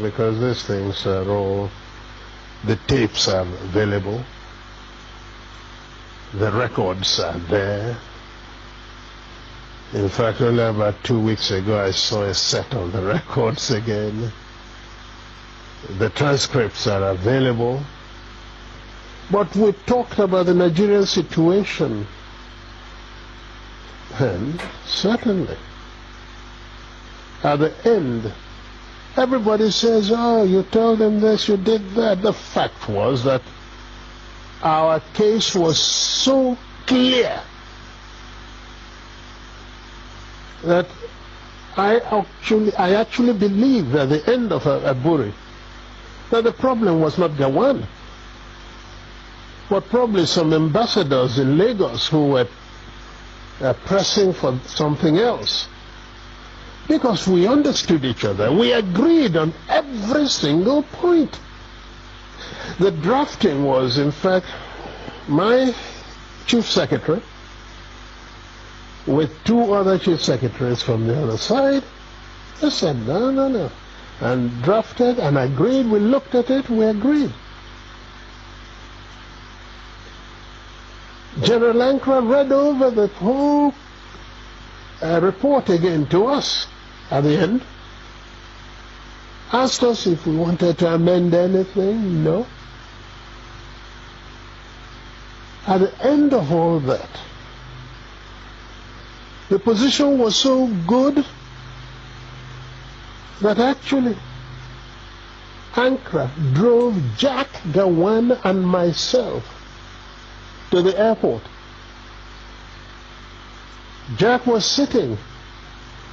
because these things are all, the tapes are available, the records are there. In fact, only about 2 weeks ago, I saw a set of the records again. The transcripts are available. But we talked about the Nigerian situation. And certainly, at the end, everybody says, oh, you told them this, you did that. The fact was that our case was so clear that I actually believed at the end of Aburi that the problem was not Gowon, but probably some ambassadors in Lagos who were pressing for something else. Because we understood each other. We agreed on every single point. The drafting was, in fact, my chief secretary with 2 other chief secretaries from the other side. They said, no. And drafted and agreed. We looked at it, we agreed. General Ankara read over the whole report again to us at the end. Asked us if we wanted to amend anything. No. At the end of all that, the position was so good that actually Ankara drove Jack, Gowon, and myself to the airport. Jack was sitting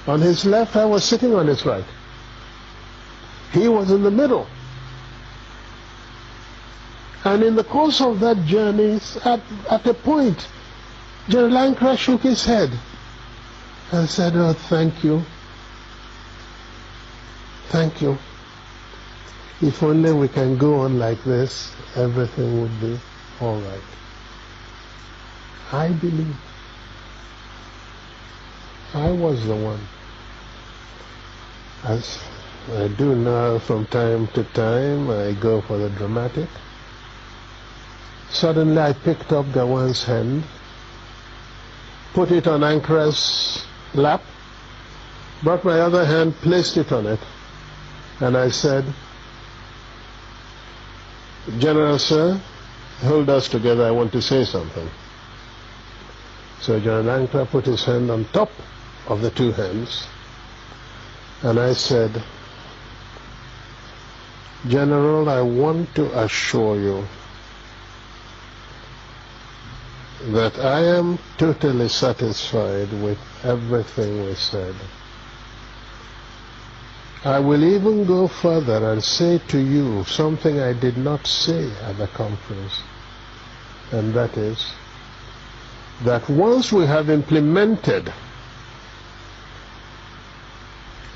on his left, I was sitting on his right. He was in the middle. And in the course of that journey, at a point, General Ankara shook his head and said, oh, thank you. Thank you. If only we can go on like this, everything would be all right. I believe I was the one. As I do now from time to time, I go for the dramatic. Suddenly I picked up Gowon's hand, put it on Ankara's lap, brought my other hand, placed it on it, and I said, General, sir, hold us together, I want to say something. So General Ankara put his hand on top of the 2 hands, and I said, General, I want to assure you that I am totally satisfied with everything we said. I will even go further and say to you something I did not say at the conference, and that is that once we have implemented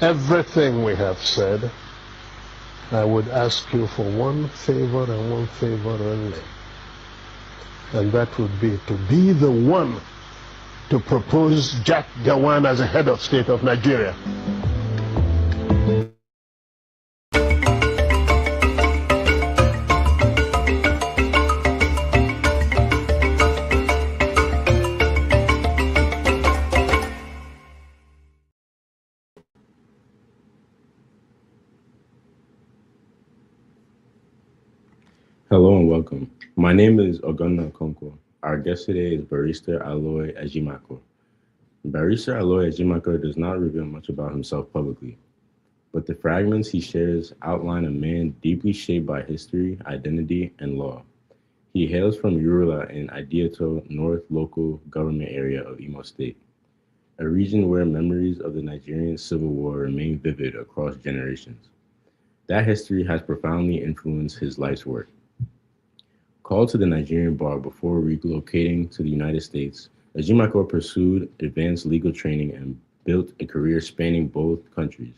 everything we have said, I would ask you for one favor and one favor only. And that would be to be the one to propose Jack Gowon as a head of state of Nigeria. Hello and welcome. My name is Ogonna Okonkwo. Our guest today is Barrister Aloy Ejimakor. Barrister Aloy Ejimakor does not reveal much about himself publicly, but the fragments he shares outline a man deeply shaped by history, identity, and law. He hails from Urula in Idioto North local government area of Imo State, a region where memories of the Nigerian Civil War remain vivid across generations. That history has profoundly influenced his life's work. Called to the Nigerian bar before relocating to the United States, Ejimakor pursued advanced legal training and built a career spanning both countries.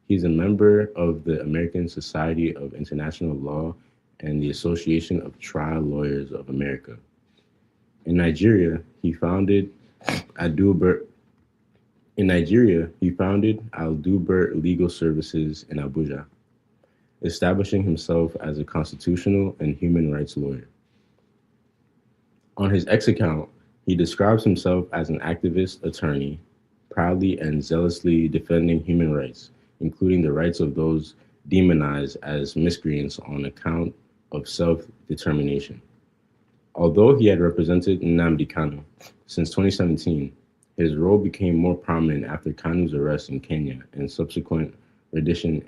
He's a member of the American Society of International Law and the Association of Trial Lawyers of America. In Nigeria, he founded Aldubert Legal Services in Abuja, establishing himself as a constitutional and human rights lawyer. On his X account, he describes himself as an activist attorney, proudly and zealously defending human rights, including the rights of those demonized as miscreants on account of self-determination. Although he had represented Nnamdi Kanu since 2017, his role became more prominent after Kanu's arrest in Kenya and subsequent rendition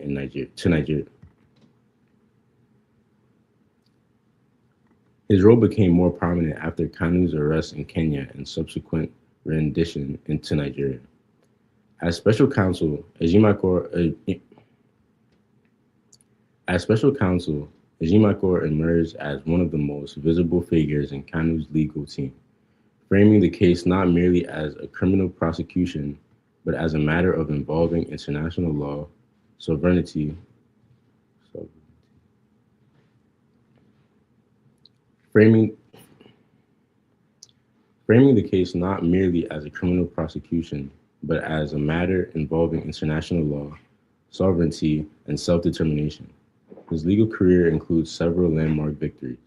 to Nigeria. His role became more prominent after Kanu's arrest in Kenya and subsequent rendition into Nigeria. As special counsel, Ejimakor emerged as one of the most visible figures in Kanu's legal team, framing the case not merely as a criminal prosecution, but as a matter of involving international law, sovereignty, framing the case not merely as a criminal prosecution, but as a matter involving international law, sovereignty, and self-determination. His legal career includes several landmark victories.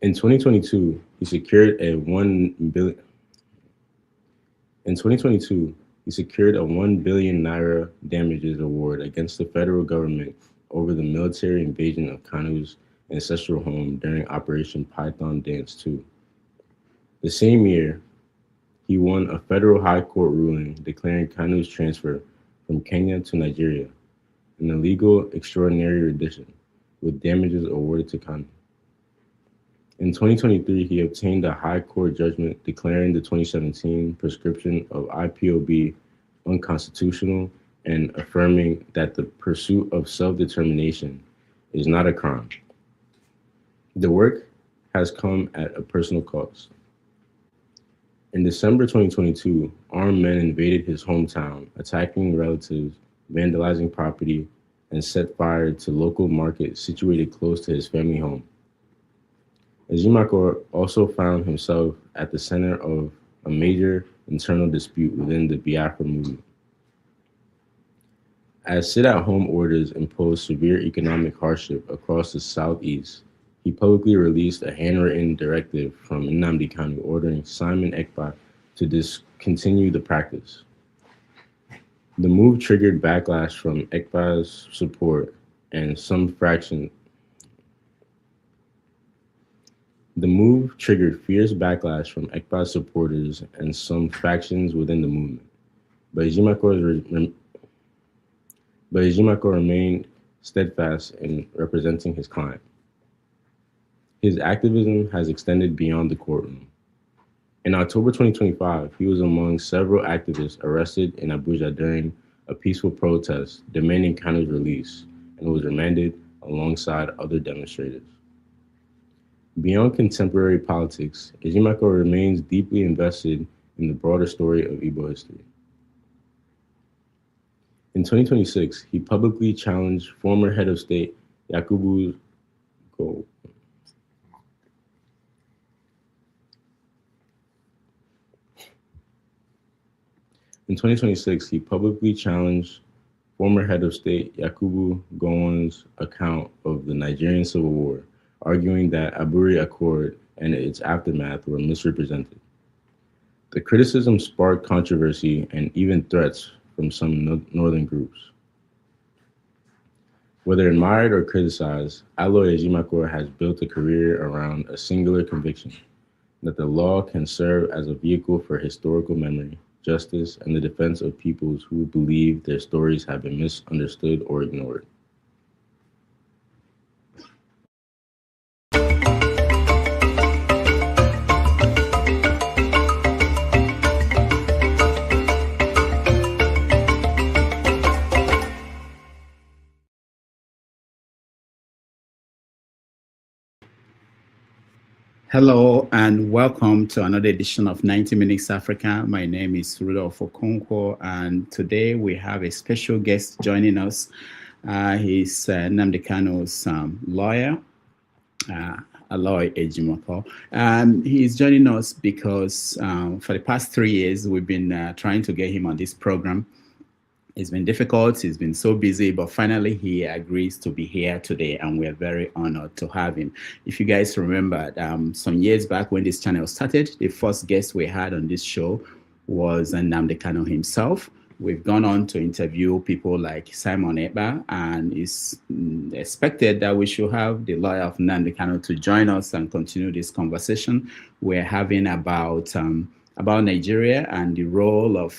In 2022, he secured a $1 billion naira damages award against the federal government over the military invasion of Kanu's ancestral home during Operation Python Dance 2. The same year, he won a federal high court ruling declaring Kanu's transfer from Kenya to Nigeria, an illegal extraordinary rendition, with damages awarded to Kanu. In 2023, he obtained a high court judgment declaring the 2017 prescription of IPOB unconstitutional and affirming that the pursuit of self-determination is not a crime. The work has come at a personal cost. In December 2022, armed men invaded his hometown, attacking relatives, vandalizing property, and set fire to local market situated close to his family home. Ejimakor also found himself at the center of a major internal dispute within the Biafra movement. As sit-at-home orders imposed severe economic hardship across the Southeast, he publicly released a handwritten directive from Nnamdi Kanu ordering Simon Ekpa to discontinue the practice. The move triggered backlash from Ekpa's support and some fraction. The move triggered fierce backlash from Ekpa's supporters and some factions within the movement, but Ejimakor remained steadfast in representing his client. His activism has extended beyond the courtroom. In October 2025, he was among several activists arrested in Abuja during a peaceful protest demanding Kanu's release and was remanded alongside other demonstrators. Beyond contemporary politics, Ejimakor remains deeply invested in the broader story of Igbo history. In 2026, he publicly challenged former head of state Yakubu. In 2026, he publicly challenged former head of state Yakubu Gowon's account of the Nigerian Civil War, arguing that Aburi Accord and its aftermath were misrepresented. The criticism sparked controversy and even threats from some northern groups. Whether admired or criticized, Aloy Ejimakor has built a career around a singular conviction: that the law can serve as a vehicle for historical memory, justice, and the defense of peoples who believe their stories have been misunderstood or ignored. Hello and welcome to another edition of 90 Minutes Africa. My name is Rudolph Okonkwo, and today we have a special guest joining us. He's Nnamdi Kanu's lawyer, Aloy Ejimakor. He's joining us because for the past 3 years we've been trying to get him on this program. It's been difficult. He's been so busy, but finally he agrees to be here today, and we're very honored to have him. If you guys remember, some years back when this channel started, the first guest we had on this show was Nnamdi Kanu himself. We've gone on to interview people like Simon Ekpa, and it's expected that we should have the lawyer of Nnamdi Kanu to join us and continue this conversation we're having about Nigeria and the role of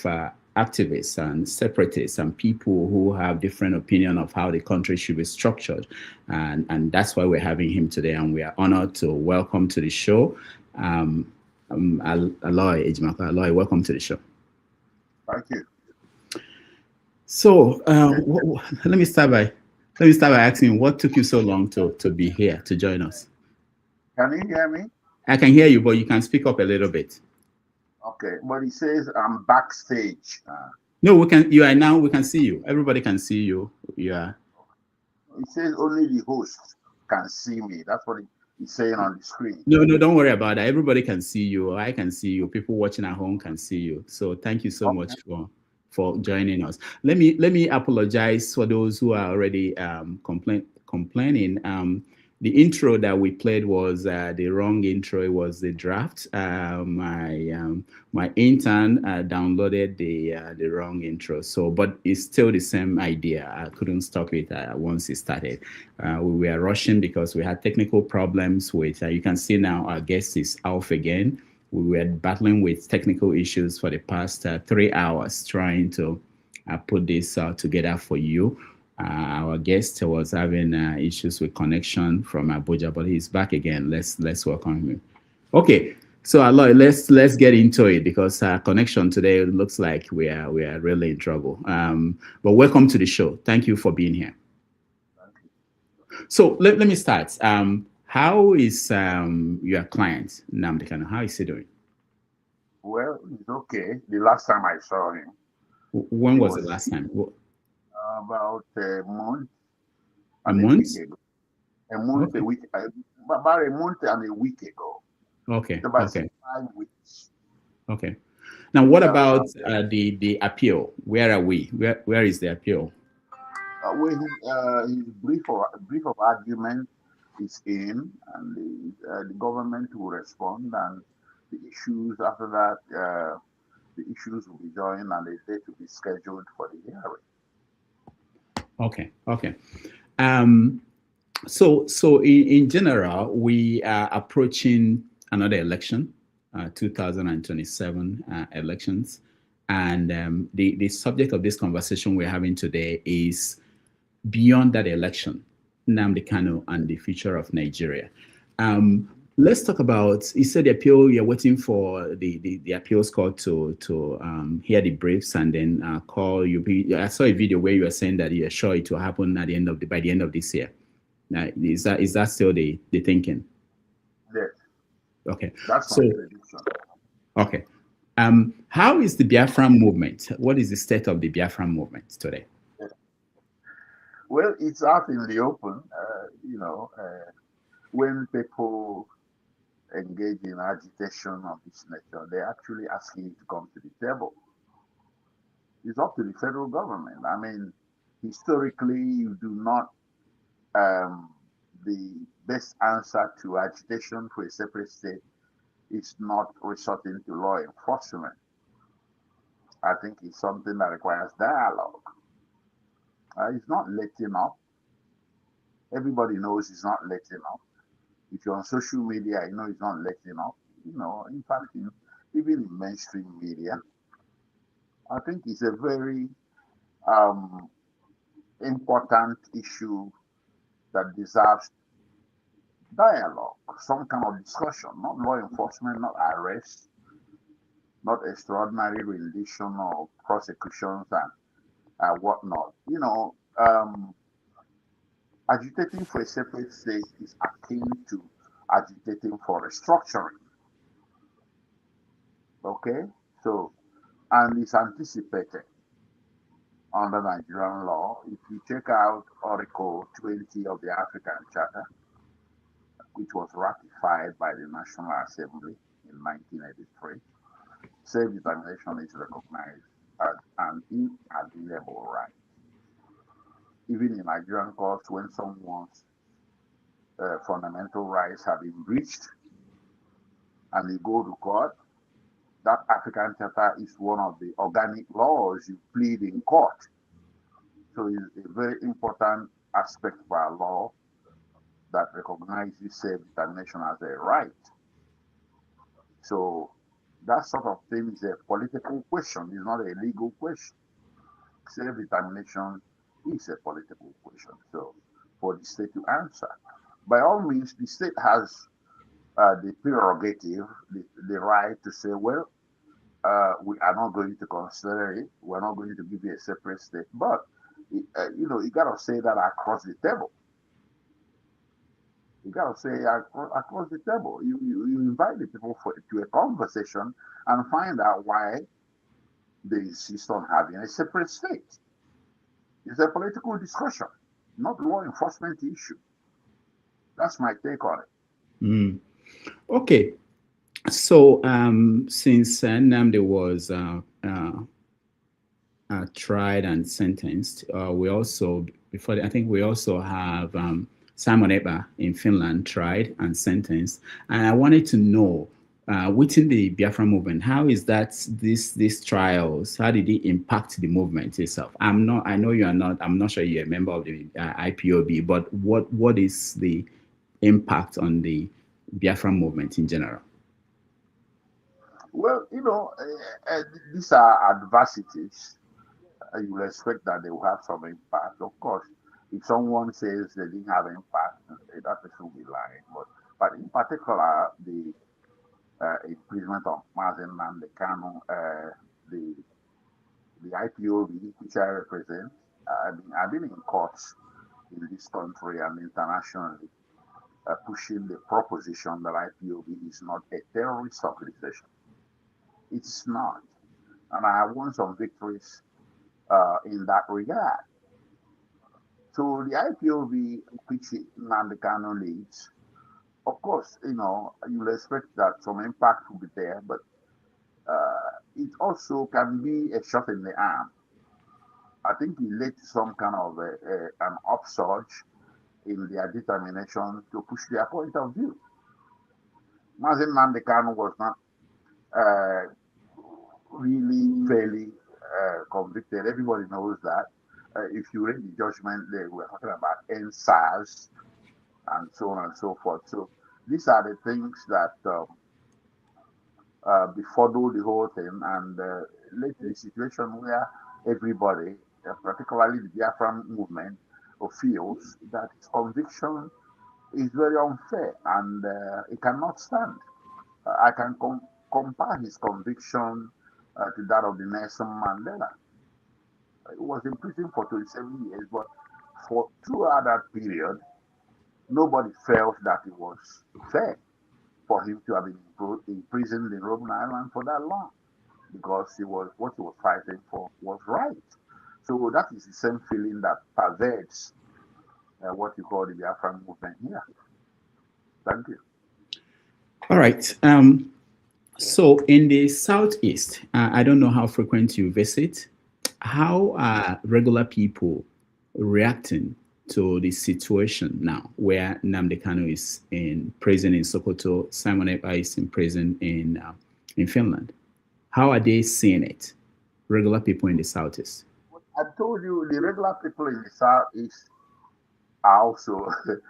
activists and separatists and people who have different opinion of how the country should be structured. And that's why we're having him today, and we are honored to welcome to the show Aloy Ejimakor. Aloy, welcome to the show. Thank you. So let me start by asking, what took you so long to be here to join us? Can you hear me? I can hear you, but you can speak up a little bit. Okay, but he says I'm backstage. No, we can. You are now. We can see you. Everybody can see you. Yeah. He says only the host can see me. That's what he's saying on the screen. No, don't worry about that. Everybody can see you. I can see you. People watching at home can see you. So thank you so much for joining us. Let me apologize for those who are already complaining. The intro that we played was the wrong intro. It was the draft. My intern downloaded the wrong intro. So, but it's still the same idea. I couldn't stop it once it started. We were rushing because we had technical problems with. You can see now our guest is off again. We were battling with technical issues for the past 3 hours trying to put this together for you. Our guest was having issues with connection from Abuja, but he's back again. Let's welcome him. Okay, so Aloy, let's get into it because connection today looks like we are really in trouble. But welcome to the show. Thank you for being here. So let me start. How is your client Nnamdi Kanu? How is he doing? Well, he's okay. The last time I saw him. When was the last time? About a month. A month? A month, okay. A week. About a month and a week ago. Okay. About okay. 5 weeks. Okay. Now, what about the appeal? Where are we? Where is the appeal? His brief of argument is in, and the government will respond, and the issues after that, the issues will be joined, and the date will be scheduled for the hearing. Okay. So in general, we are approaching another election, 2027 elections, and the subject of this conversation we're having today is beyond that election, Nnamdi Kanu and the future of Nigeria. Let's talk about, you said the appeal, you're waiting for the appeals court to hear the briefs and then call you. I saw a video where you were saying that you're sure it will happen by the end of this year. Is that still the thinking? Yes. Okay. That's my prediction. Okay. How is the Biafran movement? What is the state of the Biafran movement today? Well, it's out in the open. When people engage in agitation of this nature, they're actually asking you to come to the table. It's up to the federal government. I mean, historically, you do not, the best answer to agitation for a separate state is not resorting to law enforcement. I think it's something that requires dialogue. It's not letting up. Everybody knows it's not letting up. If you're on social media, you know it's not letting up. In fact, even in mainstream media, I think it's a very important issue that deserves dialogue, some kind of discussion, not law enforcement, not arrest, not extraordinary rendition of prosecutions and whatnot. Agitating for a separate state is akin to agitating for restructuring. Okay? So, and it's anticipated under Nigerian law. If you check out Article 20 of the African Charter, which was ratified by the National Assembly in 1983, self-determination is recognized as an inalienable even in Nigerian courts, when someone's fundamental rights have been breached and they go to court, that African Charter is one of the organic laws you plead in court. So it's a very important aspect of our law that recognizes self-determination as a right. So that sort of thing is a political question, it's not a legal question. Self-determination is a political question. So for the state to answer, by all means, the state has the prerogative, the right to say, well, we are not going to consider it. We're not going to give you a separate state. But you got to say that across the table. You got to say across the table. You invite the people to a conversation and find out why they insist on having a separate state. It's a political discussion, not law enforcement issue. That's my take on it. Mm. Okay. So since Nnamdi was tried and sentenced, we also, I think we also have Simon Ekpa in Finland tried and sentenced. And I wanted to know, within the Biafra movement, how is that these trials, how did it impact the movement itself? I'm not sure you're a member of the IPOB, but what is the impact on the Biafra movement in general? Well, these are adversities. You will expect that they will have some impact. Of course, if someone says they didn't have impact, that person will be lying. But in particular, the imprisonment of Nnamdi Kanu, the IPOB, which I represent, I've been in courts in this country and internationally pushing the proposition that IPOB is not a terrorist organization. It's not. And I have won some victories in that regard. So the IPOB, which Nnamdi Kanu leads, of course, you'll expect that some impact will be there, but it also can be a shot in the arm. I think it led to some kind of an upsurge in their determination to push their point of view. Nnamdi Kanu was not really fairly convicted. Everybody knows that. If you read the judgment, they were talking about NSAS and so on and so forth. So these are the things that befuddle the whole thing and led to the situation where everybody, particularly the Biafran movement, feels that his conviction is very unfair and it cannot stand. I can compare his conviction to that of the Nelson Mandela. He was in prison for 27 years, but throughout that period, nobody felt that it was fair for him to have been imprisoned in Robben Island for that long, because what he was fighting for was right. So that is the same feeling that pervades what you call the Biafran movement here. Thank you. All right. So in the Southeast, I don't know how frequent you visit. How are regular people reacting to the situation now, where Nnamdi Kanu is in prison in Sokoto, Simon Ekpa is in prison in Finland? How are they seeing it? Regular people in the Southeast. I told you the regular people in the Southeast are also the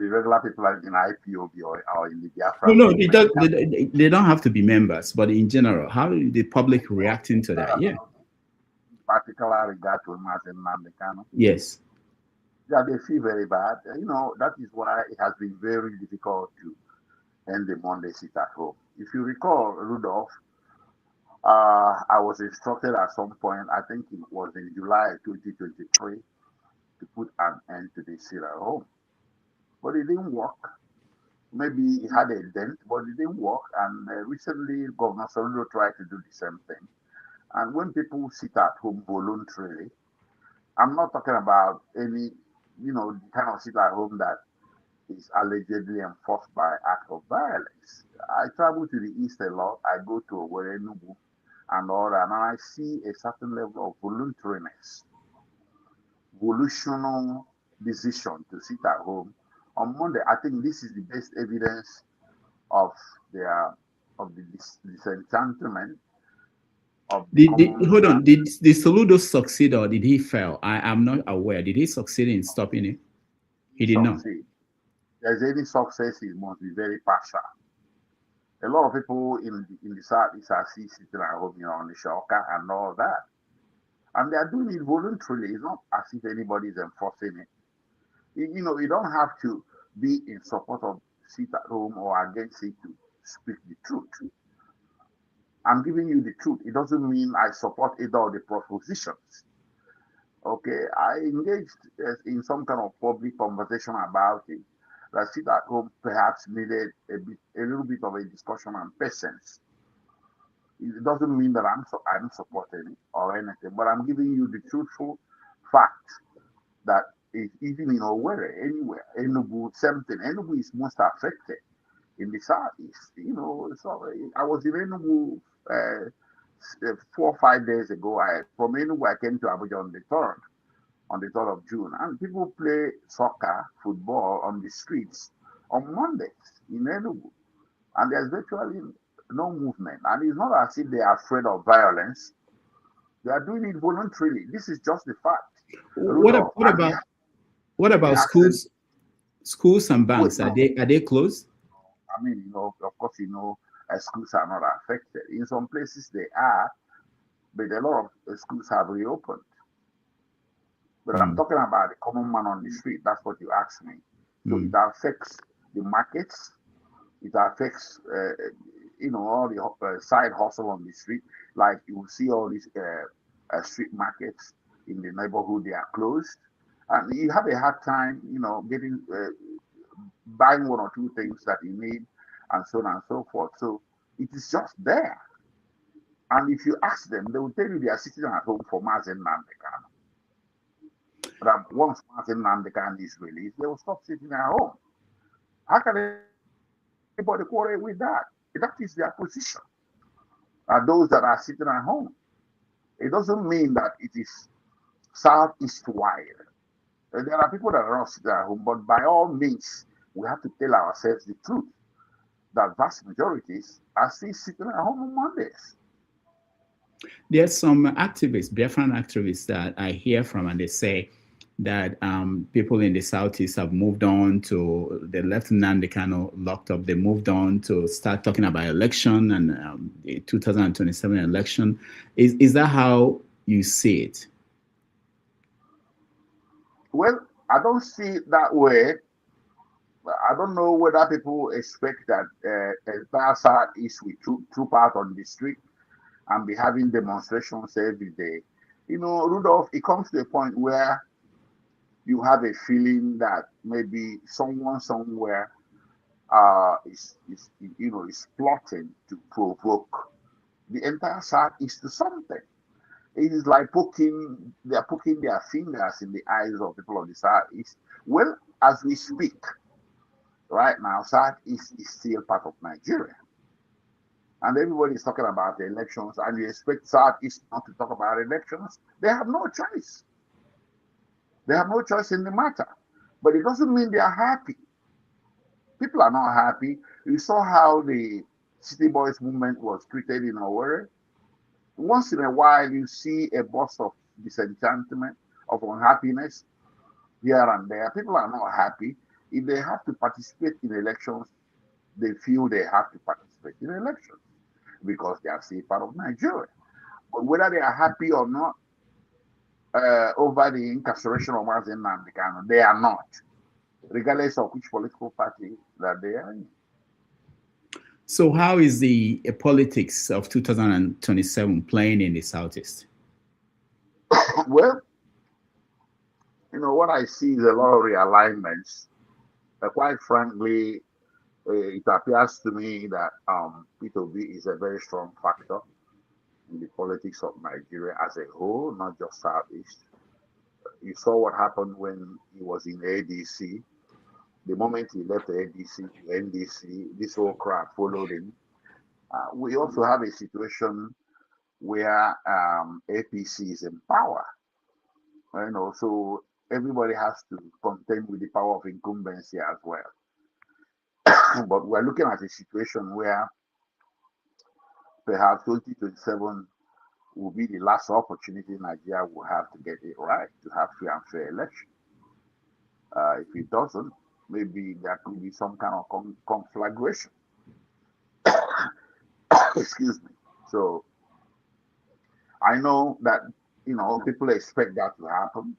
regular people in IPOB or in the Biafra. No, they don't have to be members, but in general, how is the public reacting to that? Yeah. Particular regard to Nnamdi Kanu. Yes. Yeah, they feel very bad. That is why it has been very difficult to end the Monday sit at home. If you recall, Rudolph, I was instructed at some point, I think it was in July 2023, to put an end to the sit at home. But it didn't work. Maybe it had a dent, but it didn't work. And recently, Governor Soludo tried to do the same thing. And when people sit at home voluntarily, I'm not talking about any, the kind of sit at home that is allegedly enforced by act of violence. I travel to the East a lot. I go to Enugu and all that, and I see a certain level of voluntariness. volitional decision to sit at home on Monday. I think this is the best evidence of the disenchantment of the common hold man. on, did Soludo succeed or did he fail? I'm not aware. Did he succeed in stopping it? He did not. Succeed. There's any success, it must be very partial. A lot of people in the Southeast are sitting at home, on the shocker and all that. And they are doing it voluntarily. It's not as if anybody is enforcing it. You don't have to be in support of sit at home or against it to speak the truth. I'm giving you the truth. It doesn't mean I support either of the propositions. Okay, I engaged in some kind of public conversation about it. That sit at home perhaps needed a little bit of a discussion on patience. It doesn't mean that I'm supporting it or anything, but I'm giving you the truthful fact that even in Owerri, anywhere, Enugu, same thing. Enugu is most affected in the southeast. So I was in Enugu 4 or 5 days ago. From Enugu, I came to Abuja on the 3rd of June, and people play soccer, football on the streets on Mondays in Enugu, and there's virtually no movement. And it's not as if they are afraid of violence. They are doing it voluntarily. This is just the fact. What about schools? Schools and banks, are they closed? I mean, of course, schools are not affected. In some places they are, but a lot of schools have reopened. But I'm talking about the common man on the street. That's what you asked me. So it affects the markets. It affects, all the side hustle on the street. Like you will see all these street markets in the neighborhood, they are closed. And you have a hard time, getting, buying 1 or 2 things that you need and so on and so forth. So it is just there. And if you ask them, they will tell you they are sitting at home for Nnamdi Kanu. But once Nnamdi Kanu is released, they will stop sitting at home. How can anybody quarrel with that? That is their position. Those that are sitting at home. It doesn't mean that it is southeast wide. There are people that are not sitting at home, but by all means, we have to tell ourselves the truth that vast majorities are still sitting at home on Mondays. There's some activists, Biafran activists that I hear from, and they say that people in the Southeast have moved on to, they left Nnamdi Kanu locked up, they moved on to start talking about election and the 2027 election. Is that how you see it? Well, I don't see it that way. I don't know whether people expect that entire Southeast will troop out on the street and be having demonstrations every day. Rudolph, it comes to a point where you have a feeling that maybe someone somewhere is plotting to provoke the entire Southeast to something. It is like they're poking their fingers in the eyes of people of the Southeast. Well, as we speak, right now, Southeast is still part of Nigeria. And everybody is talking about the elections, and you expect Southeast not to talk about elections. They have no choice. They have no choice in the matter. But it doesn't mean they are happy. People are not happy. You saw how the City Boys movement was treated in Owerri. Once in a while, you see a burst of disenchantment, of unhappiness here and there. People are not happy. If they have to participate in elections, they feel they have to participate in elections because they are still part of Nigeria. But whether they are happy or not over the incarceration of Nnamdi Kanu, they are not, regardless of which political party that they are in. So how is the politics of 2027 playing in the Southeast? Well, what I see is a lot of realignments. Quite frankly, it appears to me that Peter Obi is a very strong factor in the politics of Nigeria as a whole, not just Southeast. You saw what happened when he was in ADC. The moment he left the ADC to NDC, this whole crowd followed him. We also have a situation where APC is in power. So everybody has to contend with the power of incumbency as well. But we're looking at a situation where perhaps 2027 will be the last opportunity Nigeria will have to get it right, to have free and fair election. If it doesn't, maybe there could be some kind of conflagration. Excuse me. So I know that, people expect that to happen.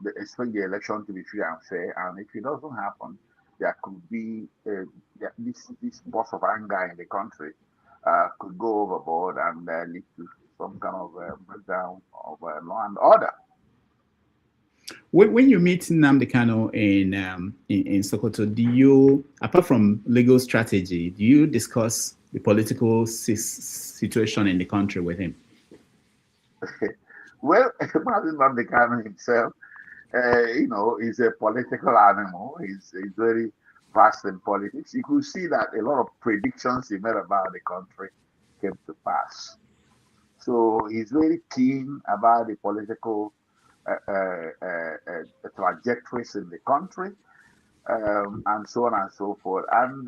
They expect the election to be free and fair, and if it doesn't happen, there could be this burst of anger in the country could go overboard and lead to some kind of breakdown of law and order. When you meet Nnamdi Kanu in Sokoto, do you, apart from legal strategy, do you discuss the political situation in the country with him? Well, Nnamdi Kanu himself, is a political animal. He's very vast in politics. You could see that a lot of predictions he made about the country came to pass. So he's very keen about the political trajectories in the country, and so on and so forth. And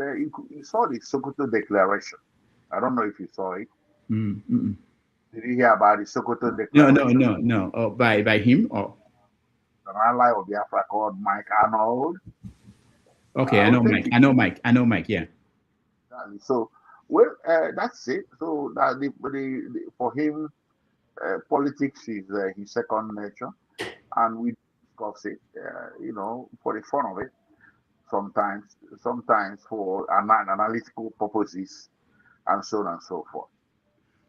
you saw the Sokoto Declaration. I don't know if you saw it. Mm-mm. Did you hear about the Sokoto Declaration? No. Oh, by him or? An ally of Biafra called Mike Arnold. Okay, I know Mike. Yeah. So, well, that's it. So that for him, politics is his second nature, and we discuss it, for the fun of it. Sometimes for analytical purposes, and so on and so forth.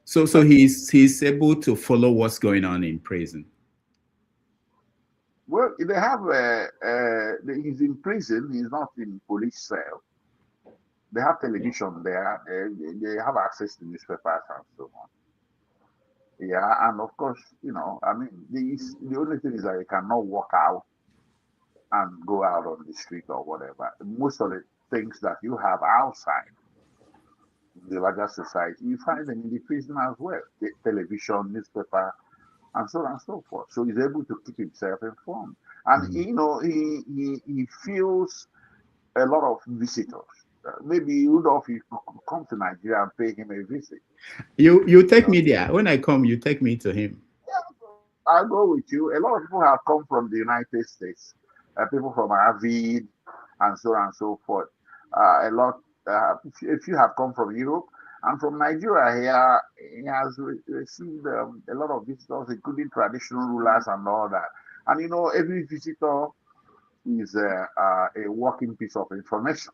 So he's able to follow what's going on in prison. Well, they have. He's in prison. He's not in police cell. They have television there. They have access to newspapers and so on. Yeah, and of course, the only thing is that you cannot walk out and go out on the street or whatever. Most of the things that you have outside the larger society, you find them in the prison as well. The television, newspaper, and so on and so forth. So he's able to keep himself informed. And he feels a lot of visitors. Maybe Rudolph, you could come to Nigeria and pay him a visit. You take me there. When I come, you take me to him. Yeah, I'll go with you. A lot of people have come from the United States. People from Avid and so on and so forth. If you have come from Europe and from Nigeria here, he has received a lot of visitors, including traditional rulers and all that. And every visitor is a working piece of information,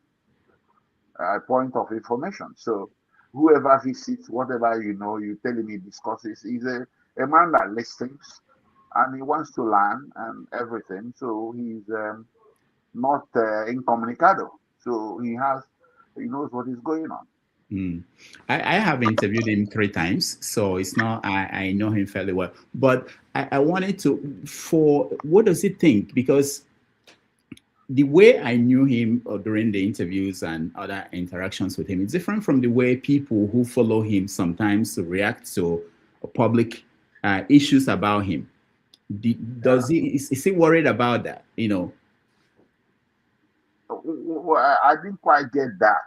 a point of information. So whoever visits, whatever you tell him he discusses, he's a man that listens and he wants to learn and everything. So he's not incommunicado. So he knows what is going on. I have interviewed him 3 times, so it's not, I know him fairly well. But I wanted what does he think? Because the way I knew him during the interviews and other interactions with him is different from the way people who follow him sometimes react to public issues about him. Is he worried about that? Well, I didn't quite get that.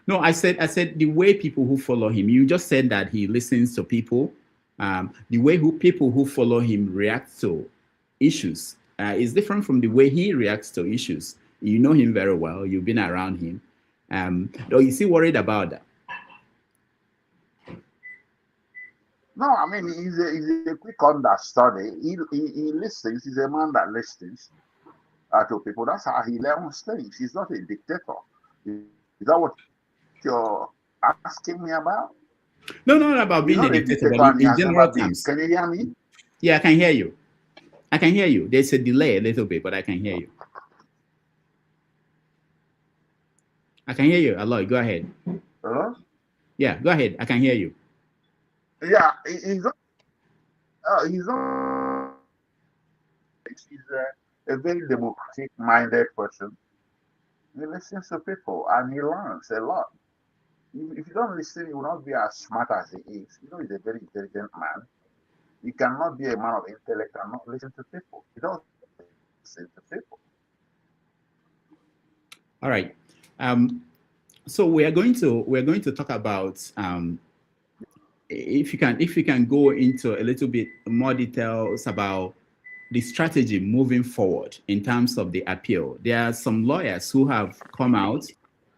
No, I said the way people who follow him. You just said that he listens to people. The way people who follow him react to issues is different from the way he reacts to issues. You know him very well. You've been around him. Is he worried about that? No, I mean he's a quick understudy. He listens. He's a man that listens to people. That's how he learns things. He's not a dictator. Is that what you're asking me about? No, not about being a dictator, but in general terms. Can you hear me? Yeah, I can hear you. I can hear you. There's a delay a little bit, but I can hear you. I can hear you. Aloy, go ahead. Hello? Yeah, go ahead. I can hear you. Yeah, he's a very democratic-minded person. He listens to people and he learns a lot. If you don't listen, you will not be as smart as he is. He's a very intelligent man. You cannot be a man of intellect and not listen to people. He does. listen to people. All right. So we're going to talk about if you can go into a little bit more details about the strategy moving forward in terms of the appeal. There are some lawyers who have come out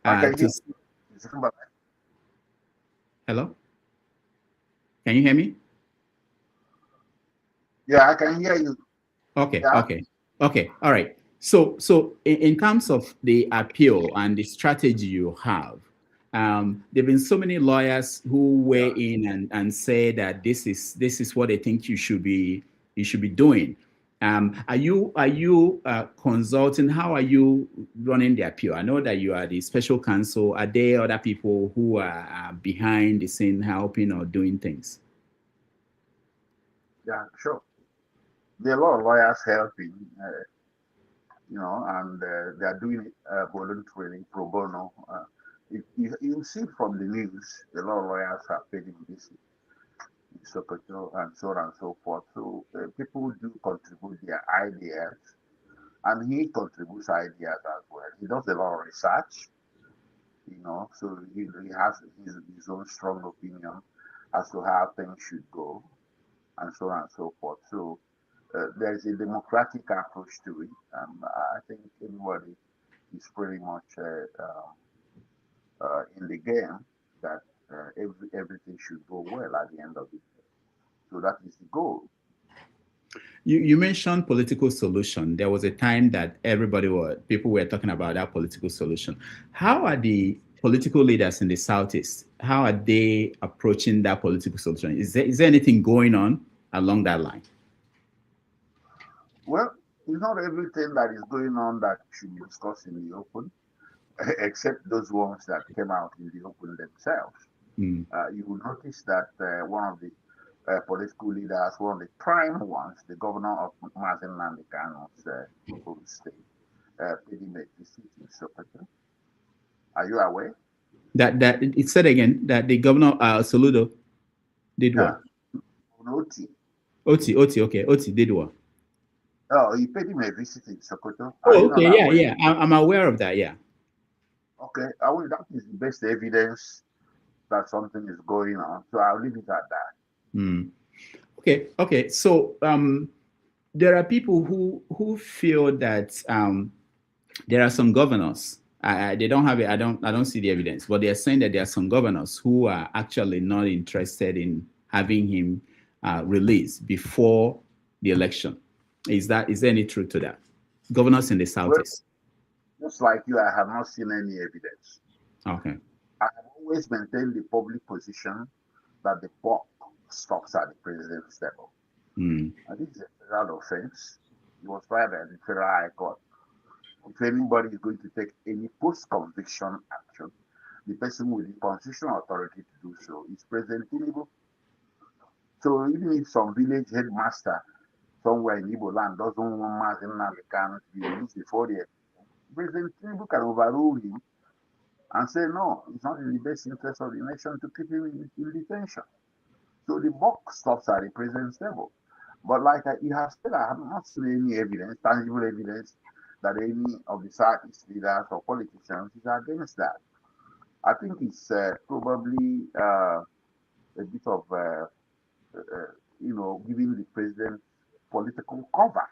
to. Hello? Can you hear me? Yeah, I can hear you. Okay, Yeah. okay. All right. So in terms of the appeal and the strategy you have, there've been so many lawyers who weigh in and say that this is what they think you should be doing. Are you consulting? How are you running the appeal? I know that you are the special counsel. Are there other people who are behind the scene helping or doing things? Yeah, sure. There are a lot of lawyers helping, and they are doing it voluntarily, pro bono. You see from the news, a lot of lawyers are paid in this, in Sokoto, and so on and so forth. So people do contribute their ideas, and he contributes ideas as well. He does a lot of research, so he has his own strong opinion as to how things should go, and so on and so forth. So there's a democratic approach to it. I think everybody is pretty much in the game that everything should go well at the end of it. So that is the goal. You mentioned political solution. There was a time that people were talking about that political solution. How are the political leaders in the Southeast? How are they approaching that political solution? Is there anything going on along that line? Well, it's not everything that is going on that should be discussed in the open, except those ones that came out in the open themselves. You will notice that one of the political leaders, one of the prime ones, the governor of Nnamdi Kanu's home state, paid him a visit in Sokoto. Are you aware? That it said again that the governor Soludo did what? Oti, okay. Oti did what? Oh, he paid him a visit in Sokoto. Oh, okay, yeah. I'm aware of that, yeah. Okay, that is the best evidence that something is going on. So I'll leave it at that. Okay. So there are people who feel that there are some governors. They don't have it. I don't see the evidence, but they are saying that there are some governors who are actually not interested in having him released before the election. Is there any truth to that? Governors in the Southeast. Well, just like you, I have not seen any evidence. Okay. I have always maintained the public position that the buck stops at the president's level. And this is a federal offense. It was tried at the Federal High Court. If anybody is going to take any post-conviction action, the person with the constitutional authority to do so is President Tinubu. So even if some village headmaster somewhere in Igbo land doesn't want Nnamdi Kanu to be released before the election, President Tinubu can overrule him and say, no, it's not in the best interest of the nation to keep him in detention. So the buck stops at the president's level. But like you have said, I have not seen any evidence, tangible evidence, that any of the Southeast leaders or politicians is against that. I think it's probably a bit of, giving the president political cover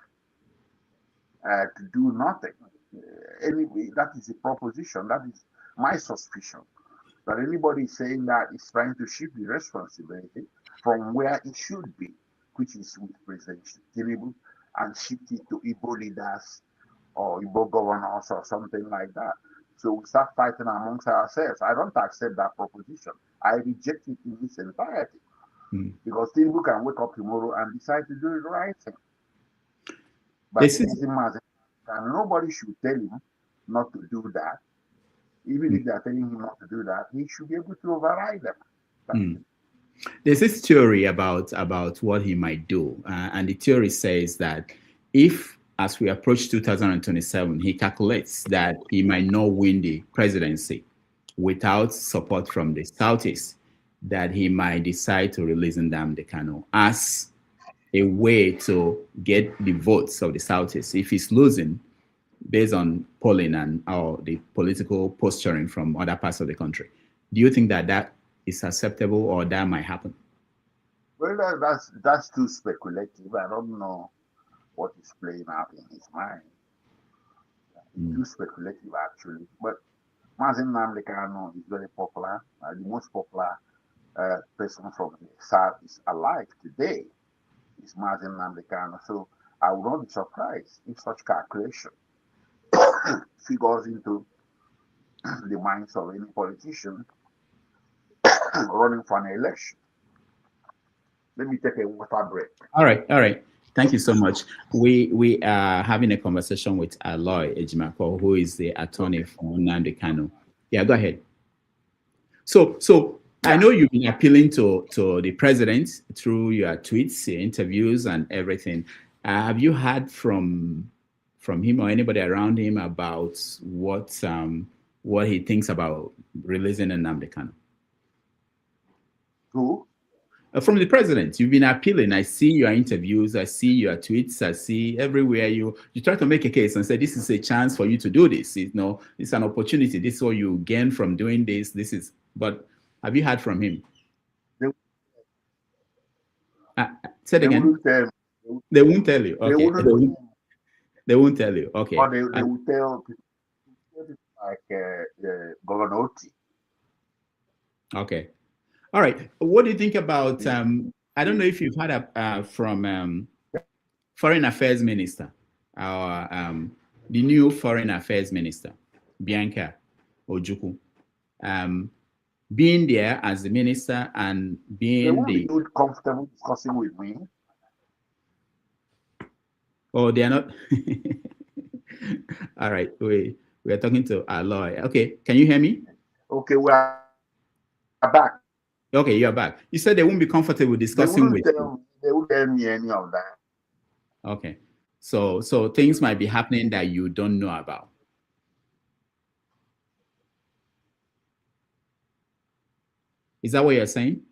to do nothing. Anyway, that is a proposition. That is my suspicion. That anybody saying that is trying to shift the responsibility from where it should be, which is with President Tinubu, and shift it to Igbo leaders or Igbo governors or something like that. So we start fighting amongst ourselves. I don't accept that proposition. I reject it in its entirety. Because Tinubu can wake up tomorrow and decide to do the right thing. But nobody should tell him not to do that. Even if they're telling him not to do that, he should be able to override them. There's this theory about what he might do. And the theory says that if, as we approach 2027, he calculates that he might not win the presidency without support from the Southeast, that he might decide to release Nnamdi Kanu as a way to get the votes of the Southeast if he's losing based on polling and or the political posturing from other parts of the country. Do you think that that is acceptable or that might happen? Well, that's too speculative. I don't know what is playing out in his mind. Too speculative, actually. But Nnamdi Kanu is very popular. The most popular person from the South is alive today is Nnamdi Kanu. So I would not be surprised if such calculation figures into the minds of any politician running for an election. Let me take a water break. All right. Thank you so much. We are having a conversation with Aloy Ejimakor, who is the attorney for Nnamdi Kanu. Yeah, go ahead. So I know you've been appealing to the president through your tweets, your interviews, and everything. Have you heard from him or anybody around him about what he thinks about releasing Nnamdi Kanu? Who? From the president. You've been appealing. I see your interviews, I see your tweets, I see everywhere you try to make a case and say this is a chance for you to do this. It's an opportunity. This is what you gain from doing this. But have you heard from him? Say it again. They won't tell you. Okay. They won't tell you. Okay. Or they will tell people like Gowon. Okay. All right. What do you think about? I don't know if you've heard from Foreign Affairs Minister, the new Foreign Affairs Minister, Bianca Ojukwu, being there as the minister and being they won't be comfortable discussing with me. Oh, they are not. All right. We are talking to Aloy. Okay. Can you hear me? Okay, we are back. Okay, you're back. You said they won't be comfortable discussing with you. They won't tell me any of that. Okay. So things might be happening that you don't know about. Is that what you're saying?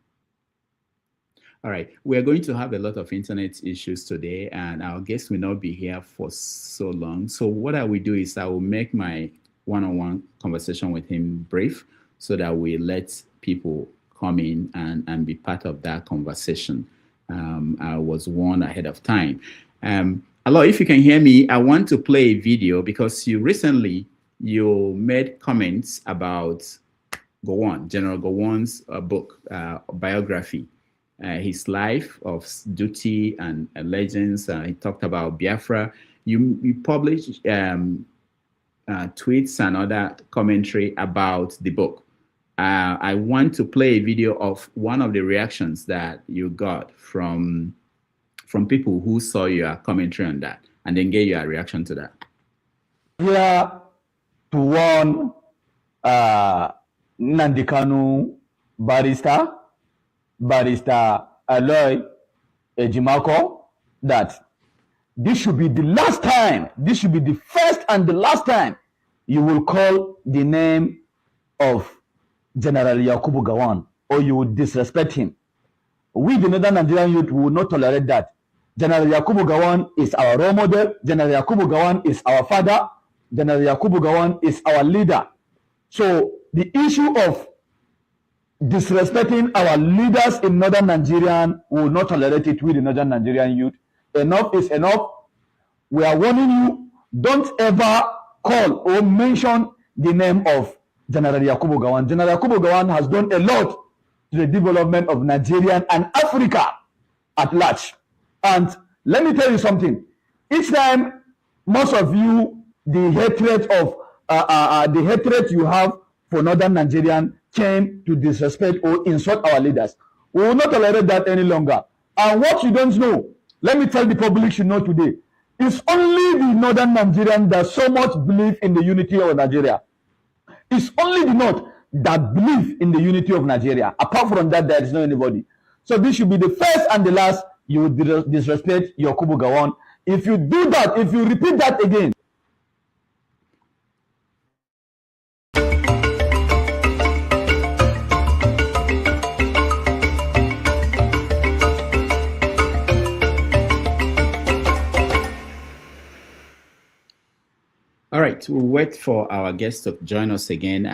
All right. We're going to have a lot of internet issues today, and our guest will not be here for so long. So what I will do is I will make my one-on-one conversation with him brief so that we let people come in and be part of that conversation. I was warned ahead of time. Aloy, if you can hear me, I want to play a video because you made comments about Gowon, General Gowon's book, biography, his life of duty and legends. He talked about Biafra. You published tweets and other commentary about the book. I want to play a video of one of the reactions that you got from people who saw your commentary on that, and then get your reaction to that. Here to warn Nnamdi Kanu barrister Aloy Ejimakor that this should be the last time, this should be the first and the last time you will call the name of General Yakubu Gowon, or you would disrespect him. We, the Northern Nigerian youth, will not tolerate that. General Yakubu Gowon is our role model. General Yakubu Gowon is our father. General Yakubu Gowon is our leader. So the issue of disrespecting our leaders in Northern Nigeria will not tolerate it with the Northern Nigerian youth. Enough is enough. We are warning you, don't ever call or mention the name of General Yakubu Gowon. General Yakubu Gowon has done a lot to the development of Nigeria and Africa at large. And let me tell you something. Each time, most of you, the hatred you have for Northern Nigerian came to disrespect or insult our leaders. We will not tolerate that any longer. And what you don't know, let me tell the public should know today, it's only the Northern Nigerian that so much believe in the unity of Nigeria. It's only the North that believe in the unity of Nigeria. Apart from that, there is no anybody. So this should be the first and the last you would disrespect Yakubu Gowon. If you do that, if you repeat that again, All right, we'll wait for our guest to join us again.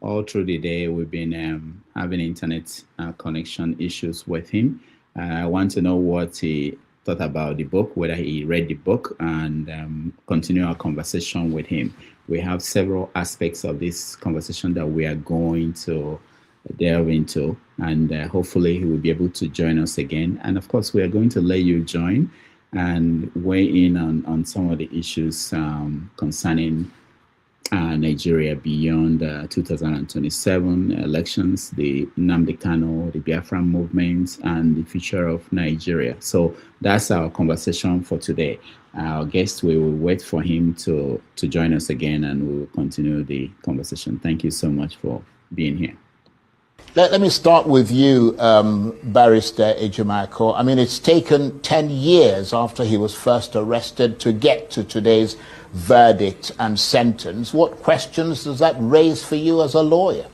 All through the day, we've been having internet connection issues with him. I want to know what he thought about the book, whether he read the book, and continue our conversation with him. We have several aspects of this conversation that we are going to delve into, and hopefully he will be able to join us again. And of course, we are going to let you join and weigh in on some of the issues concerning Nigeria beyond 2027 elections, the Nnamdi Kanu, the Biafran movement, and the future of Nigeria. So that's our conversation for today. Our guest, we will wait for him to join us again, and we will continue the conversation. Thank you so much for being here. Let me start with you, Barrister Ejimakor. I mean, it's taken 10 years after he was first arrested to get to today's verdict and sentence. What questions does that raise for you as a lawyer?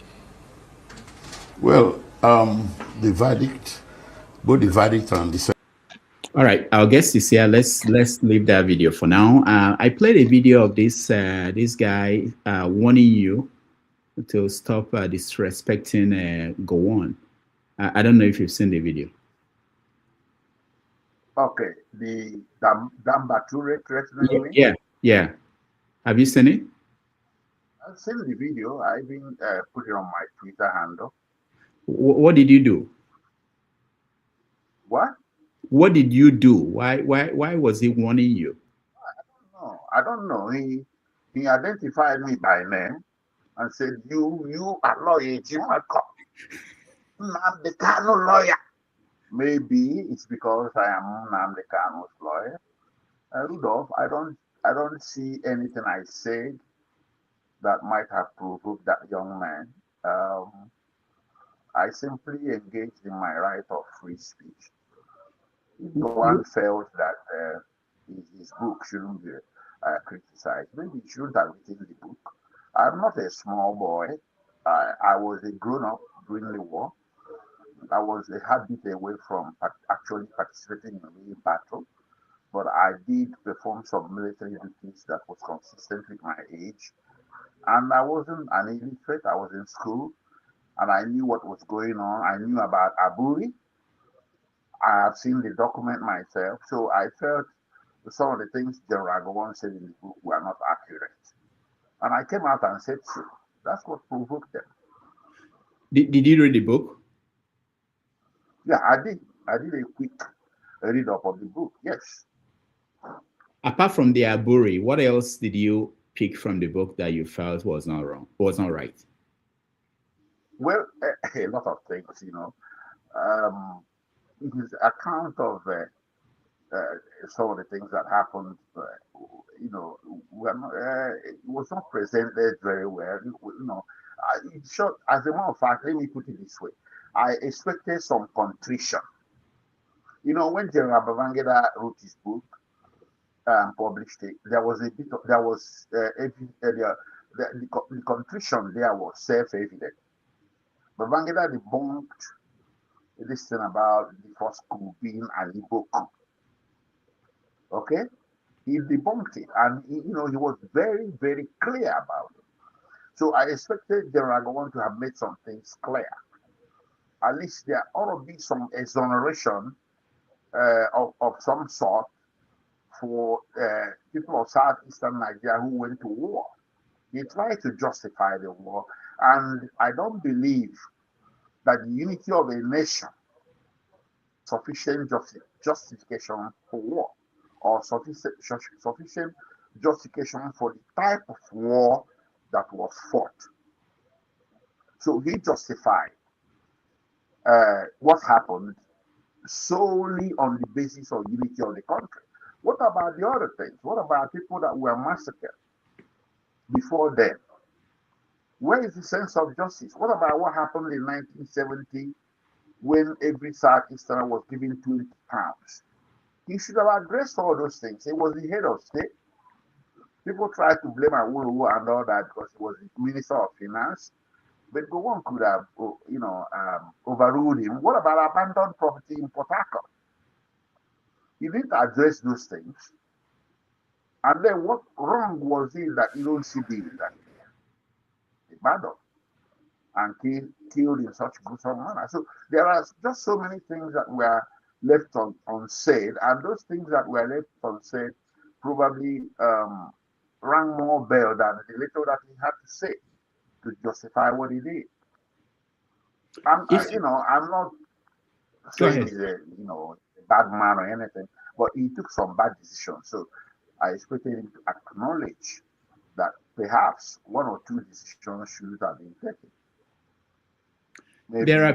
Well, the verdict, both the verdict and the sentence. All right, our guest is here. Let's leave that video for now. I played a video of this guy warning you to stop disrespecting Gowon. I don't know if you've seen the video. Okay, the Dambature threatening me? Yeah. Have you seen it? I've seen the video. I even put it on my Twitter handle. What did you do? What? What did you do? Why was he warning you? I don't know. He identified me by name and said, you Aloy Ejimakor, Nnamdi Kanu lawyer. Maybe it's because I am Nnamdi Kanu's lawyer. Rudolph, I don't see anything I said that might have provoked that young man. I simply engaged in my right of free speech. If no one felt that his book shouldn't be criticized, maybe he shouldn't have written the book. I'm not a small boy. I was a grown-up during the war. I was a habit away from actually participating in a battle, but I did perform some military duties that was consistent with my age. And I wasn't an illiterate. I was in school, and I knew what was going on. I knew about Aburi. I have seen the document myself, so I felt some of the things General Gowon said in the book were not accurate. And I came out and said so. That's what provoked them. Did you read the book? Yeah, I did. I did a quick read up of the book, yes. Apart from the Aburi, what else did you pick from the book that you felt was not wrong, was not right? Well, a lot of things, you know. His account of some of the things that happened, you know, it was not presented very well. You know, as a matter of fact, let me put it this way: I expected some contrition. You know, when General Babangida wrote his book and published it, there was a bit of, the contrition there was self-evident. Babangida debunked this thing about the first coup being an Igbo coup. Okay, he debunked it, and he was very, very clear about it. So I expected General Gowon to have made some things clear. At least there ought to be some exoneration of some sort for people of southeastern Nigeria who went to war. He tried to justify the war, and I don't believe that the unity of a nation sufficient justification for war, or sufficient justification for the type of war that was fought. So he justified what happened solely on the basis of unity of the country. What about the other things? What about people that were massacred before then? Where is the sense of justice? What about what happened in 1970 when every Southeasterner was given 20 pounds? He should have addressed all those things. He was the head of state. People tried to blame Awolowo and all that because he was the Minister of Finance. But Gowon could have, overruled him. What about abandoned property in Port Harcourt? He didn't address those things. And then what wrong was it that you don't see the battle and killed in such gruesome manner? So there are just so many things that were left unsaid, and those things that were left unsaid probably rang more bell than the little that he had to say to justify what he did. I'm not saying he's a bad man or anything, but he took some bad decisions. So I expected him to acknowledge that perhaps one or two decisions should have been taken. Maybe there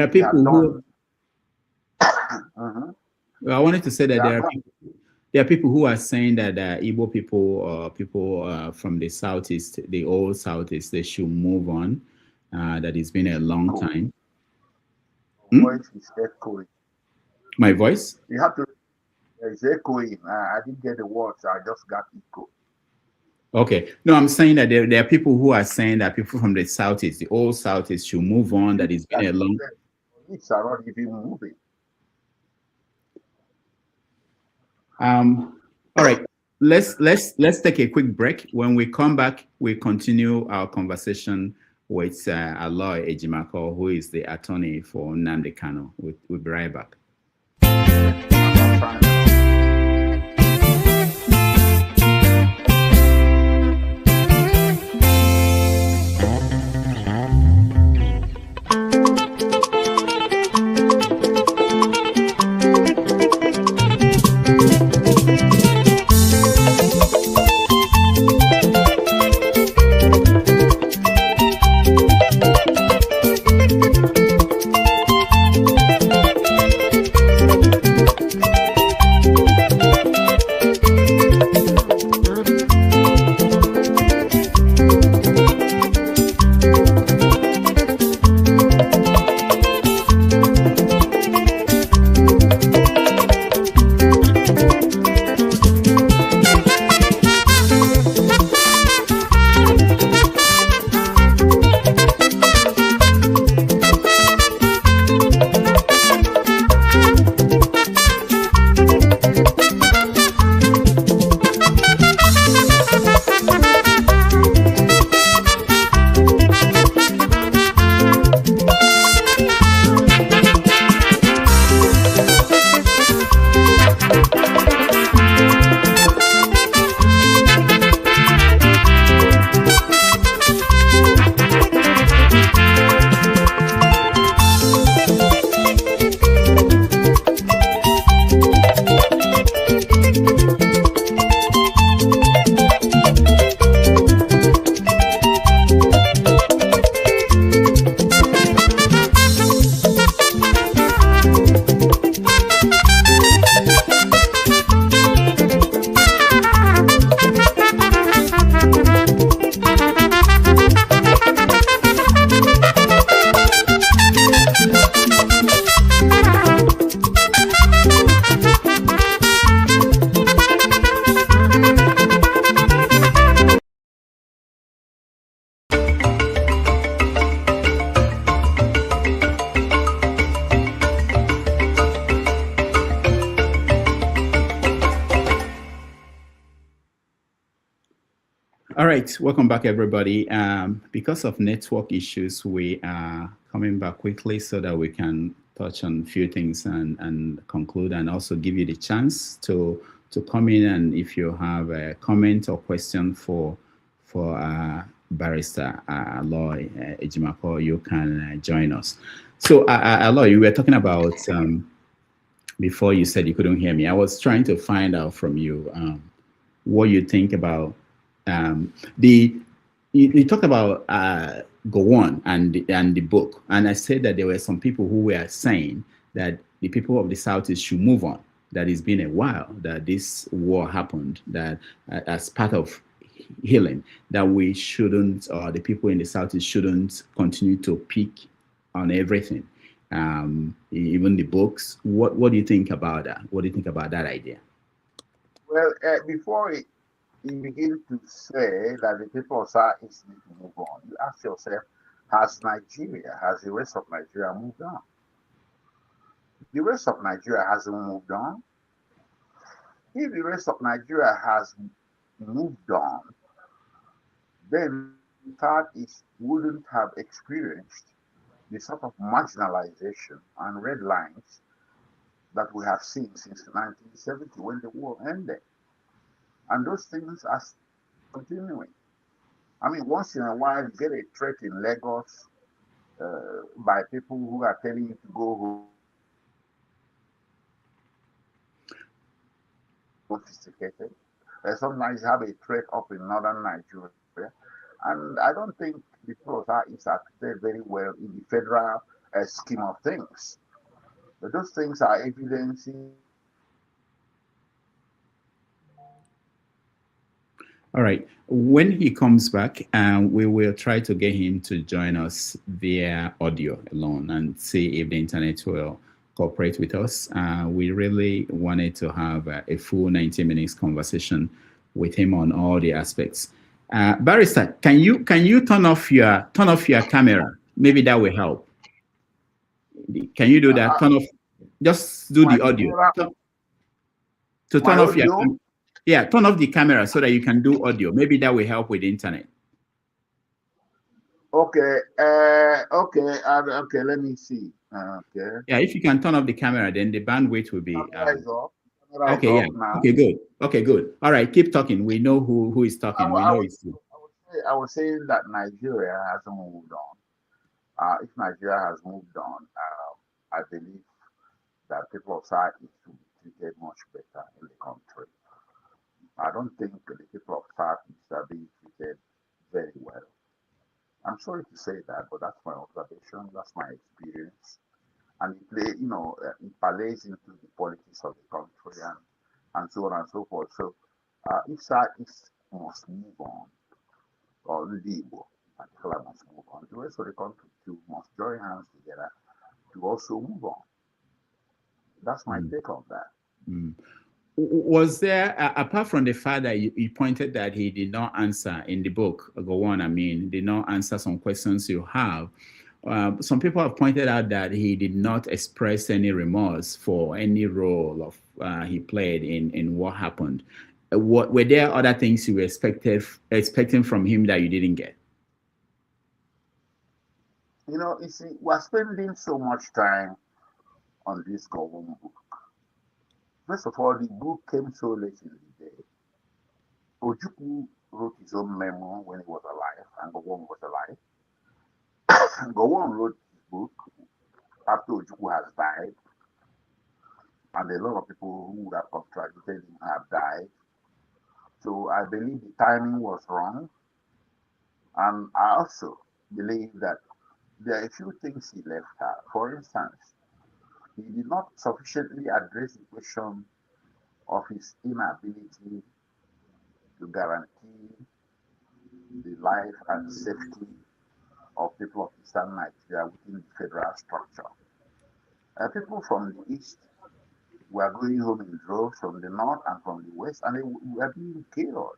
are people who I wanted to say that there are people who are saying that Igbo people, people from the southeast, the old southeast, they should move on. That it's been a long time. Voice is echoing. My voice? You have to. It's echoing. I didn't get the words. I just got echo. Okay. No, I'm saying that there are people who are saying that people from the southeast, the old southeast, should move on. That it's been a long. It's not even moving. All right. Let's take a quick break. When we come back, we continue our conversation with Aloy Ejimakor, who is the attorney for Nnamdi Kanu. We'll be right back. All right, welcome back, everybody. Because of network issues, we are coming back quickly so that we can touch on a few things and conclude, and also give you the chance to come in, and if you have a comment or question for Barrister Aloy Ejimakor, you can join us. So Aloy, you were talking about, before you said you couldn't hear me, I was trying to find out from you what you think about you talked about Gowon and the book, and I said that there were some people who were saying that the people of the Southeast should move on, that it's been a while that this war happened, that as part of healing, that we shouldn't, or the people in the Southeast shouldn't continue to pick on everything, even the books. What do you think about that? What do you think about that idea? Well, before you begin to say that the people of Southeast need to move on, you ask yourself, has the rest of Nigeria moved on? The rest of Nigeria hasn't moved on. if the rest of Nigeria has moved on, then Southeast wouldn't have experienced the sort of marginalization and red lines that we have seen since 1970 when the war ended. And those things are continuing. I mean, once in a while, you get a threat in Lagos by people who are telling you to go home. Sophisticated. Sometimes you have a threat up in northern Nigeria. And I don't think the people of Southeast are treated very well in the federal scheme of things. But those things are evidencing. All right. When he comes back, we will try to get him to join us via audio alone and see if the internet will cooperate with us. We really wanted to have a full 90 minutes conversation with him on all the aspects. Barrister, can you turn off your camera? Maybe that will help. Can you do that? Turn off. Just do the audio. To turn off your camera. Yeah, turn off the camera so that you can do audio. Maybe that will help with the internet. Okay. Okay. Let me see. Okay. Yeah, if you can turn off the camera, then the bandwidth will be. Okay. Yeah. Okay. Good. Okay. Good. All right. Keep talking. We know who is talking. We know it's you. I was saying that Nigeria hasn't moved on. If Nigeria has moved on, I believe that people of Southeast will be treated much better in the country. I don't think the people of Southeast are being treated very well. I'm sorry to say that, but that's my observation, that's my experience. And it plays into the politics of the country and so on and so forth. So if Southeast must move on, or Igbo in particular must move on, the rest of the country too must join hands together to also move on. That's my take on that. Was there, apart from the fact that you pointed that he did not answer in the book, Gowon, did not answer some questions you have, some people have pointed out that he did not express any remorse for any role of he played in what happened. Were there other things you were expecting from him that you didn't get? You see, we're spending so much time on this Gowon book. First of all, the book came so late in the day. Ojukwu wrote his own memo when he was alive, and Gowon was alive. Gowon wrote his book after Ojukwu has died, and a lot of people who would have contradicted him have died. So I believe the timing was wrong, and I also believe that there are a few things he left out. For instance, he did not sufficiently address the question of his inability to guarantee the life and safety of people of Eastern Nigeria within the federal structure. People from the East were going home in droves from the North and from the West, and they were being killed.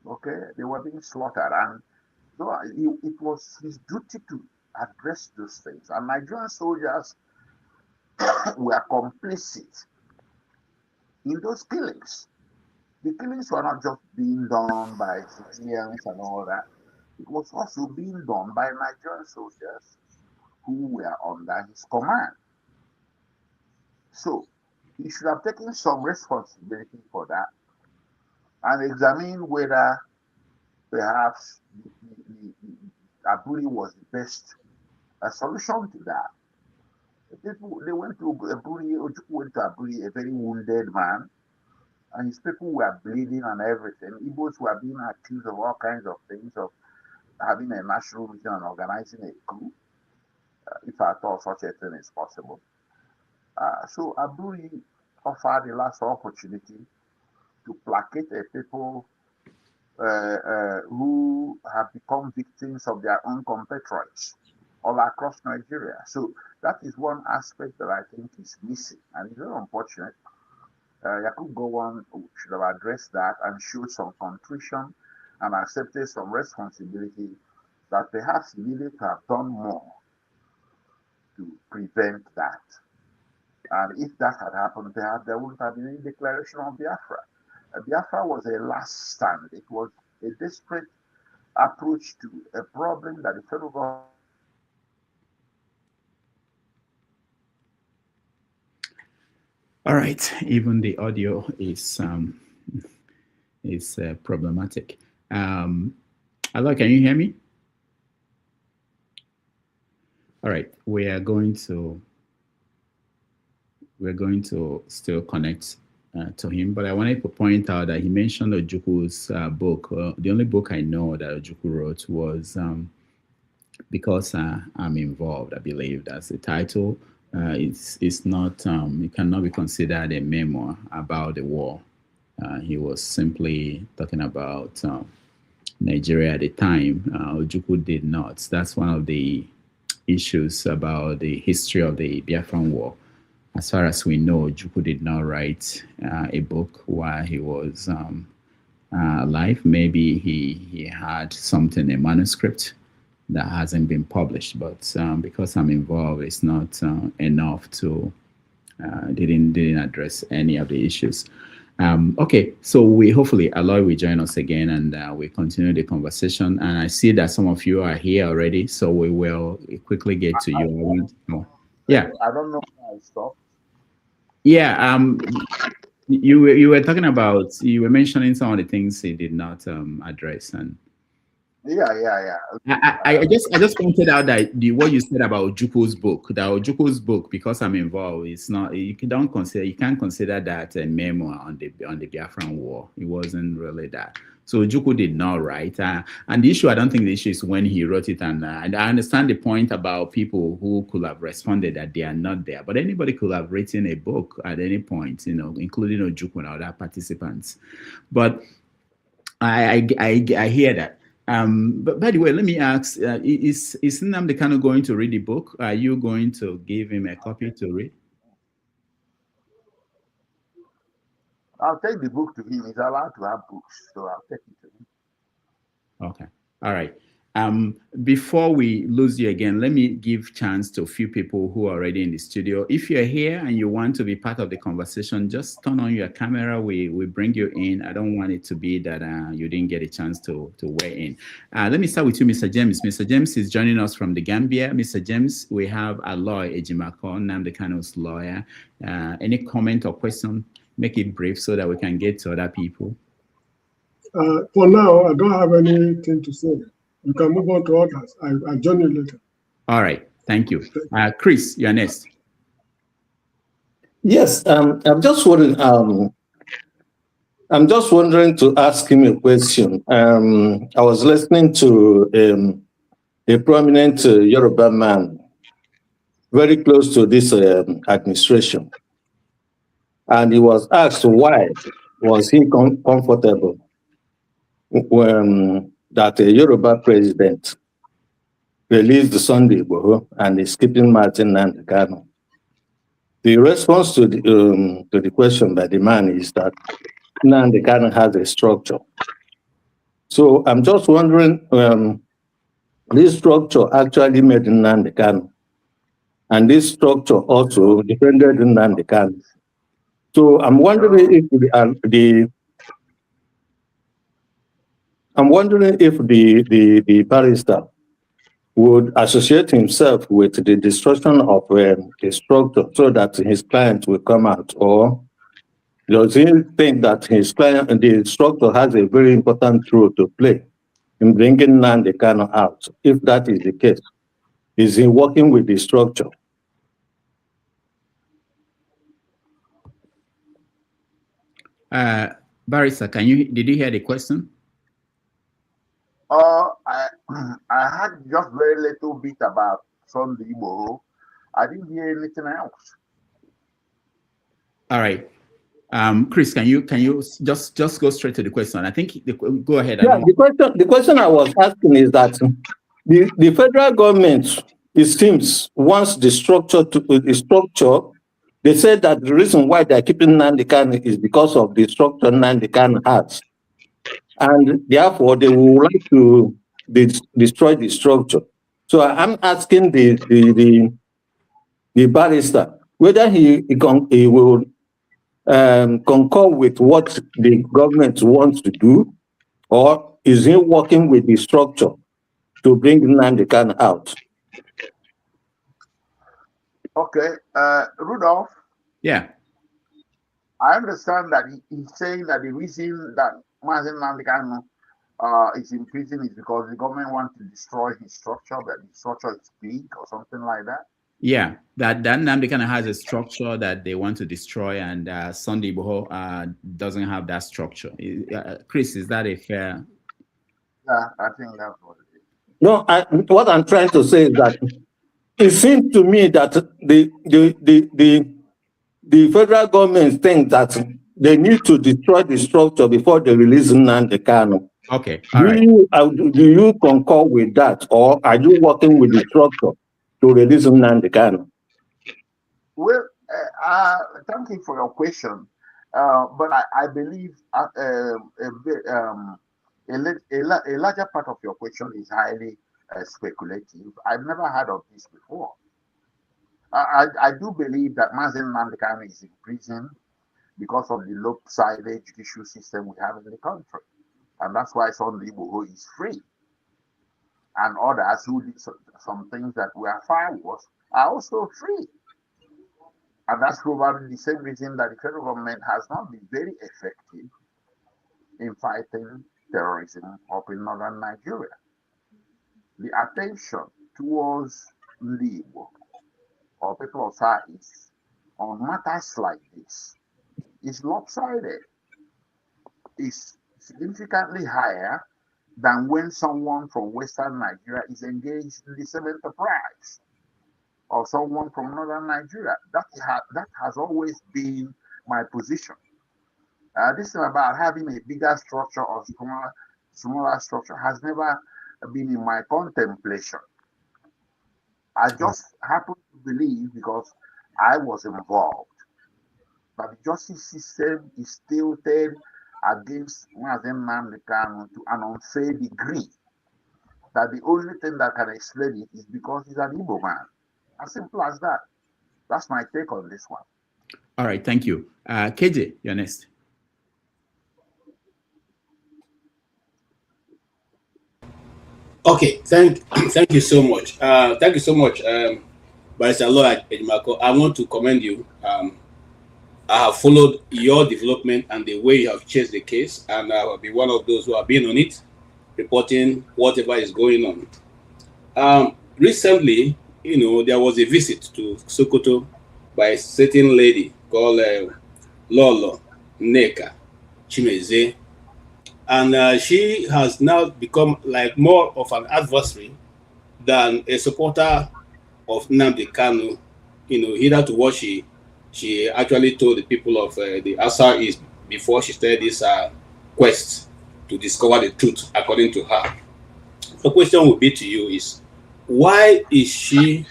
Okay, they were being slaughtered, and so it was his duty to address those things. And Nigerian soldiers were complicit in those killings. The killings were not just being done by civilians and all that. It was also being done by Nigerian soldiers who were under his command. So he should have taken some responsibility for that and examined whether perhaps Aburi was the best solution to that. They went to Aburi, Ojukwu went to Aburi, a very wounded man, and his people were bleeding and everything. Igbos were being accused of all kinds of things, of having a national meeting and organizing a coup, if I thought such a thing is possible. So Aburi offered the last opportunity to placate a people who have become victims of their own compatriots all across Nigeria. So that is one aspect that I think is missing, and it's very unfortunate. Yakubu Gowon should have addressed that and showed some contrition and accepted some responsibility that perhaps he needed to have done more to prevent that. And if that had happened, there wouldn't have been any declaration of Biafra. Biafra was a last stand. It was a desperate approach to a problem that the federal government. All right, even the audio is problematic. Aloy, can you hear me? All right, we're going to still connect to him, but I wanted to point out that he mentioned Ojukwu's book. The only book I know that Ojukwu wrote was Because I'm Involved. I believe that's the title. It's not, it cannot be considered a memoir about the war. He was simply talking about Nigeria at the time. Ojukwu did not. That's one of the issues about the history of the Biafran War. As far as we know, Ojukwu did not write a book while he was alive. Maybe he had something, a manuscript that hasn't been published, but Because I'm Involved, it's not enough to, didn't address any of the issues. Okay, so hopefully Aloy will join us again, and we continue the conversation. And I see that some of you are here already, so we will quickly get to you. Yeah. I don't know how I stopped. Yeah. You were talking about, you were mentioning some of the things he did not address, and Yeah. I just pointed out that what you said about Ojukwu's book, Because I'm Involved, it's not, you can't consider that a memoir on the Biafran War. It wasn't really that. So Ojukwu did not write, and the issue, I don't think the issue is when he wrote it, and I understand the point about people who could have responded that they are not there, but anybody could have written a book at any point, including Ojukwu and other participants. But I hear that. But by the way, let me ask, is Nnamdi Kanu going to read the book? Are you going to give him a copy to read? I'll take the book to him. He's allowed to have books, so I'll take it to him. Okay. All right. Before we lose you again, let me give chance to a few people who are already in the studio. If you're here and you want to be part of the conversation, just turn on your camera. We bring you in. I don't want it to be that you didn't get a chance to weigh in. Let me start with you, Mr. James. Mr. James is joining us from the Gambia. Mr. James, we have Aloy Ejimakor, Nnamdi Kanu's lawyer. Any comment or question? Make it brief so that we can get to other people. For now, I don't have anything to say. You can move on to others. I'll join you later. All right. Thank you. Chris, you're next. Yes. I'm just wondering to ask him a question. I was listening to a prominent Yoruba man very close to this administration. And he was asked why was he comfortable when that a Yoruba president released Sunday Igboho and is keeping Martin Nnamdi Kanu. The response to the question by the man is that Nnamdi Kanu has a structure. So I'm just wondering, this structure actually made Nnamdi Kanu, and this structure also defended Nnamdi Kanu. So I'm wondering if the barrister would associate himself with the destruction of the structure so that his client will come out, or does he think that the structure has a very important role to play in bringing Nnamdi Kanu out? If that is the case, is he working with the structure? Barrister, did you hear the question? I had just very little bit about Sunday Igboho. I didn't hear anything else. All right. Chris, can you just go straight to the question? I think go ahead. Yeah, the question I was asking is that the federal government, it seems, wants the structure. They said that the reason why they're keeping Nnamdi Kanu is because of the structure Nnamdi Kanu has. And therefore, they would like to destroy the structure. So I'm asking the barrister, whether he will concur with what the government wants to do, or is he working with the structure to bring Nnamdi Kanu out? Okay, Rudolph. Yeah. I understand that he's saying that the reason that Mazen Nnamdi Kanu is in prison is because the government wants to destroy his structure, that the structure is big or something like that. Yeah, that Nnamdi Kanu has a structure that they want to destroy, and Sunday Igboho doesn't have that structure. Chris, is that a fair? Yeah, I think that's what it is. No, what I'm trying to say is that it seems to me that the federal government thinks that they need to destroy the structure before they release Nnamdi Kanu. Okay, all right. Do you concur with that, or are you working with the structure to release Nnamdi Kanu? Well, thank you for your question, but I believe a larger part of your question is highly speculative. I've never heard of this before. I do believe that Mazen Nnamdi Kanu is in prison because of the lopsided judicial system we have in the country. And that's why Sunday Igboho is free. And others who did some things that were far worse are also free. And that's probably the same reason that the federal government has not been very effective in fighting terrorism up in northern Nigeria. The attention towards Ndi Igbo or people of Southeast on matters like this is lopsided. It's significantly higher than when someone from Western Nigeria is engaged in the same enterprise, or someone from Northern Nigeria. That has always been my position. This is about having a bigger structure or smaller structure has never been in my contemplation. I just happen to believe, because I was involved, that the justice system is tilted against Mazen Nnamdi Kanu to an unfair degree, that the only thing that can explain it is because he's an Igbo man. As simple as that. That's my take on this one. All right, thank you. KJ, you're next. Okay, thank you so much. Thank you so much, Barrister Aloy Ejimakor. I want to commend you. I have followed your development and the way you have chased the case, and I will be one of those who have been on it, reporting whatever is going on. Recently, there was a visit to Sokoto by a certain lady called Lolo Nneka Chimeze, and she has now become like more of an adversary than a supporter of Nnamdi Kanu. Either to what she actually told the people of the Asa East before she started this quest to discover the truth, according to her. The question would be to you is, why is she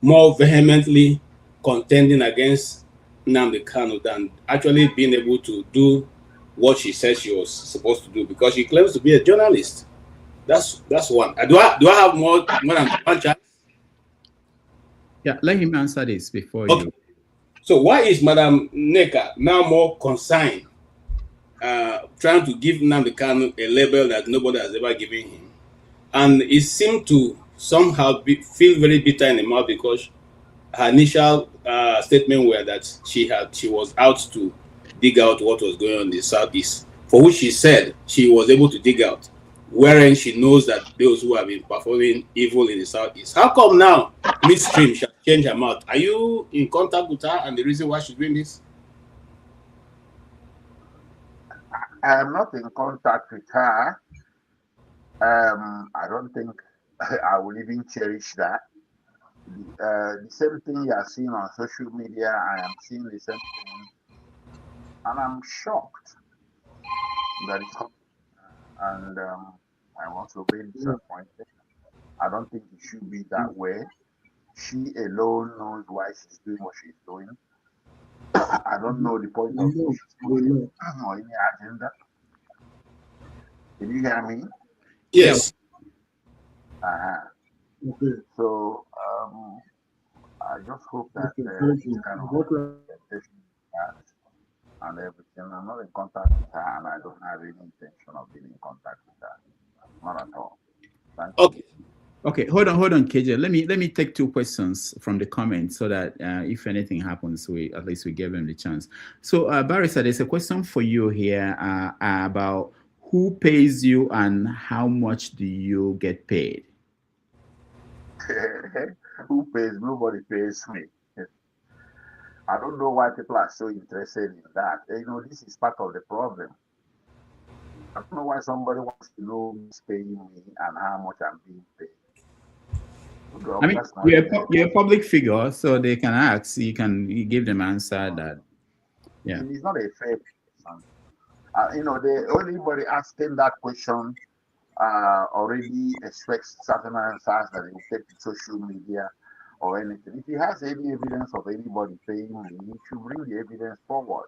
more vehemently contending against Nnamdi Kanu than actually being able to do what she said she was supposed to do? Because she claims to be a journalist. That's one. Do I have more than one chance? Yeah, let him answer this before you. So why is Madam Nneka now more concerned, trying to give Nnamdi Kanu a label that nobody has ever given him? And it seemed to somehow feel very bitter in the mouth, because her initial statement were that she was out to dig out what was going on in the Southeast, for which she said she was able to dig out, wherein she knows that those who have been performing evil in the Southeast. How come now midstream she change her mouth? Are you in contact with her and the reason why she's doing this? I am not in contact with her. I don't think I will even cherish that. The same thing you are seeing on social media, I am seeing the same thing, and I'm shocked that it's happening. And I'm also very disappointed. I don't think it should be that way. She alone knows why she's doing what she's doing. I don't know the point of view she's doing or any agenda. Can you hear me? Yes. Okay. So I just hope that Okay, thank this you. kind of What representation and everything. I'm not in contact with her, and I don't have any intention of being in contact with her. Not at all. Thank you. Okay. Okay, hold on, KJ. Let me take two questions from the comments so that if anything happens, we at least we give them the chance. So, Barrister, there's a question for you here about who pays you and how much do you get paid? Who pays? Nobody pays me. I don't know why people are so interested in that. You know, this is part of the problem. I don't know why somebody wants to know who's paying me and how much I'm being paid. I mean, That's not you're a public figure, so they can ask. You give them answer that. Yeah. It's not a fair question. You know, anybody asking that question already expects certain answers that they will take to social media or anything. If he has any evidence of anybody paying me, he should bring the evidence forward.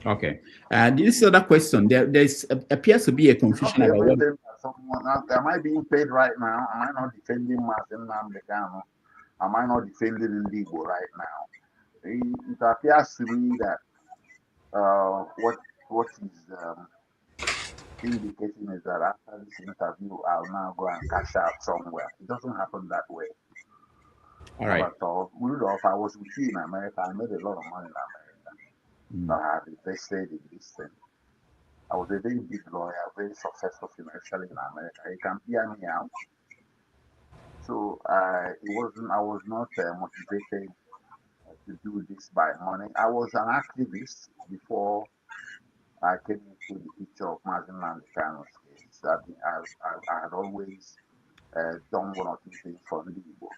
Okay. This other question, there appears to be a confusion about what. Am I being paid right now? Am I not defending Nnamdi Kanu? Am I not defending Igbo right now? It appears to me that what is indicating is that after this interview, I'll now go and cash out somewhere. It doesn't happen that way. All right. But Rudolph, I was with you in America. I made a lot of money in America. I have invested in this thing. I was a very big lawyer, very successful financially in America. You can hear me out. So I was not motivated to do this by money. I was an activist before I came into the picture of Nnamdi Kanu's case. I had always done one or two things for Igbo.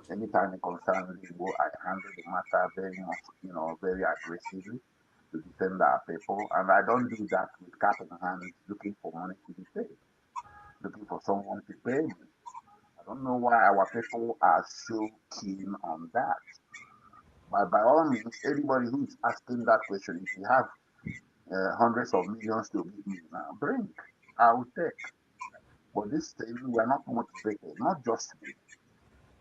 Anytime it concerns Igbo, I handle the matter very much, very aggressively to defend our people. And I don't do that with cap in hand looking for money to be paid, looking for someone to pay me. I don't know why our people are so keen on that. But by all means, anybody who's asking that question, if you have hundreds of millions to give me now, bring, I will take. But this thing, we're not motivated, not just me.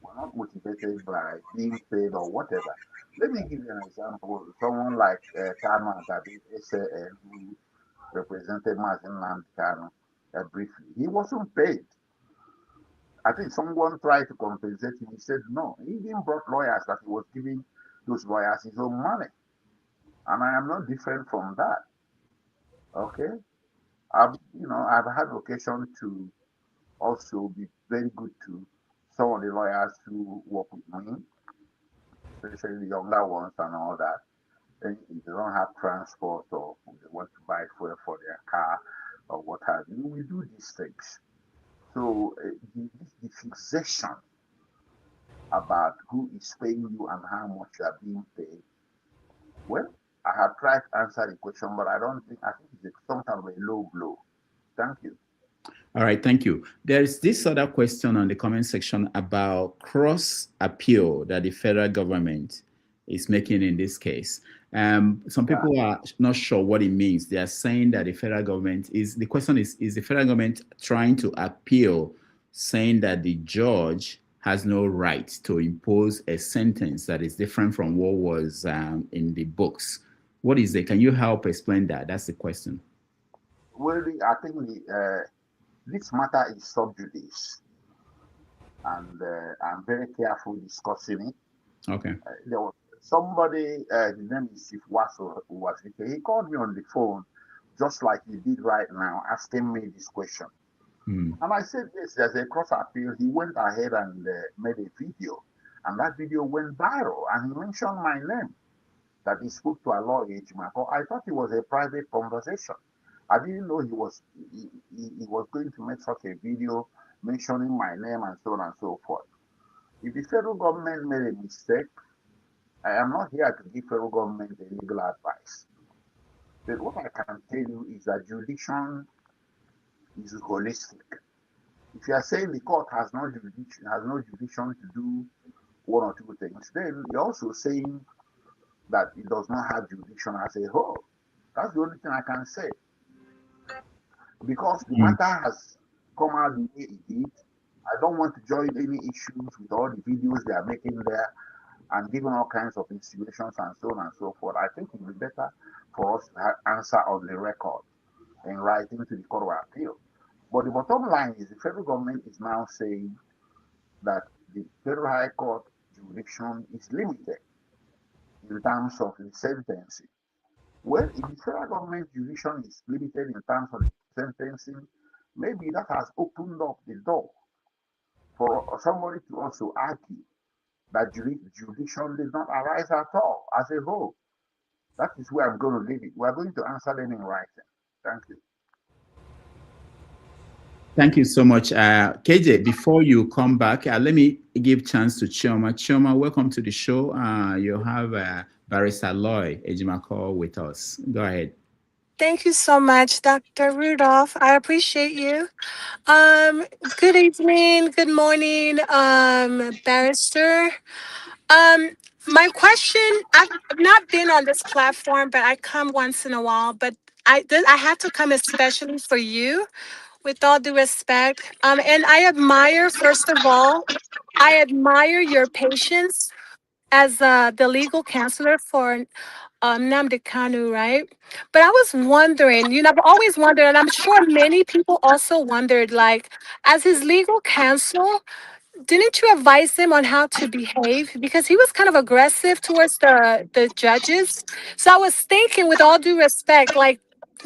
We're not motivated by being paid or whatever. Let me give you an example. Someone like Kanu David SAN, who represented Nnamdi Kanu briefly, he wasn't paid. I think someone tried to compensate him. He said no. He even brought lawyers that he was giving those lawyers his own money. And I am not different from that. Okay? I've had occasion to also be very good to some of the lawyers who work with me, especially the younger ones and all that. And if they don't have transport or they want to buy fuel for their car or what have you, we do these things. So the fixation about who is paying you and how much you are being paid, well, I have tried to answer the question, but I think it's some kind of a low blow. Thank you. All right, thank you. There's this other question on the comment section about cross appeal that the federal government is making in this case. Some people are not sure what it means. They are saying that the federal government is the federal government trying to appeal, saying that the judge has no right to impose a sentence that is different from what was in the books. What is it? Can you help explain that? That's the question. Well, I think this matter is sub judice, and I'm very careful discussing it. Okay. There was somebody, his name is Chief Waso, he called me on the phone, just like he did right now, asking me this question. And I said, yes, there's a cross appeal. He went ahead and made a video, and that video went viral, and he mentioned my name, that he spoke to Aloy Ejimakor. I thought it was a private conversation. I didn't know he was going to make such a video mentioning my name and so on and so forth. If the federal government made a mistake, I am not here to give federal government the legal advice. But what I can tell you is that jurisdiction is holistic. If you are saying the court has no jurisdiction to do one or two things, then you're also saying that it does not have jurisdiction as a whole. That's the only thing I can say. Because the matter has come out the way it did, I don't want to join any issues with all the videos they are making there and giving all kinds of insinuations and so on and so forth. I think it would be better for us to answer on the record in writing to the Court of Appeal. But the bottom line is the federal government is now saying that the Federal High Court jurisdiction is limited in terms of the sentencing. Well, if the federal government jurisdiction is limited in terms of the sentencing, maybe that has opened up the door for somebody to also argue that jurisdiction did not arise at all as a whole. That is where I'm going to leave it. We're going to answer them in writing. Thank you. Thank you so much. KJ, before you come back, let me give chance to Chioma. Chioma, welcome to the show. You have Barrister Aloy Ejimakor with us. Go ahead. Thank you so much, Dr. Rudolph. I appreciate you. Good evening, good morning, Barrister. My question, I've not been on this platform, but I come once in a while, but I have to come especially for you, with all due respect. And I admire, first of all, I admire your patience as the legal counselor for Nnamdi Kanu, right? But I was wondering, I've always wondered, and I'm sure many people also wondered, like, as his legal counsel, didn't you advise him on how to behave? Because he was kind of aggressive towards the judges. So I was thinking, with all due respect, like,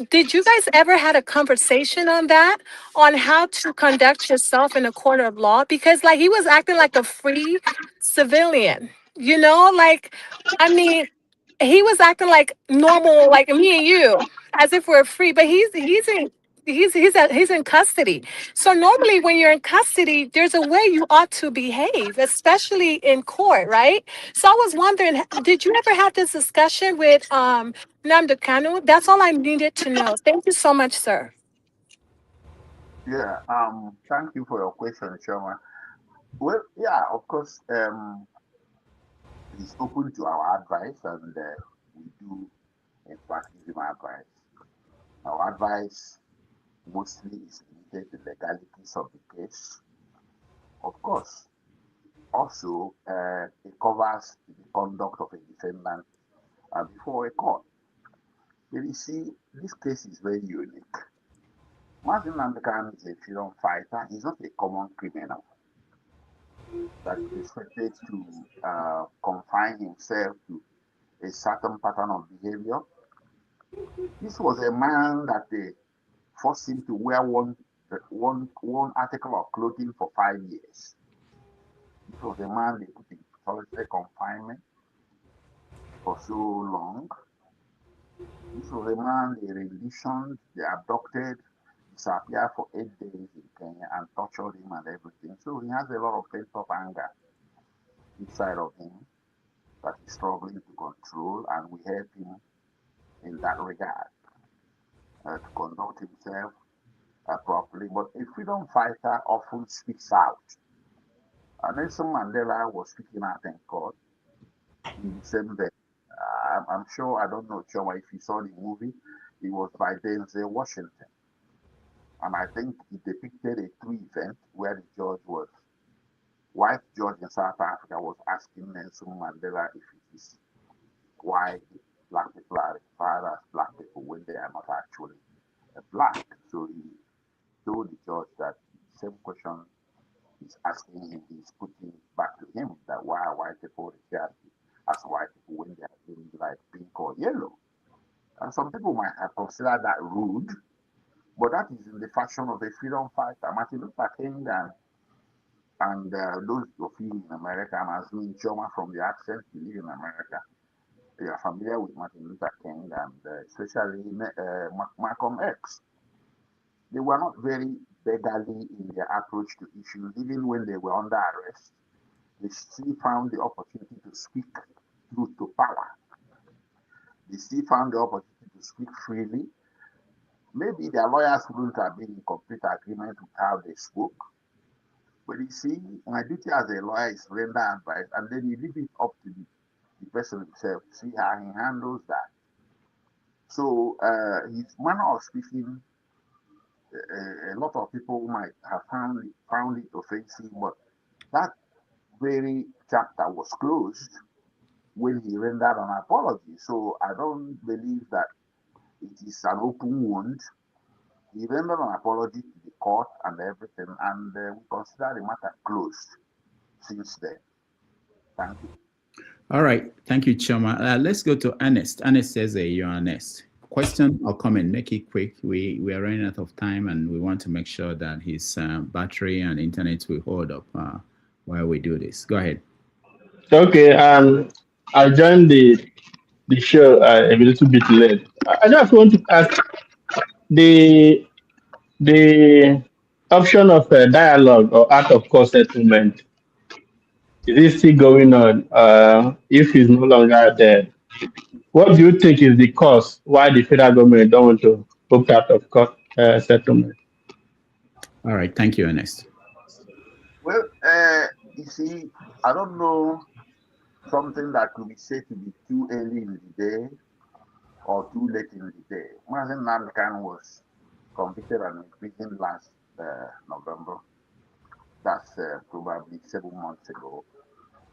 did you guys ever had a conversation on that, on how to conduct yourself in a court of law? Because like he was acting like a free civilian, like, I mean, he was acting like normal, like me and you, as if we're free. But he's in custody. So normally, when you're in custody, there's a way you ought to behave, especially in court, right? So I was wondering, did you ever have this discussion with Nnamdi Kanu? That's all I needed to know. Thank you so much, sir. Yeah, thank you for your question, Shoma. Well, yeah, of course, he's open to our advice, and we do, in fact, give him advice. Our advice mostly is limited to legalities of the case. Of course, also, it covers the conduct of a defendant before a court. But you see, this case is very unique. Martin Nnamdi Kanu is a freedom fighter. He's not a common criminal that is expected to confine himself to a certain pattern of behavior. This was a man that they forced him to wear one article of clothing for 5 years. This was a man they put in solitary confinement for so long. This was a man they renditioned, they abducted, disappeared for 8 days in Kenya and tortured him and everything. So he has a lot of pent-up anger inside of him that he's struggling to control, and we help him in that regard to conduct himself properly. But a freedom fighter often speaks out. Nelson Mandela was speaking out in court in December. I'm sure, I don't know, Choma, if you saw the movie, it was by Denzel Washington. And I think it depicted a true event where the judge was, white judge in South Africa was asking Nelson Mandela if it is why black people are referred as black people when they are not actually black. So he told the judge that the same question he's asking him, he's putting back to him, that why are white people referred as white people when they are doing like pink or yellow. And some people might have considered that rude, but that is in the fashion of a freedom fighter. Martin Luther King and those of you in America, I'm assuming Choma from the accent, you live in America, you are familiar with Martin Luther King and especially Malcolm X. They were not very beggarly in their approach to issues, even when they were under arrest. They still found the opportunity to speak truth to power. They still found the opportunity to speak freely. Maybe their lawyers wouldn't have been in complete agreement with how they spoke. But you see, my duty as a lawyer is to render advice, and then you leave it up to the person himself to see how he handles that. So his manner of speaking a lot of people might have found it offensive, but that very chapter was closed when he rendered an apology. So I don't believe that it is an open wound. He rendered an apology to the court and everything, and we consider the matter closed since then. Thank you. All right. Thank you, Choma. Let's go to Ernest. Ernest says you're Ernest. Question or comment? Make it quick. We are running out of time, and we want to make sure that his battery and internet will hold up while we do this. Go ahead. Okay. I joined the show a little bit late. I just want to ask the option of dialogue or out of court settlement. Is it still going on? If it's no longer there, what do you think is the cause why the federal government don't want to opt out of court settlement? All right. Thank you, Ernest. Well, you see, I don't know something that could be said to be too early in the day or too late in the day. Nnamdi Kanu was convicted and imprisoned last November. That's probably 7 months ago.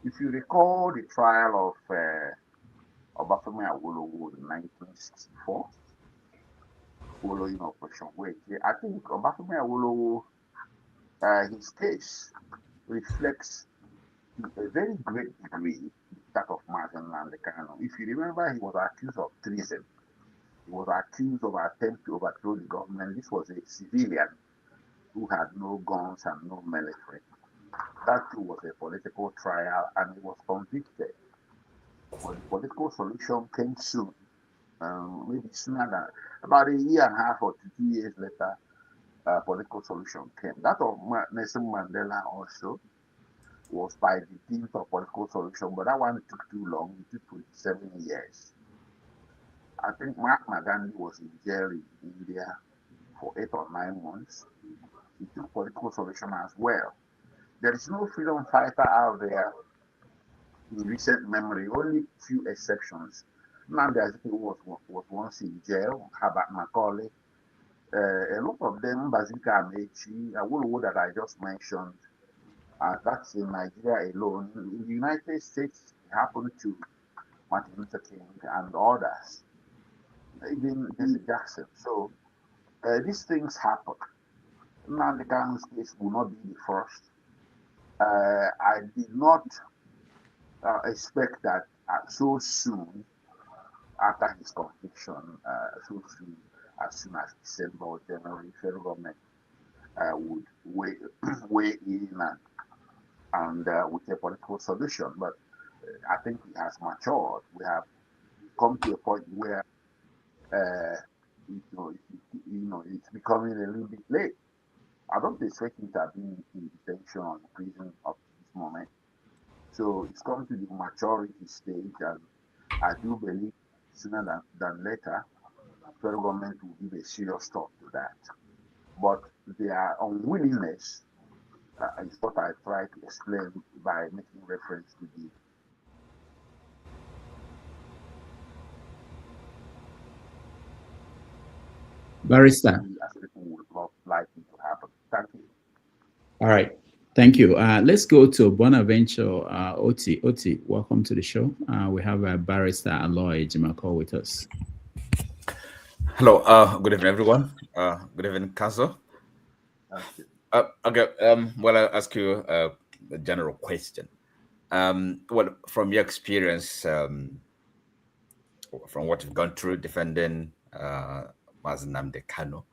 If you recall the trial of Obafemi Awolowo in 1964, following Operation Wage, I think Obafemi Awolowo, his case reflects to a very great degree that of Nnamdi Kanu. If you remember, he was accused of treason. He was accused of attempt to overthrow the government. This was a civilian who had no guns and no military. That too was a political trial, and he was convicted. But the political solution came soon, maybe sooner than about a year and a half or 2 years later. Political solution came. That of Nelson Mandela also was by the dint of political solution, but that one took too long. It took 27 years. I think Mahatma Gandhi was in jail in India for 8 or 9 months. He took political solution as well. There is no freedom fighter out there in recent memory, only few exceptions. Nnamdi Kanu was once in jail, Herbert Macaulay. A lot of them, Bazika Amechi, Awolowo that I just mentioned, that's in Nigeria alone. In the United States, it happened to Martin Luther King and others, even Jesse Jackson. So these things happen. Nnamdi Kanu's case will not be the first. I did not expect that so soon after his conviction, so soon, as soon as December or January, federal government would weigh in and with a political solution. But I think it has matured. We have come to a point where it's becoming a little bit late. I don't expect him to have been in detention or in prison up to this moment. So it's come to the maturity stage, and I do believe sooner than later, federal government will give a serious thought to that. But their unwillingness is what I try to explain by making reference to the Barrister. as people would not like it to happen. Thank you. All right. Thank you. Let's go to Bonaventure Oti. Oti, welcome to the show. We have Barrister Aloy Ejimakor with us. Hello. Good evening, everyone. Good evening, Council. Okay. Well, I'll ask you a general question. Well, from your experience, from what you've gone through defending Nnamdi Kanu,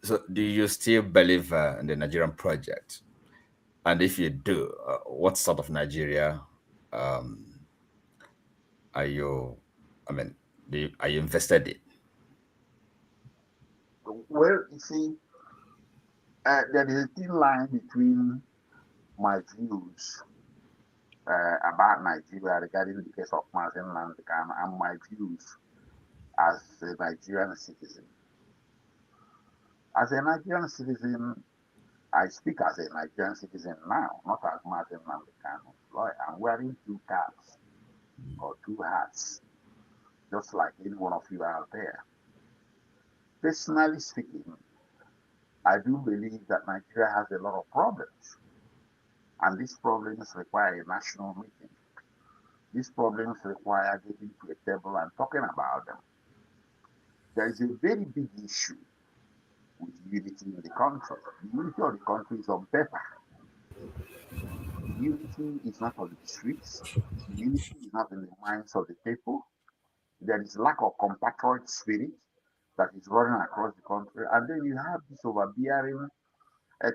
so do you still believe in the Nigerian project? And if you do, what sort of Nigeria are you? I mean, are you invested in? Well, you see, there is a thin line between my views about Nigeria regarding the case of Nnamdi Kanu and my views as a Nigerian citizen. As a Nigerian citizen, I speak as a Nigerian citizen now, not as Nnamdi Kanu. I'm wearing 2 caps or 2 hats, just like any one of you out there. Personally speaking, I do believe that Nigeria has a lot of problems, and these problems require a national meeting. These problems require getting to a table and talking about them. There is a very big issue with unity in the country. The unity of the country is on paper. Unity is not on the streets. Unity is not in the minds of the people. There is lack of compatriot spirit that is running across the country. And then you have this overbearing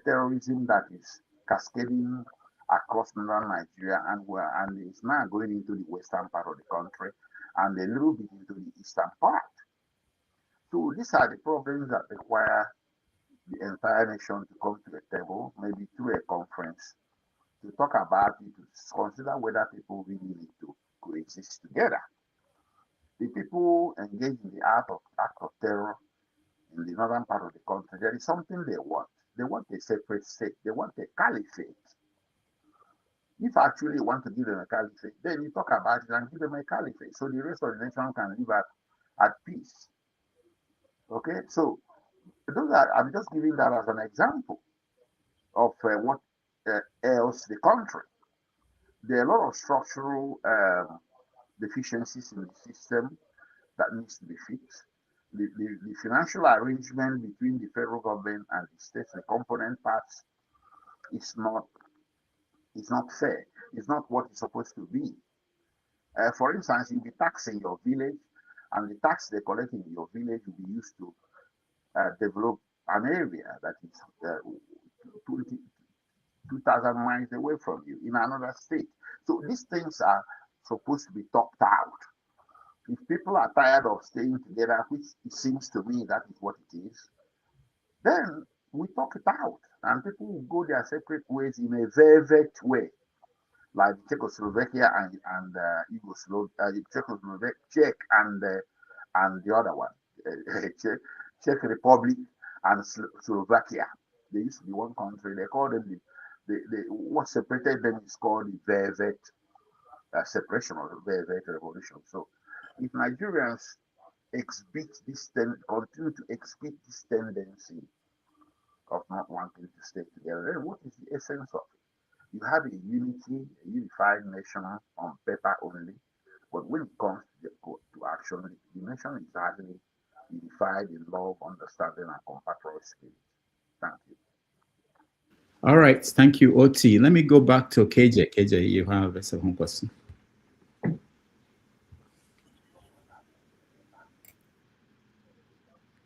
terrorism that is cascading across northern Nigeria and is now going into the western part of the country and a little bit into the eastern part. So these are the problems that require the entire nation to come to a table, maybe through a conference, to talk about it, to consider whether people really need to coexist together. The people engaged in the act of terror in the northern part of the country, there is something they want. They want a separate state. They want a caliphate. If actually you want to give them a caliphate, then you talk about it and give them a caliphate so the rest of the nation can live at peace. Okay, so I'm just giving that as an example of what ails the country. There are a lot of structural deficiencies in the system that needs to be fixed. The financial arrangement between the federal government and the states, the component parts, is not fair. It's not what it's supposed to be. For instance, you'll be taxing your village, and the tax they collect in your village will be used to develop an area that is 2,000 miles away from you in another state. So these things are supposed to be talked out. If people are tired of staying together, which it seems to me that is what it is, then we talk it out and people will go their separate ways in a velvet way, like Czechoslovakia and Czech and the other one, Czech Republic and Slovakia. They used to be one country. They called them what separated them is called the velvet separation or the velvet revolution. So if Nigerians continue to exhibit this tendency of not wanting to stay together, then what is the essence of it? You have a unified nation on paper only, but when it comes to action, the nation is hardly unified in love, understanding, and compatriot spirit. Thank you. All right, thank you, Oti. Let me go back to KJ. KJ, you have a second question.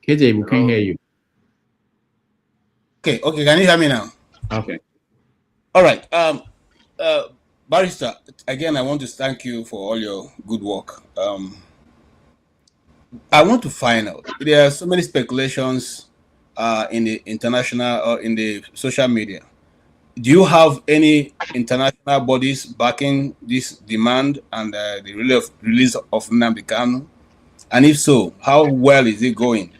KJ, we can hear you. Okay, can you hear me now? Okay. All right. Barrister, again, I want to thank you for all your good work. I want to find out, there are so many speculations in the international or in the social media. Do you have any international bodies backing this demand and the release of Nnamdi Kanu? And if so, how well is it going?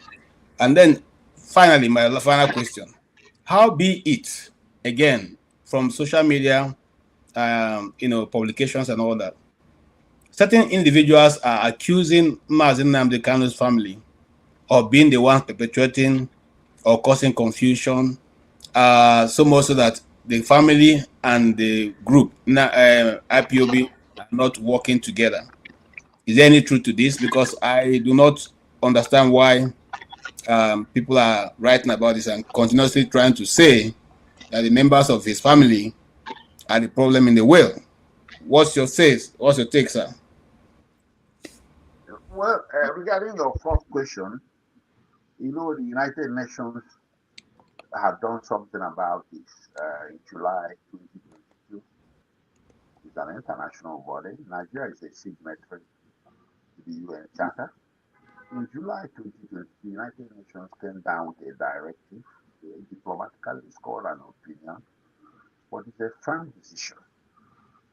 And then finally, my final question, how be it, again, from social media, publications and all that, certain individuals are accusing Mazi Nnamdi Kanu's family of being the ones perpetuating or causing confusion, so much so that the family and the group, IPOB, are not working together. Is there any truth to this? Because I do not understand why people are writing about this and continuously trying to say that the members of his family are the problem in the world. What's your take, sir? Well, regarding your first question, the United Nations have done something about this in July 2022. It's an international body. Nigeria is a signatory to the UN Charter. In July 2020, the United Nations came down with a directive. Diplomatically, it's called an opinion, but it's a firm decision.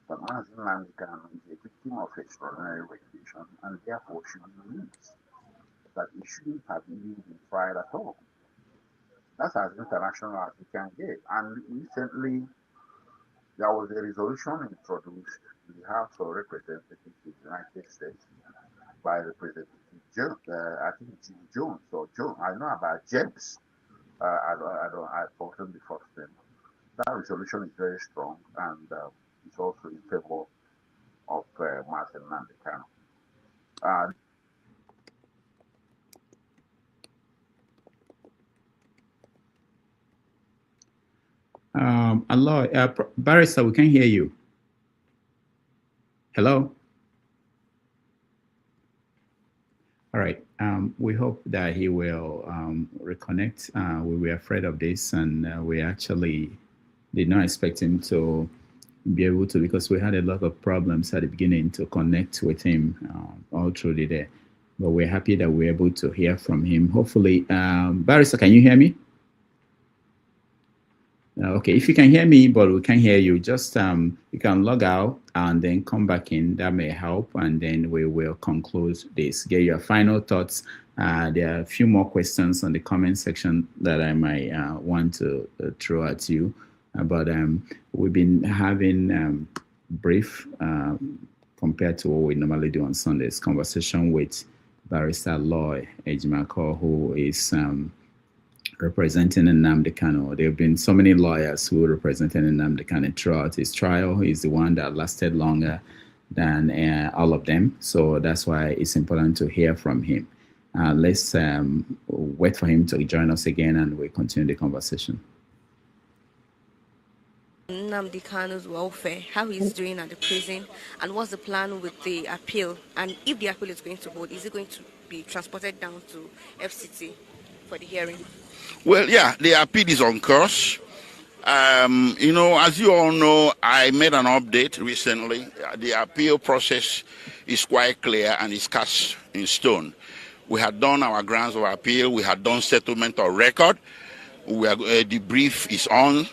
That Mazi Nnamdi Kanu is a victim of extraordinary regulation and therefore should be released. That he shouldn't have even been tried at all. That's as international as we can get. And recently, there was a resolution introduced in the House of Representatives of the United States by Representative Jones, I think Jim Jones or Jones. I know about James I've forgotten the first name. That resolution is very strong, and it's also in favor of Martin Nnamdi Kanu. Aloy, Barrister, we can hear you. Hello? All right. We hope that he will reconnect. We were afraid of this, and we actually did not expect him to be able to, because we had a lot of problems at the beginning to connect with him all through the day. But we're happy that we're able to hear from him. Hopefully, Barrister, can you hear me? Okay, if you can hear me, but we can't hear you, just you can log out and then come back in. That may help, and then we will conclude this. Get your final thoughts. There are a few more questions on the comment section that I might want to throw at you. But we've been having brief, compared to what we normally do on Sundays, conversation with Barrister Aloy Ejimakor, who is representing Nnamdi Kanu. There have been so many lawyers who represented Nnamdi Kanu throughout his trial. He's the one that lasted longer than all of them. So that's why it's important to hear from him. Let's wait for him to join us again, and we'll continue the conversation. Nnamdi Kanu's welfare, how he's doing at the prison, and what's the plan with the appeal? And if the appeal is going to hold, is it going to be transported down to FCT for the hearing? Well, yeah, the appeal is on course. You know, as you all know, I made an update recently. The appeal process is quite clear and is cast in stone. We had done our grounds of appeal. We had done settlement of record. The brief is on.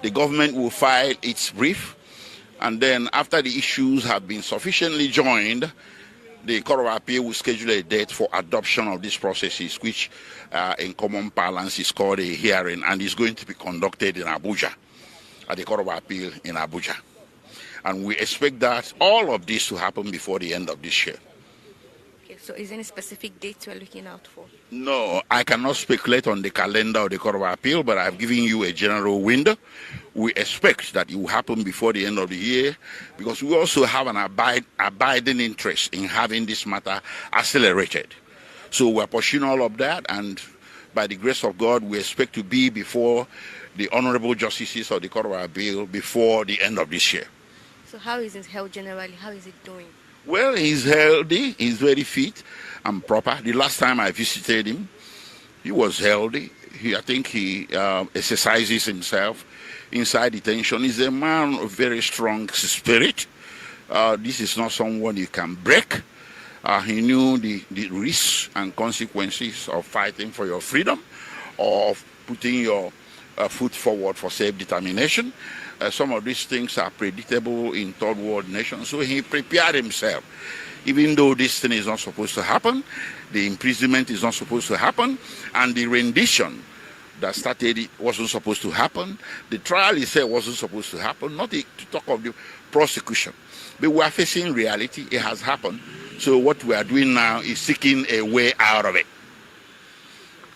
The government will file its brief. And then after the issues have been sufficiently joined, the Court of Appeal will schedule a date for adoption of these processes, which in common parlance is called a hearing, and is going to be conducted in Abuja, at the Court of Appeal in Abuja. And we expect that all of this to happen before the end of this year. Okay, so is there any specific date you're looking out for? No, I cannot speculate on the calendar of the Court of Appeal, but I've given you a general window. We expect that it will happen before the end of the year, because we also have an abiding interest in having this matter accelerated. So we're pursuing all of that, and by the grace of God, we expect to be before the honorable justices of the Court of Appeal before the end of this year. So how is his health generally? How is it doing? Well, he's healthy, he's very fit and proper. The last time I visited him, he was healthy. I think he exercises himself inside detention. He's a man of very strong spirit. This is not someone you can break. He knew the risks and consequences of fighting for your freedom, or of putting your foot forward for self-determination. Some of these things are predictable in third world nations, so he prepared himself. Even though this thing is not supposed to happen, the imprisonment is not supposed to happen, and the rendition that started it wasn't supposed to happen. The trial itself wasn't supposed to happen, not to talk of the prosecution. But we are facing reality. It has happened. So what we are doing now is seeking a way out of it,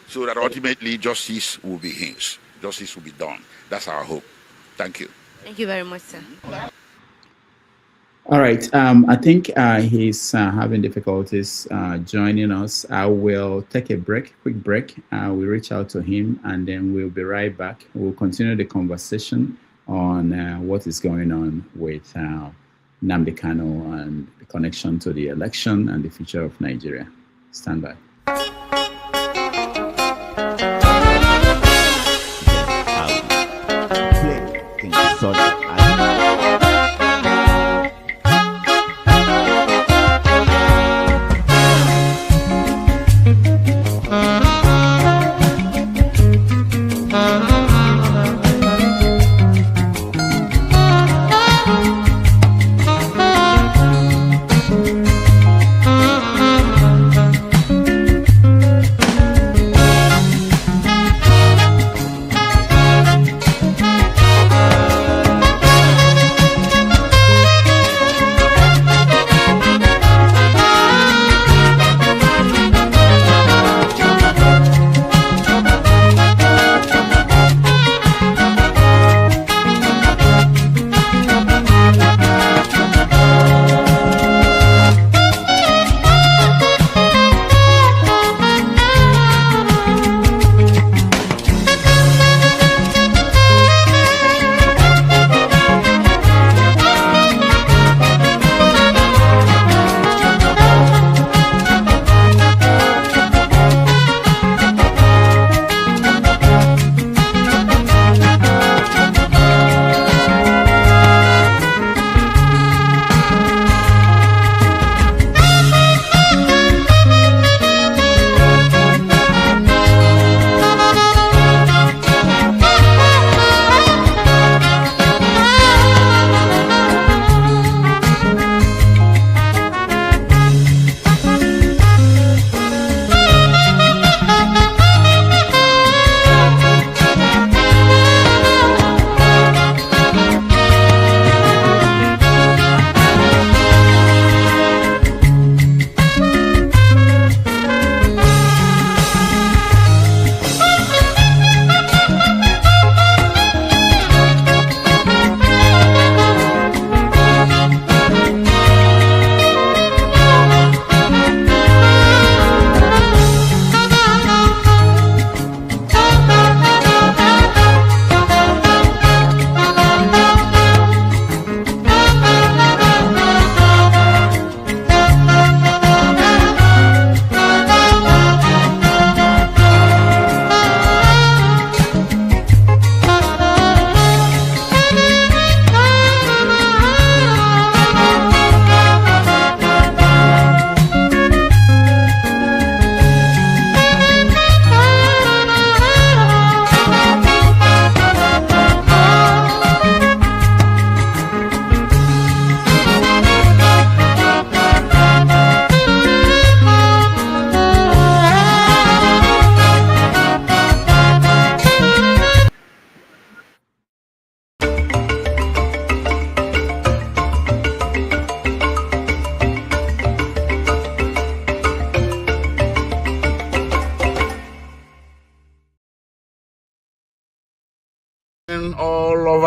so that ultimately justice will be his. Justice will be done. That's our hope. Thank you. Thank you very much, sir. All right. I think he's having difficulties joining us. I will take a quick break. We'll reach out to him, and then we'll be right back. We'll continue the conversation on what is going on with Nnamdi Kanu and the connection to the election and the future of Nigeria. Stand by.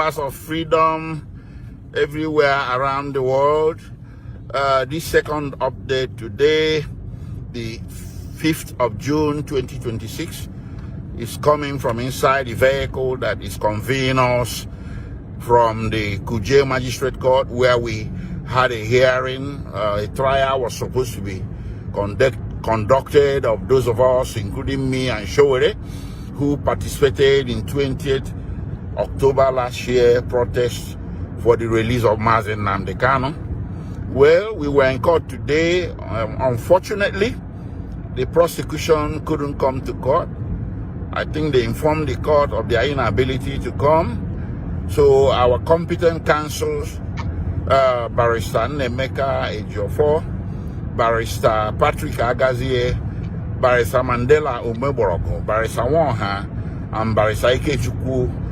lovers of freedom everywhere around the world. This second update today, the 5th of June 2026, is coming from inside the vehicle that is conveying us from the Kuje Magistrate Court, where we had a hearing. A trial was supposed to be conducted of those of us, including me and Showere, who participated in 20th October last year protest for the release of Nnamdi Kanu. Well, we were in court today. Unfortunately, the prosecution couldn't come to court. I think they informed the court of their inability to come. So our competent counsels, Barrister Nnamdi Ejiofor, Barrister Patrick Agazie, Barrister Mandela Umeboroko, Barrister Wonha, and Barrister Ikechukwu.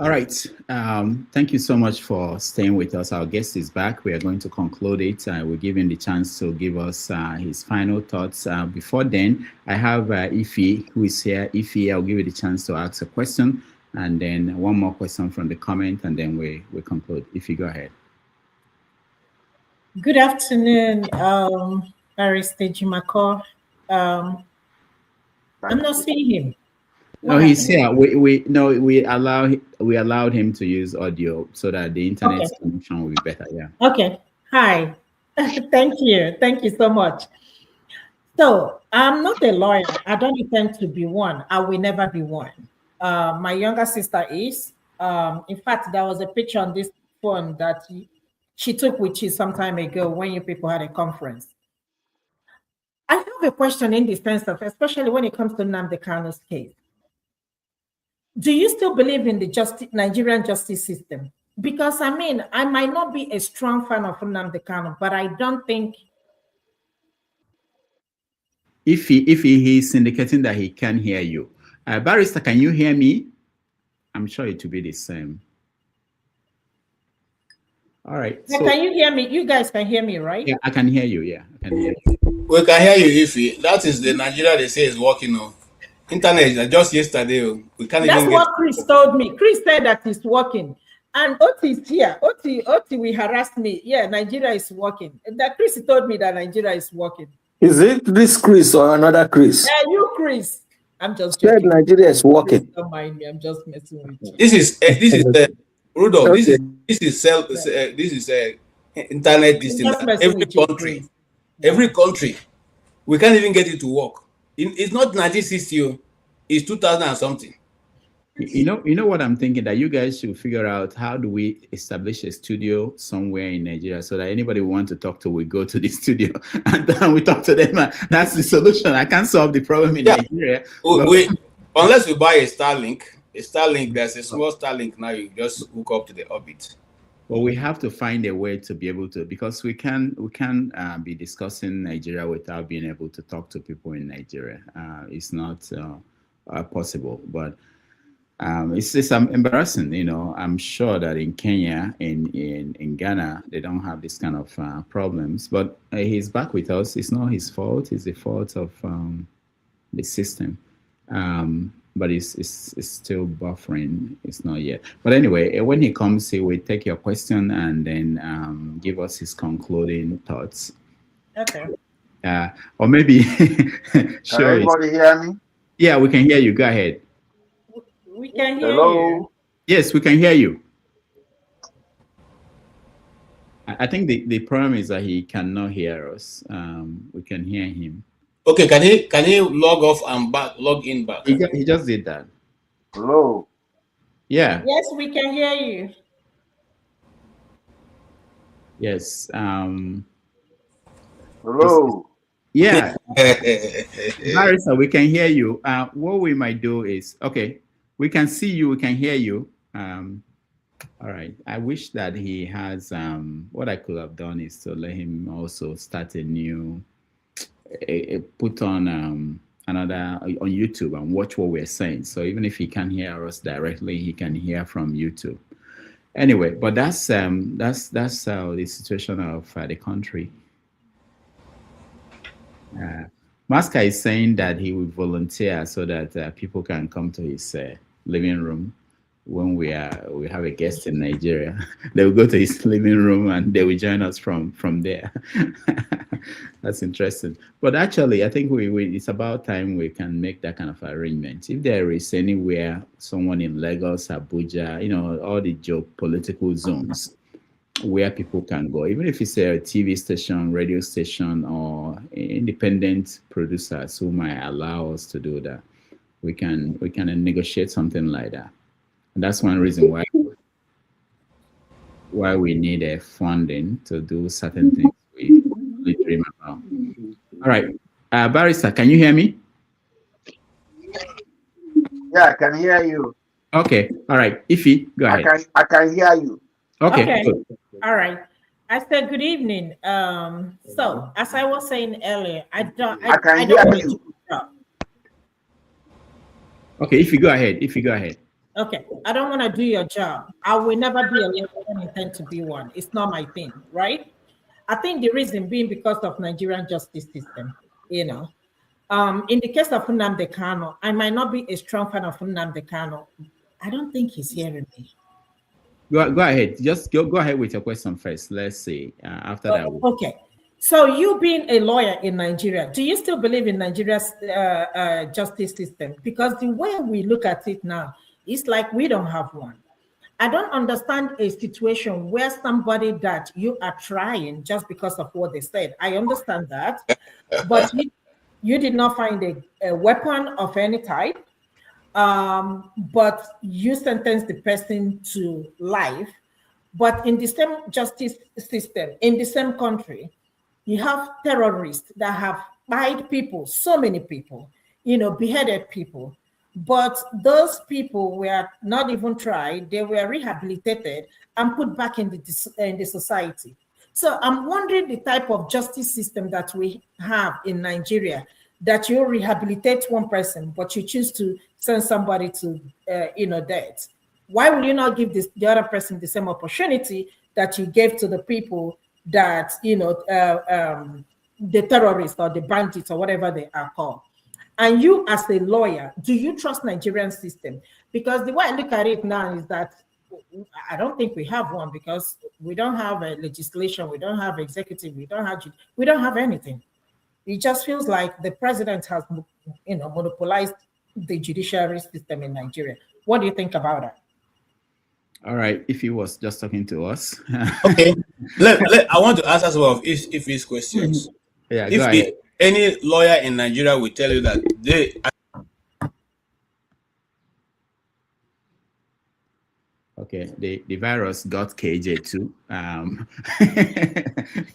All right. Thank you so much for staying with us. Our guest is back. We are going to conclude it. We'll give him the chance to give us his final thoughts. Before then, I have Ife, who is here. Ife, I'll give you the chance to ask a question, and then one more question from the comment, and then we conclude. Ife, go ahead. Good afternoon, Barrister Ejimakor. I'm not seeing him. No, he's here. We allowed him to use audio so that the internet connection will be better. Yeah. Okay. Hi. Thank you so much. So I'm not a lawyer. I don't intend to be one. I will never be one. My younger sister is. In fact, there was a picture on this phone that she took with you some time ago when you people had a conference. I have a question in the sense of, especially when it comes to Nnamdi Kanu's case. Do you still believe in the Nigerian justice system? Because I mean, I might not be a strong fan of Nnamdi Kanu, but I don't think. If he's indicating that he can hear you, Barrister, can you hear me? I'm sure it will be the same. All right. So, can you hear me? You guys can hear me, right? Yeah, I can hear you. Yeah, I can hear you. We can hear you, Ife. That is the Nigeria they say is working on. Internet, just yesterday, we can't That's even what Chris told me. Chris said that it's working. And Oti is here. Oti will harass me. Yeah, Nigeria is working. That Chris told me that Nigeria is working. Is it this Chris or another Chris? Yeah, you, Chris. I'm just joking. Said Nigeria is working. Please don't mind me. I'm just messing with you. This is Rudolph. Okay. This is internet. This thing. Every country, we can't even get it to work. It's not 1960, it's 2000 and something. You know what I'm thinking, that you guys should figure out how do we establish a studio somewhere in Nigeria so that anybody we want to talk to will go to the studio and then we talk to them. That's the solution. I can't solve the problem in Nigeria. Unless we buy a Starlink, there's a small Starlink now, you just hook up to the orbit. Well, we have to find a way to be able to, because we can be discussing Nigeria without being able to talk to people in Nigeria. It's not possible, but it's embarrassing. You know, I'm sure that in Kenya, in Ghana, they don't have this kind of problems. But he's back with us. It's not his fault. It's the fault of the system. But it's still buffering. It's not yet. But anyway, when he comes, he will take your question and then give us his concluding thoughts. Okay. Or maybe. Can everybody hear me? Yeah, we can hear you. Go ahead. We can hear you. Yes, we can hear you. I think the problem is that he cannot hear us. We can hear him. Okay, can he log off and log in back? He just did that. Hello. Yeah. Yes, we can hear you. Yes. Hello. Yeah. Marissa, we can hear you. What we might do is, okay, we can see you, we can hear you. All right. I wish that he has, what I could have done is to let him also start a new, put on another on YouTube and watch what we're saying. So even if he can't hear us directly, he can hear from YouTube. Anyway, but that's the situation of the country. Maska is saying that he will volunteer so that people can come to his living room when we have a guest in Nigeria. They will go to his living room and they will join us from there. That's interesting. But actually, I think it's about time we can make that kind of arrangement. If there is anywhere, someone in Lagos, Abuja, all the geopolitical zones where people can go, even if it's a TV station, radio station, or independent producers who might allow us to do that, we can negotiate something like that. And that's one reason why we need a funding to do certain things we dream about. All right, Barrister, can you hear me? Yeah, I can hear you. Okay, all right. Ify, go ahead. I can hear you. Okay. All right. I said good evening. So as I was saying earlier, I don't hear you. Okay, if you go ahead. Okay, I don't want to do your job. I will never be a lawyer. I don't intend to be one. It's not my thing, right? I think the reason being because of Nigerian justice system. In the case of Nnamdi Kanu, I might not be a strong fan of Nnamdi Kanu. I don't think he's hearing me. Go ahead. Just go ahead with your question first. Let's see. After that. Okay. So you being a lawyer in Nigeria, do you still believe in Nigeria's justice system? Because the way we look at it now, it's like we don't have one. I don't understand a situation where somebody that you are trying just because of what they said. I understand that, but you did not find a weapon of any type. But you sentence the person to life. But in the same justice system, in the same country, you have terrorists that have killed people, so many people, beheaded people. But those people were not even tried. They were rehabilitated and put back in the society. So I'm wondering the type of justice system that we have in Nigeria, that you rehabilitate one person, but you choose to send somebody to, death. Why will you not give the other person the same opportunity that you gave to the people that, the terrorists or the bandits or whatever they are called? And you as a lawyer, do you trust Nigerian system? Because the way I look at it now is that I don't think we have one, because we don't have a legislation, we don't have executive, we don't have anything. It just feels like the president has, monopolized the judiciary system in Nigeria. What do you think about that? All right, if he was just talking to us. Okay, I want to ask some of Ify's questions. Yeah, go ahead. Any lawyer in Nigeria will tell you that they. Okay, the virus got KJ too.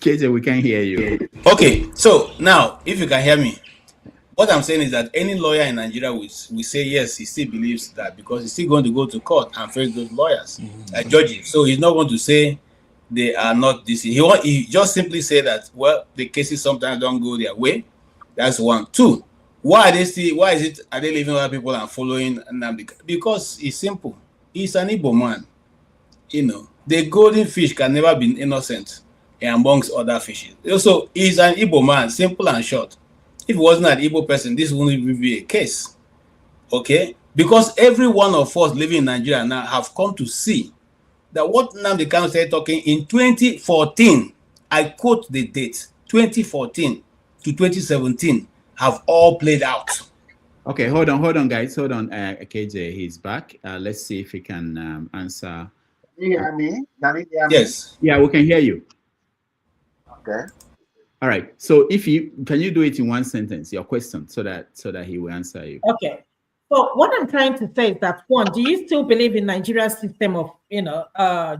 KJ, we can hear you. Okay, so now if you can hear me, what I'm saying is that any lawyer in Nigeria will say yes, he still believes that, because he's still going to go to court and face those lawyers, judges. So he's not going to say they are not this. He just simply say that, well, the cases sometimes don't go their way. That's one. Two, are they leaving other people and following Nnamdi? Because it's simple. He's an Igbo man. The golden fish can never be innocent amongst other fishes. Also, he's an Igbo man, simple and short. If it wasn't an Igbo person, this wouldn't even be a case. Okay? Because every one of us living in Nigeria now have come to see that what Nnamdi Kanu started talking in 2014, I quote the date, 2014 to 2017, have all played out. Okay, hold on, guys. Hold on, KJ, he's back. Let's see if he can answer. Can you hear me? Yes. Yeah, we can hear you. Okay. All right. So can you do it in one sentence, your question, so that he will answer you? Okay. So what I'm trying to say is that, one, do you still believe in Nigeria's system of,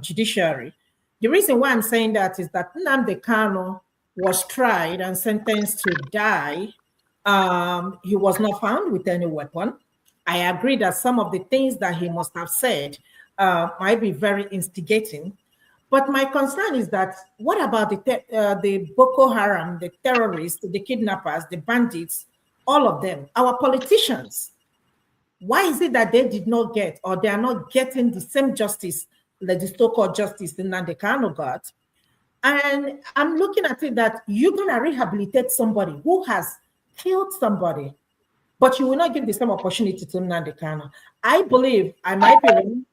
judiciary? The reason why I'm saying that is that Nnamdi Kanu was tried and sentenced to die. He was not found with any weapon. I agree that some of the things that he must have said might be very instigating. But my concern is that, what about the Boko Haram, the terrorists, the kidnappers, the bandits, all of them, our politicians? Why is it that they did not get, or they are not getting the same justice the so-called justice Nnamdi Kanu got. And I'm looking at it that you're going to rehabilitate somebody who has killed somebody, but you will not give the same opportunity to Nnamdi Kanu. I believe, I might be wrong,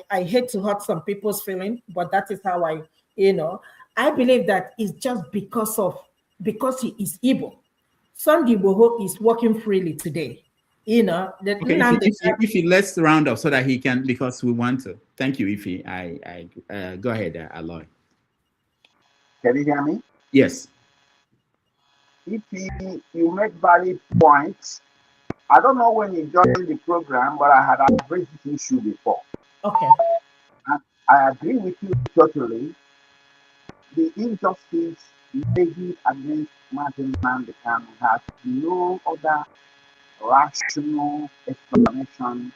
I hate to hurt some people's feelings, but that is how I believe that it's just because he is Igbo. Sunday Boho is working freely today. Okay, Ify, let's round up so that he can, because we want to. Thank you, Ify. I go ahead, Aloy. Can you hear me? Yes. If you make valid points, I don't know when you joined the program, but I had addressed this issue before. Okay. And I agree with you totally. The injustice levied against Nnamdi Kanu has no other rational explanation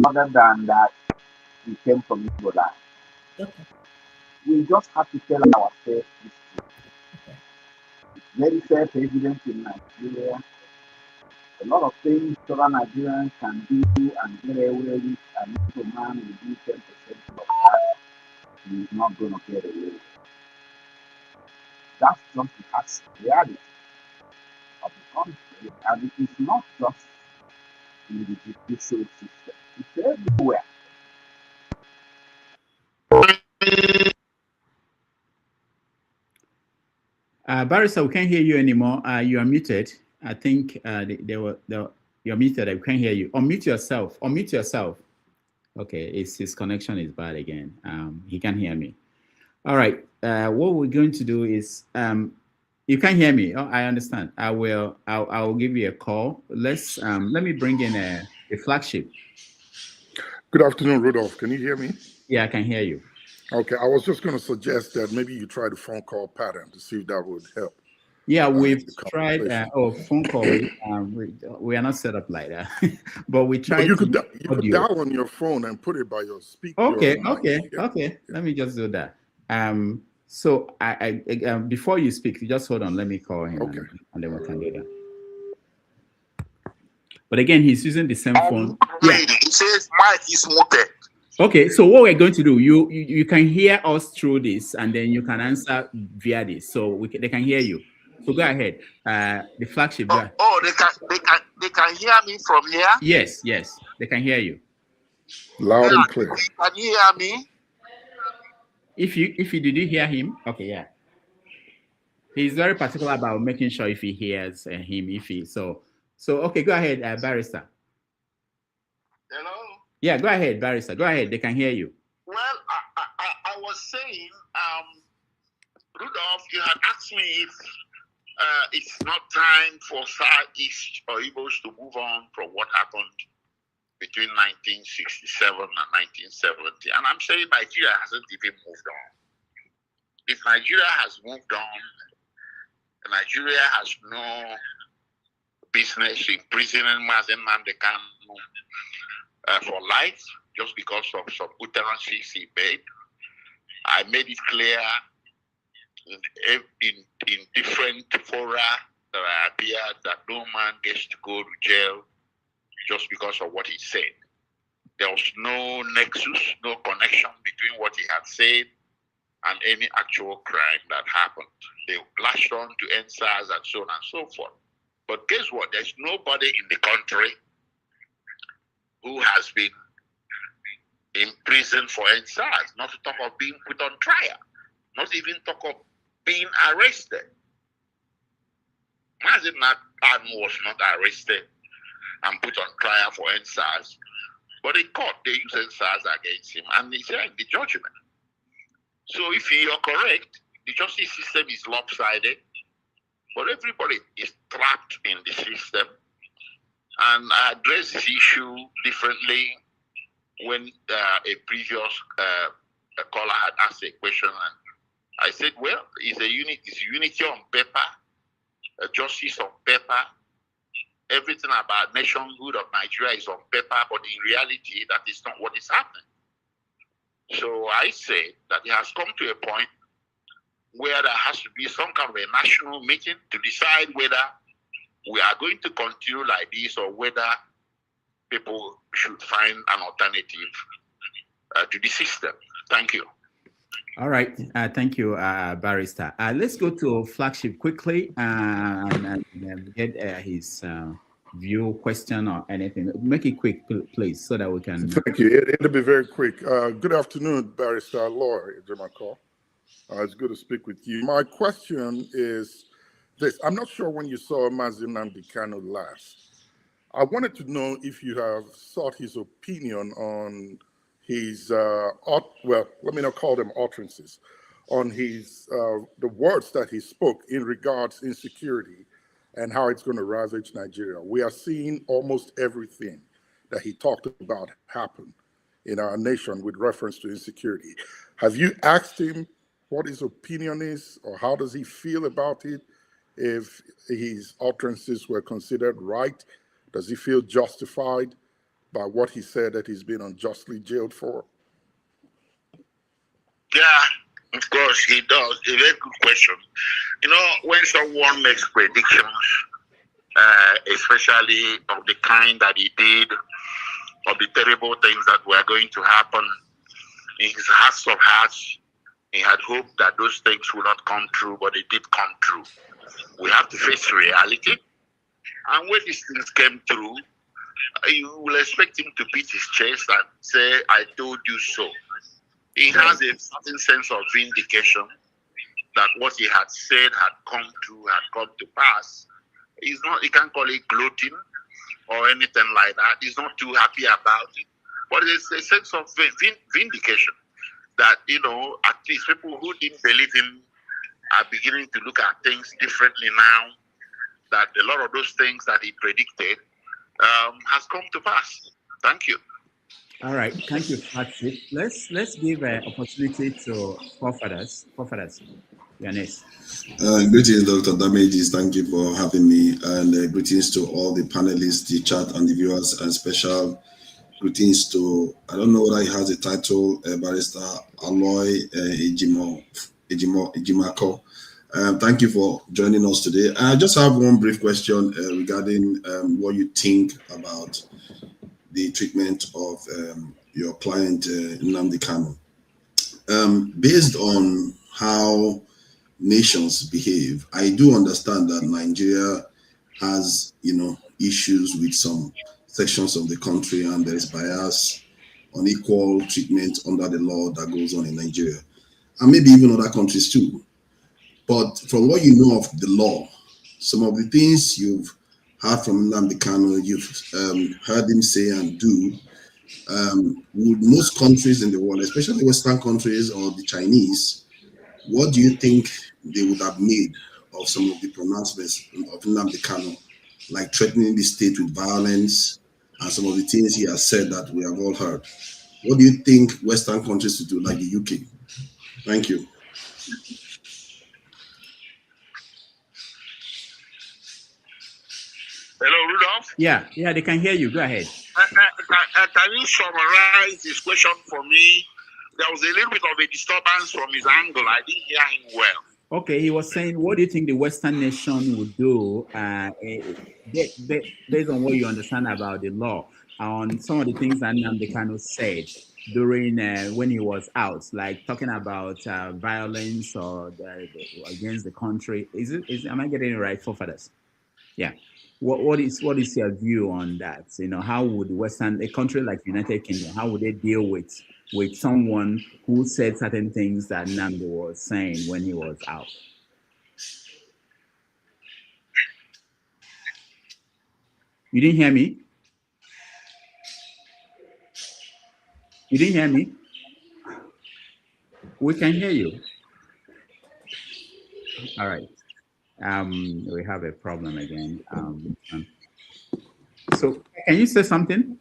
other than that he came from Igbo land. Okay. We just have to tell ourselves this truth. Okay. Very fair president in Nigeria. A lot of things other Nigerians can do and get away with, and no man will do 10% of that. He's not going to get away with it. That's just the harsh reality of the country, and it is not just in the judicial system. It's everywhere. Barrister, we can't hear you anymore. You are muted. I think you're muted. We can't hear you. Unmute yourself. Unmute yourself. Okay, his connection is bad again. He can't hear me. All right. What we're going to do is, you can't hear me. Oh, I understand. I'll give you a call. Let me bring in a flagship. Good afternoon, Rudolph. Can you hear me? Yeah, I can hear you. Okay, I was just going to suggest that maybe you try the phone call pattern to see if that would help. Yeah, we've tried phone call. We are not set up like that, but we tried. You could dial on your phone and put it by your speaker. Okay. Let me just do that. So I before you speak, you just hold on. Let me call him. Okay. And then we can do that. But again, he's using the same phone. Yeah. It says Mike is muted. Okay, so what we're going to do, you can hear us through this, and then you can answer via this, so they can hear you. So go ahead. The flagship. They can hear me from here. Yes, they can hear you. Loud and clear. Can you hear me? If you did you hear him? Okay, yeah. He's very particular about making sure if he hears him. So okay, go ahead, Barrister. Hello. Yeah, go ahead, Barrister. Go ahead. They can hear you. Well, I was saying, Rudolph, you had asked me if it's not time for Southeast or Igbos to move on from what happened between 1967 and 1970. And I'm saying Nigeria hasn't even moved on. If Nigeria has moved on, Nigeria has no business imprisoning Nnamdi Kanu for life just because of some utterances he made. I made it clear in different fora that I appeared that no man gets to go to jail just because of what he said. There was no nexus, no connection between what he had said and any actual crime that happened. They lashed on to NSAS and so on and so forth. But guess what? There's nobody in the country who has been in prison for NSAS, not to talk of being put on trial, not even talk of being arrested. Mazi Kanu was not arrested and put on trial for NSAS, but in court they used NSAS against him, and he's here in the judgment. So if you're correct, the justice system is lopsided, but everybody is trapped in the system. And I addressed this issue differently when a previous caller had asked a question, and I said, well, it's unity on paper, justice on paper. Everything about nationhood of Nigeria is on paper, but in reality, that is not what is happening. So I say that it has come to a point where there has to be some kind of a national meeting to decide whether we are going to continue like this or whether people should find an alternative to the system. Thank you. All right. Thank you, Barrister. Let's go to Flagship quickly and get his view, question, or anything. Make it quick, please, so that we can. Thank you. It'll be very quick. Good afternoon, Barrister Aloy Ejimakor. It's good to speak with you. My question is this. I'm not sure when you saw Nnamdi Kanu last. I wanted to know if you have sought his opinion on his, well, let me not call them utterances, on his, the words that he spoke in regards to insecurity and how it's going to ravage Nigeria. We are seeing almost everything that he talked about happen in our nation with reference to insecurity. Have you asked him what his opinion is, or how does he feel about it? If his utterances were considered right, does he feel justified by what he said that he's been unjustly jailed for? Yeah, of course he does. A very good question. You know, when someone makes predictions, especially of the kind that he did, of the terrible things that were going to happen, in his hearts of hearts, he had hoped that those things would not come true, but they did come true. We have to face reality. And when these things came through, you will expect him to beat his chest and say, I told you so. He has a certain sense of vindication that what he had said had come true, had come to pass. He can't call it gloating or anything like that. He's not too happy about it. But it's a sense of vindication that, you know, at least people who didn't believe him are beginning to look at things differently now, that a lot of those things that he predicted has come to pass. Thank you. All right, thank you, Patrick. Let's give an opportunity to forefathers. You're next. Greetings, Dr. Damages. Thank you for having me, and greetings to all the panelists, the chat, and the viewers, and special greetings to, I don't know whether he has a title, Barrister Aloy Ejimakor. Thank you for joining us today. I just have one brief question regarding what you think about the treatment of your client, Nnamdi Kanu. Based on how nations behave, I do understand that Nigeria has, issues with some sections of the country, and there is bias, unequal treatment under the law that goes on in Nigeria, and maybe even other countries too. But from what you know of the law, some of the things you've heard from Nnamdi Kanu, you've heard him say and do, would most countries in the world, especially Western countries or the Chinese, what do you think they would have made of some of the pronouncements of Nnamdi Kanu, like threatening the state with violence and some of the things he has said that we have all heard? What do you think Western countries should do, like the UK? Thank you. Hello, Rudolph? Yeah, they can hear you. Go ahead. Can you summarize this question for me? There was a little bit of a disturbance from his angle. I didn't hear him well. Okay, he was saying, what do you think the Western nation would do based on what you understand about the law, on some of the things that Nnamdi Kanu said during when he was out, like talking about violence or against the country? Am I getting it right, forefathers? Yeah. What is your view on that? How would a country like United Kingdom, how would they deal with someone who said certain things that Nnamdi was saying when he was out? You didn't hear me? You didn't hear me? We can hear you. All right. We have a problem again. So can you say something?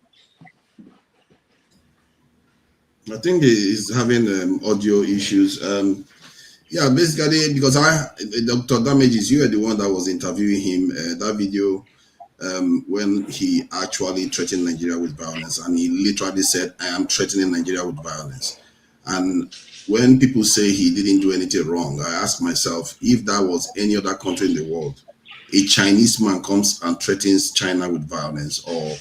I think he's having audio issues. Yeah, basically, because Dr. Damages, you were the one that was interviewing him, that video when he actually threatened Nigeria with violence, and he literally said, I am threatening Nigeria with violence. And when people say he didn't do anything wrong, I ask myself, if that was any other country in the world, a Chinese man comes and threatens China with violence, or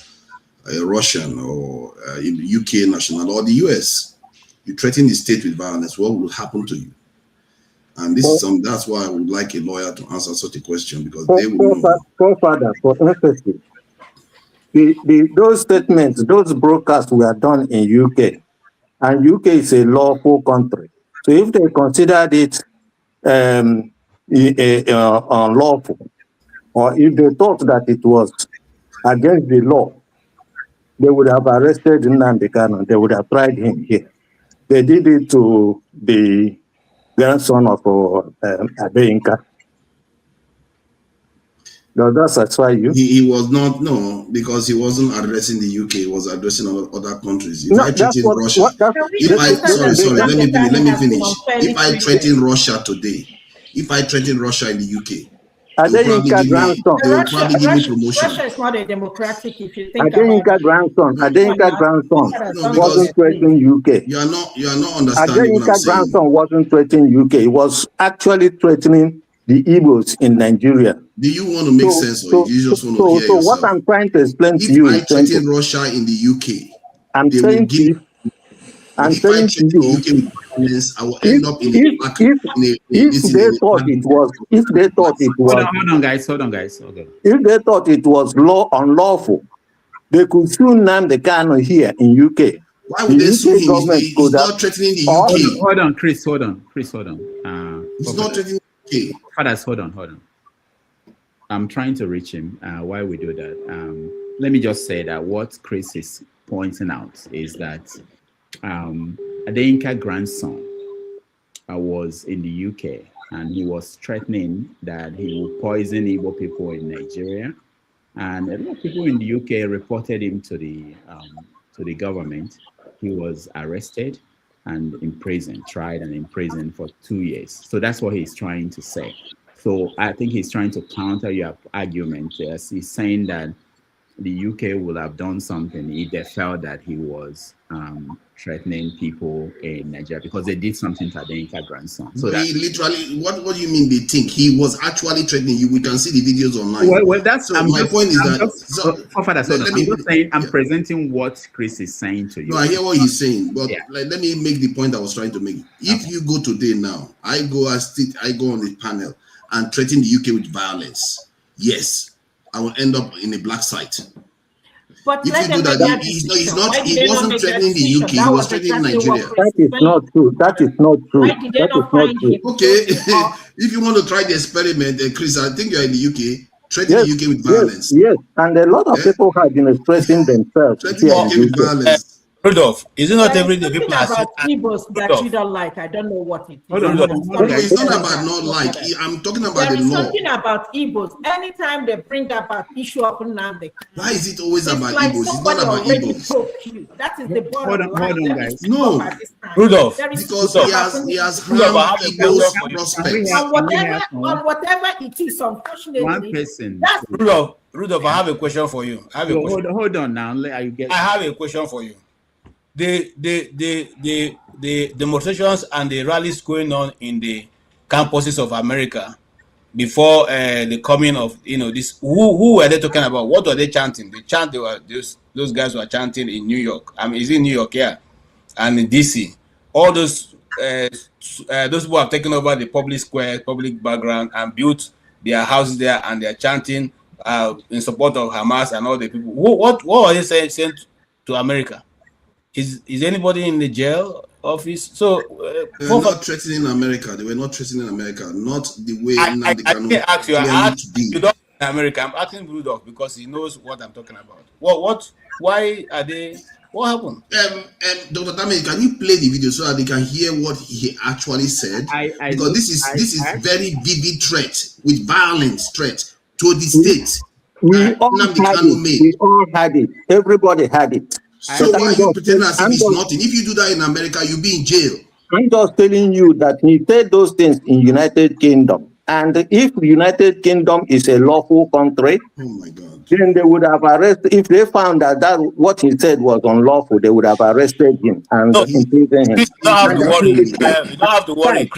a Russian, or a UK national, or the US, you threaten the state with violence, what will happen to you? And this is that's why I would like a lawyer to answer such a question, because they will know. Forefather, for emphasis, those statements, those broadcasts were done in UK, and UK is a lawful country. So if they considered it unlawful, or if they thought that it was against the law, they would have arrested Nnamdi Kanu. They would have tried him here. They did it to the grandson of Adeyinka. Does that satisfy you? He was not, no, because he wasn't addressing the UK, he was addressing other countries. If I threaten Russia, let me finish. If I threaten Russia today, if I threaten Russia in the UK, they will probably give me promotion. Russia is not a democratic, if you think Adeyinka grandson wasn't threatening UK. You are not understanding what I'm saying. Grandson wasn't threatening UK. He was actually threatening the Igbos in Nigeria. Do you want to make sense, or you just want to hear yourself? So what I'm trying to explain to you is, if I threaten Russia in the UK, I'm saying to you, I will end up in if they thought it was, hold on, guys. Okay. If they thought it was unlawful, they could sue Nnamdi Kanu here in UK. Why would they sue him? He's not threatening the UK. Hold on, Chris. Hold on. He's not threatening the UK. Fathers, hold on. I'm trying to reach him. Why we do that? Let me just say that what Chris is pointing out is that Adeyinka grandson was in the UK, and he was threatening that he would poison Igbo people in Nigeria, and a lot of people in the UK reported him to the government. He was arrested and imprisoned, tried and imprisoned for 2 years. So that's what he's trying to say. So I think he's trying to counter your argument. Yes, he's saying that the UK would have done something if they felt that he was threatening people in Nigeria, because they did something to Adeyinka grandson. So he literally, what do you mean they think? He was actually threatening you. We can see the videos online. Well, that's so my point is that I'm presenting what Chris is saying to you. No, I hear what he's saying, but let me make the point I was trying to make. If you go today now, I go on the panel and threaten the UK with violence, yes, I will end up in a black site. But if you do that, he wasn't threatening the UK, he was threatening Nigeria. That is not true. That is not true. Okay, if you want to try the experiment, Chris, I think you're in the UK, threaten the UK with violence. Yes, and a lot of people have been expressing themselves. Threaten the UK with violence. Rudolph, is it not every day people are saying Igbos that you don't like? I don't know what it is. It's not about not like. I'm talking about the law. There is something about Igbos. Anytime they bring up an issue of Nnamdi, why is it always about Igbos? It's not about Igbos. That is the bottom line. No, Rudolph, because he has harmed Igbos prospects. On whatever it is, unfortunately, one person. Rudolph, I have a question for you. Hold on now. I have a question for you. The demonstrations and the rallies going on in the campuses of America before the coming of this, who were they talking about? What were they chanting? Those guys were chanting in New York. I mean, is in New York, yeah, and in DC. All those people have taken over the public square, public background, and built their houses there, and they're chanting in support of Hamas and all the people. What are they saying to America? Is anybody in the jail office? So they were not threatening America. They were not threatening America. Not the way Nnamdi Kanu you don't in America. I'm asking Rudolph because he knows what I'm talking about. Why are they? What happened? Dr. Tame, can you play the video so that they can hear what he actually said? Because this is very vivid threat with violence threat to the state. We all had it. Everybody had it. So why are you pretending as if it's nothing? If you do that in America, you'll be in jail. I'm just telling you that he said those things in United Kingdom. And if United Kingdom is a lawful country, oh my God, then they would have arrested. If they found that what he said was unlawful, they would have arrested him and imprisoned him. You don't have to worry.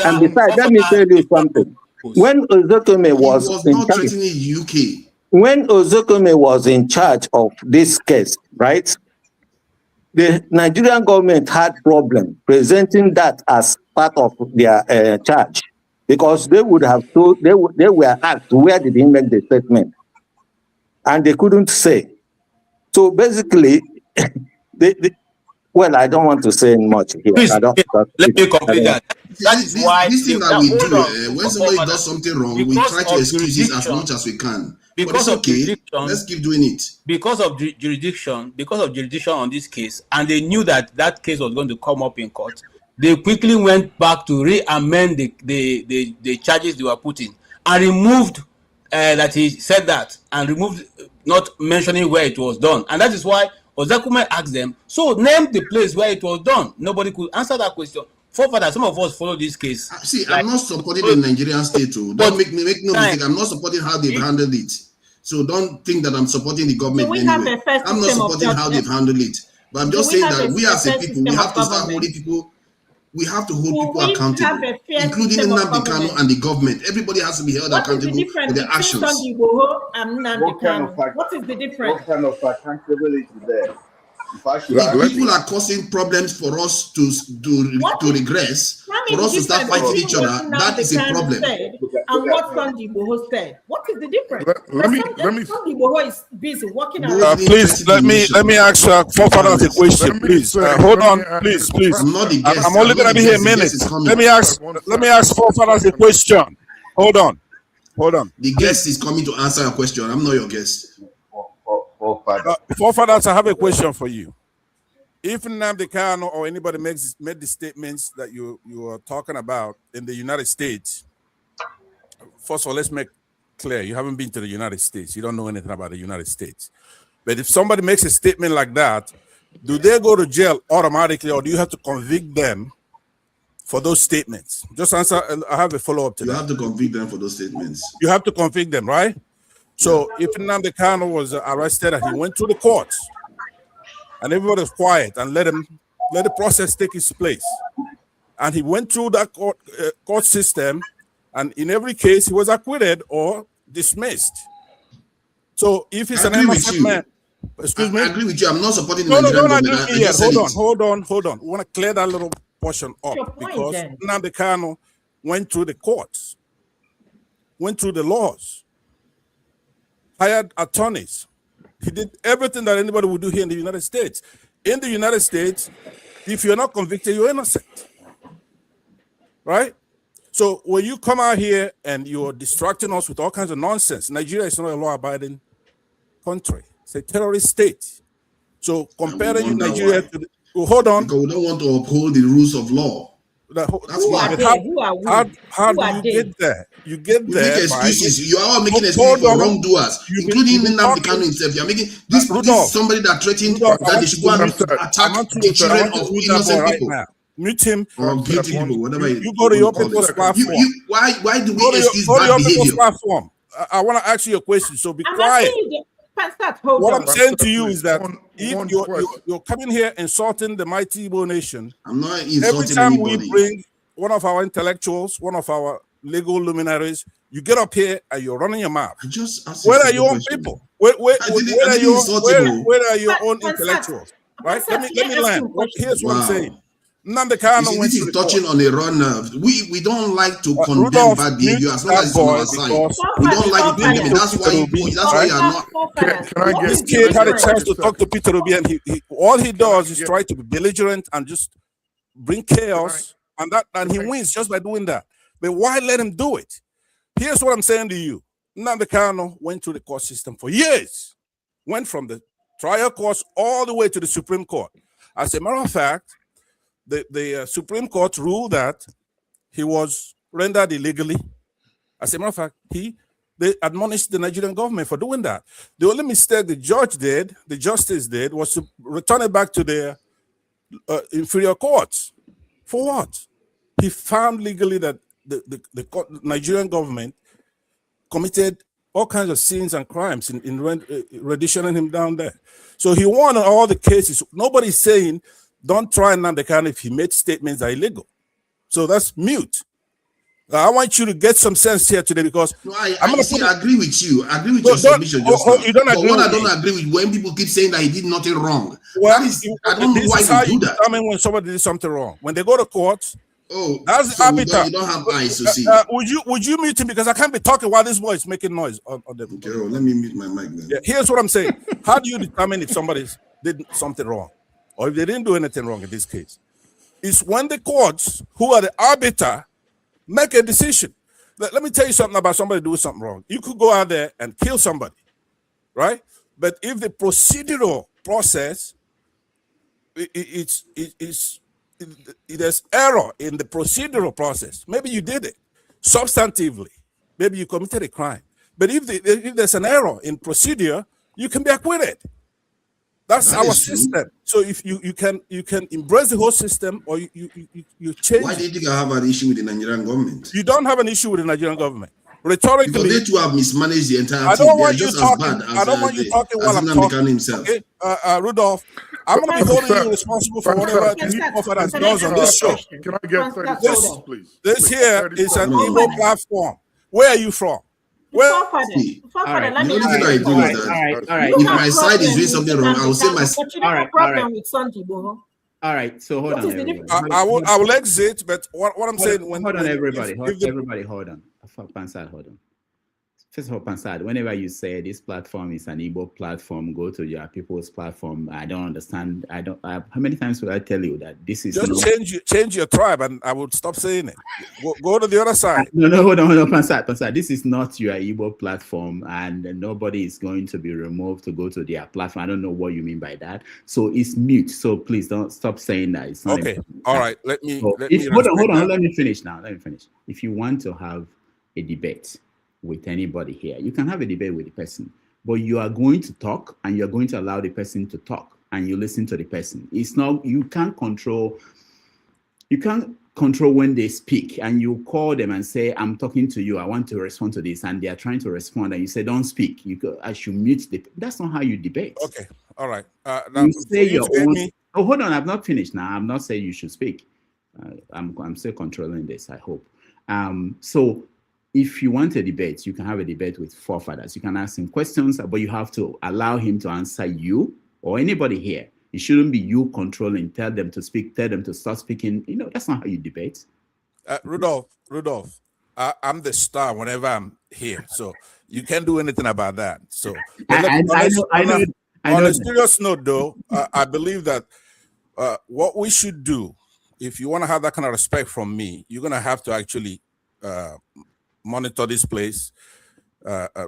And besides, let me tell you something. When Ozokome was not threatening the UK. When Ozokome was in charge of this case, right? the Nigerian government had problem presenting that as part of their charge, because they would have told, they were asked, where did he make the statement? And they couldn't say. So basically, well, I don't want to say much here. Please, let me complete that. That is why this thing that we do, when somebody does something wrong, we try to excuse it as much as we can. Because of jurisdiction, let's keep doing it. Because of jurisdiction on this case, and they knew that that case was going to come up in court, they quickly went back to re-amend the charges they were putting and removed that he said that, and removed not mentioning where it was done. And that is why Ozakume asked them, so name the place where it was done. Nobody could answer that question. Forefather, some of us follow this case. See, like, I'm not supporting the Nigerian state too. Don't make no mistake. I'm not supporting how they've handled it. So don't think that I'm supporting the government anyway. I'm not supporting how they've handled it. But I'm just saying that we as a people, we have to start holding people. We have to hold people accountable, including Nnamdi Kanu and the government. Everybody has to be held accountable for their actions. What is the difference? What kind of accountability there? People are causing problems for us to regress, for us to start fighting each other. That is a problem. And what Sunday Boho said. What is the difference? Let me. Sunday Boho is busy working around. Please let me ask forefathers a question. Please hold on. Please. I'm only going to be here a minute. Let me ask forefathers a question. Hold on. The guest is coming to answer a question. I'm not your guest. Forefathers, I have a question for you. If Nnamdi Kanu or anybody made the statements that you are talking about in the United States, first of all, let's make clear, you haven't been to the United States. You don't know anything about the United States. But if somebody makes a statement like that, do they go to jail automatically, or do you have to convict them for those statements? Just answer, I have a follow-up to that. You have to convict them for those statements. You have to convict them, right? So if Nnamdi Kanu was arrested and he went to the courts and everybody was quiet and let the process take its place, and he went through that court system, and in every case he was acquitted or dismissed. So if he's an innocent man, excuse me. I agree with you. I'm not supporting the Nigerian government. Hold on. We want to clear that little portion up, because Nnamdi Kanu went through the courts, went through the laws, hired attorneys. He did everything that anybody would do here in the United States. In the United States, if you're not convicted, you're innocent. Right? So when you come out here and you're distracting us with all kinds of nonsense, Nigeria is not a law-abiding country. It's a terrorist state. So comparing Nigeria to the, hold on. Because we don't want to uphold the rules of law. That's why. How do you get there? You get there. Make excuses. You are all making excuses for wrongdoers, including Nnamdi Kanu himself. You are making this is somebody that threatened that they should go and attack the children of innocent people. Mute him. Or guilty people, whatever you go to your people's platform. Why do we excuse bad behavior? Platform. I want to ask you a question, so be quiet. What I'm saying to you is that if you're coming here insulting the mighty Igbo nation, I'm not insulting every time anybody. we bring one of our intellectuals, one of our legal luminaries, you get up here and you're running your mouth. Where are your own people? Where are your own intellectuals? Right? Let me land. Here's what I'm saying. Nnamdi Kanu this is touching on a raw nerve. We don't like to condemn bad behavior as long as it's on our side. We don't like to condemn it. That's why you are not. This kid had a chance to talk to Peter Obi, and he all he does is try to be belligerent and just bring chaos, and he wins just by doing that. But why let him do it? Here's what I'm saying to you. Nnamdi Kanu went through the court system for years, went from the trial courts all the way to the Supreme Court. As a matter of fact, the Supreme Court ruled that he was rendered illegally. As a matter of fact, they admonished the Nigerian government for doing that. The only mistake the justice did, was to return it back to their inferior courts. For what? He found legally that the Nigerian government committed all kinds of sins and crimes in renditioning him down there. So he won on all the cases. Nobody's saying don't try Nnamdi Kanu if he made statements that are illegal. So that's mute. I want you to get some sense here today because no, I agree with you. I agree with your submission just now. You don't agree but what I with don't agree with when people keep saying that he did nothing wrong. Well, I don't know why you do that. determine when somebody did something wrong. When they go to court, that's the so arbiter. you don't have eyes to see. Would you mute him because I can't be talking while this boy is making noise on the. Okay, let me mute my mic then. Yeah, here's what I'm saying. How do you determine if somebody did something wrong, or if they didn't do anything wrong in this case? It's when the courts, who are the arbiter, make a decision. Let me tell you something about somebody doing something wrong. You could go out there and kill somebody, right? But if the procedural process, there's error in the procedural process. Maybe you did it substantively. Maybe you committed a crime. But if there's an error in procedure, you can be acquitted. That's our system. So if you can embrace the whole system, or you change. Why do you think I have an issue with the Nigerian government? You don't have an issue with the Nigerian government. Rhetorically, because they too have mismanaged the entire I thing. don't want you talking. I don't want you talking while I'm talking. Himself. Okay, Rudolph, I'm going to be holding you responsible for whatever you offer that does on this show. Can I get 30 seconds, please? This here is an Igbo platform. Where are you from? All right. If my side is doing something wrong, I will say my side. All right, so hold on. I will exit, but what I'm saying when hold on, everybody, hold on. Pansad, hold on. First of all, Pansad, whenever you say this platform is an Igbo platform, go to your people's platform. I don't understand. How many times will I tell you that this is just change your tribe, and I will stop saying it. Go to the other side. No, hold on, Pansad. This is not your Igbo platform, and nobody is going to be removed to go to their platform. I don't know what you mean by that. So it's mute. So please don't stop saying that. It's not okay. Important. All right. Let me hold on. Let me finish now. If you want to have a debate with anybody here, you can have a debate with the person, but you are going to talk and you're going to allow the person to talk and you listen to the person. It's not, you can't control when they speak and you call them and say, I'm talking to you, I want to respond to this, and they are trying to respond and you say, don't speak. I should mute that's not how you debate. Okay. All right. You say your own. Oh, hold on. I've not finished now. I'm not saying you should speak. I'm still controlling this, I hope. So if you want a debate, you can have a debate with forefathers. You can ask him questions, but you have to allow him to answer you or anybody here. It shouldn't be you controlling, tell them to speak, tell them to start speaking. That's not how you debate. Rudolph, I'm the star whenever I'm here. So you can't do anything about that. So on a serious note, though, I believe that what we should do, if you want to have that kind of respect from me, you're going to have to actually monitor this place,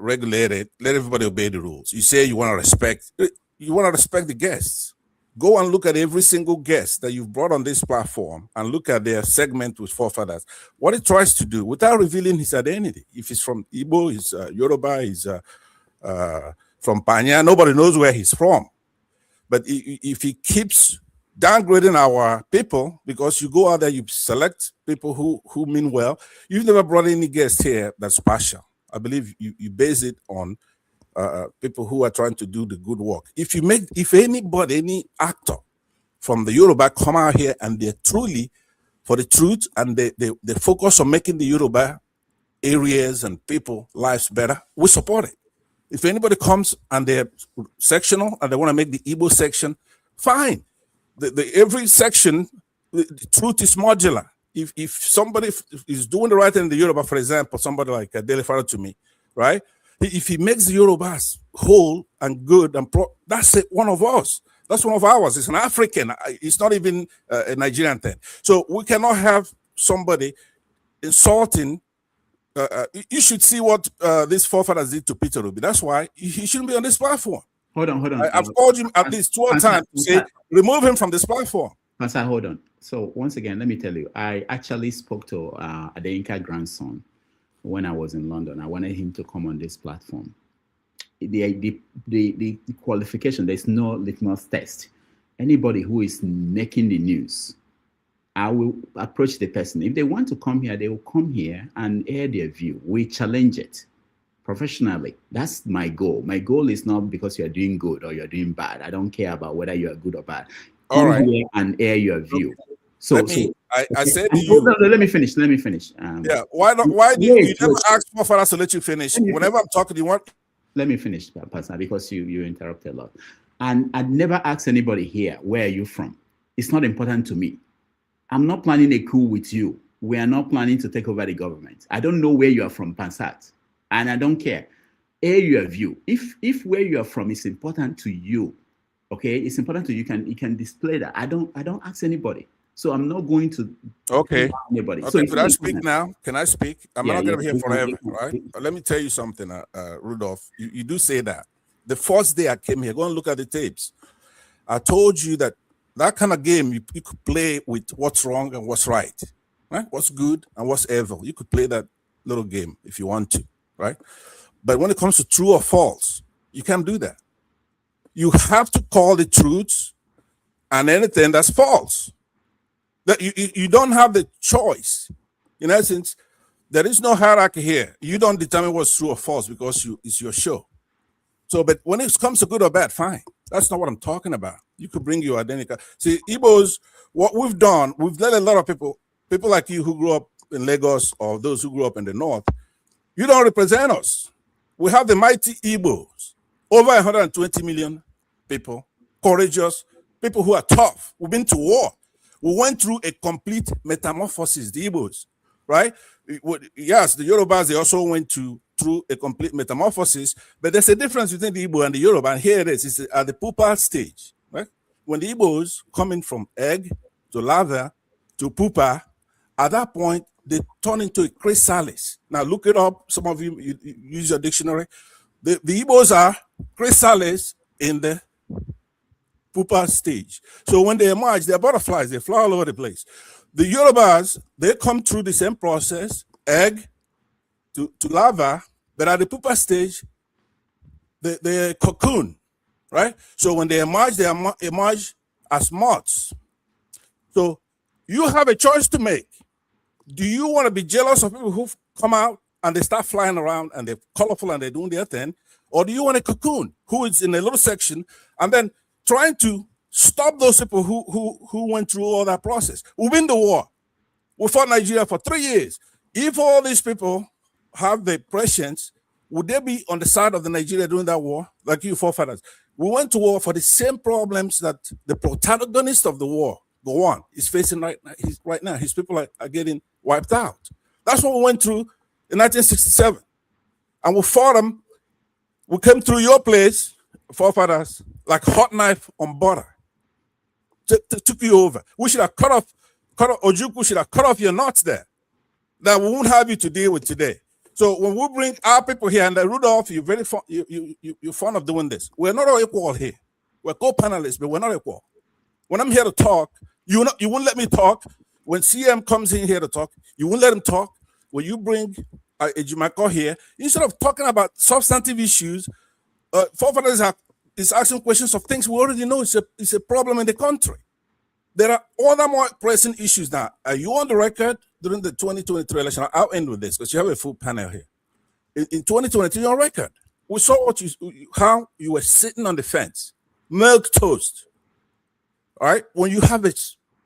regulate it, let everybody obey the rules. You say you want to respect the guests. Go and look at every single guest that you've brought on this platform and look at their segment with forefathers. What he tries to do without revealing his identity. If he's from Igbo, he's Yoruba, he's from Panya, nobody knows where he's from. But if he keeps downgrading our people, because you go out there, you select people who mean well. You've never brought any guest here that's partial. I believe you base it on people who are trying to do the good work. If any actor from the Yoruba come out here and they're truly for the truth and they focus on making the Yoruba areas and people lives better, we support it. If anybody comes and they're sectional and they want to make the Igbo section, fine. Every section, the truth is modular. If somebody is doing the right thing in the Yoruba, for example, somebody like Delifaro to me, right? If he makes the Yorubas whole and good and that's one of us. That's one of ours. It's an African. It's not even a Nigerian thing. So we cannot have somebody insulting. You should see what these forefathers did to Peter Obi. That's why he shouldn't be on this platform. Hold on. I've called him at least 12 times to say, remove him from this platform. Pastor, hold on. So once again, let me tell you, I actually spoke to Adeyinka grandson when I was in London. I wanted him to come on this platform. The qualification, there's no litmus test. Anybody who is making the news, I will approach the person. If they want to come here, they will come here and air their view. We challenge it professionally. That's my goal. My goal is not because you're doing good or you're doing bad. I don't care about whether you are good or bad. Come here and air your view. So, I said to you. No, let me finish. Yeah. Why do you never ask forefathers to let you finish? Whenever I'm talking, you want. Let me finish, Pastor, because you interrupt a lot. And I'd never ask anybody here, where are you from? It's not important to me. I'm not planning a coup with you. We are not planning to take over the government. I don't know where you are from, Pansat, and I don't care. Air your view. If where you are from is important to you, okay, it's important to you. You can display that. I don't ask anybody. So I'm not going to anybody. Okay, So could I speak now? Can I speak? I'm not going to be here forever, right? Let me tell you something, Rudolph. You do say that. The first day I came here, go and look at the tapes. I told you that kind of game, you could play with what's wrong and what's right? What's good and what's evil. You could play that little game if you want to, right? But when it comes to true or false, you can't do that. You have to call the truths and anything that's false. That you don't have the choice. In essence, there is no hierarchy here. You don't determine what's true or false because it's your show. So, but when it comes to good or bad, fine. That's not what I'm talking about. You could bring your identity. See, Igbos, what we've done, we've let a lot of people like you who grew up in Lagos or those who grew up in the North, you don't represent us. We have the mighty Igbos, over 120 million people, courageous, people who are tough. We've been to war. We went through a complete metamorphosis, the Igbos, right? Yes, the Yorubas, they also went through a complete metamorphosis, but there's a difference between the Igbo and the Yoruba, and here it is. It's at the pupa stage, right? When the Igbos coming from egg to larva to pupa, at that point, they turn into a chrysalis. Now, look it up. Some of you use your dictionary. The Igbos are chrysalis in the pupa stage. So when they emerge, they're butterflies. They fly all over the place. The Yorubas, they come through the same process, egg to larva, but at the pupa stage, they're cocoon, right? So when they emerge as moths. So you have a choice to make. Do you want to be jealous of people who come out and they start flying around and they're colorful and they're doing their thing? Or do you want a cocoon who is in a little section and then trying to stop those people who went through all that process? We win the war. We fought Nigeria for 3 years. If all these people have the prescience, would they be on the side of the Nigeria during that war, like you forefathers? We went to war for the same problems that the protagonist of the war, Gowon, is facing right now. His people are getting wiped out. That's what we went through in 1967. And we fought them. We came through your place, forefathers, like hot knife on butter. Took you over. We should have cut off Ojukwu should have cut off your nuts there. That we won't have you to deal with today. So when we bring our people here, and Rudolph, you're very you're fond of doing this. We're not all equal here. We're co-panelists, but we're not equal. When I'm here to talk, you won't let me talk. When CM comes in here to talk, you won't let him talk. When you bring Ejimakor here, instead of talking about substantive issues, forefathers is asking questions of things we already know it's a problem in the country. There are other more pressing issues now. Are you on the record during the 2023 election? I'll end with this because you have a full panel here. In 2023, you're on record. We saw how you were sitting on the fence, milk toast. All right, when you have a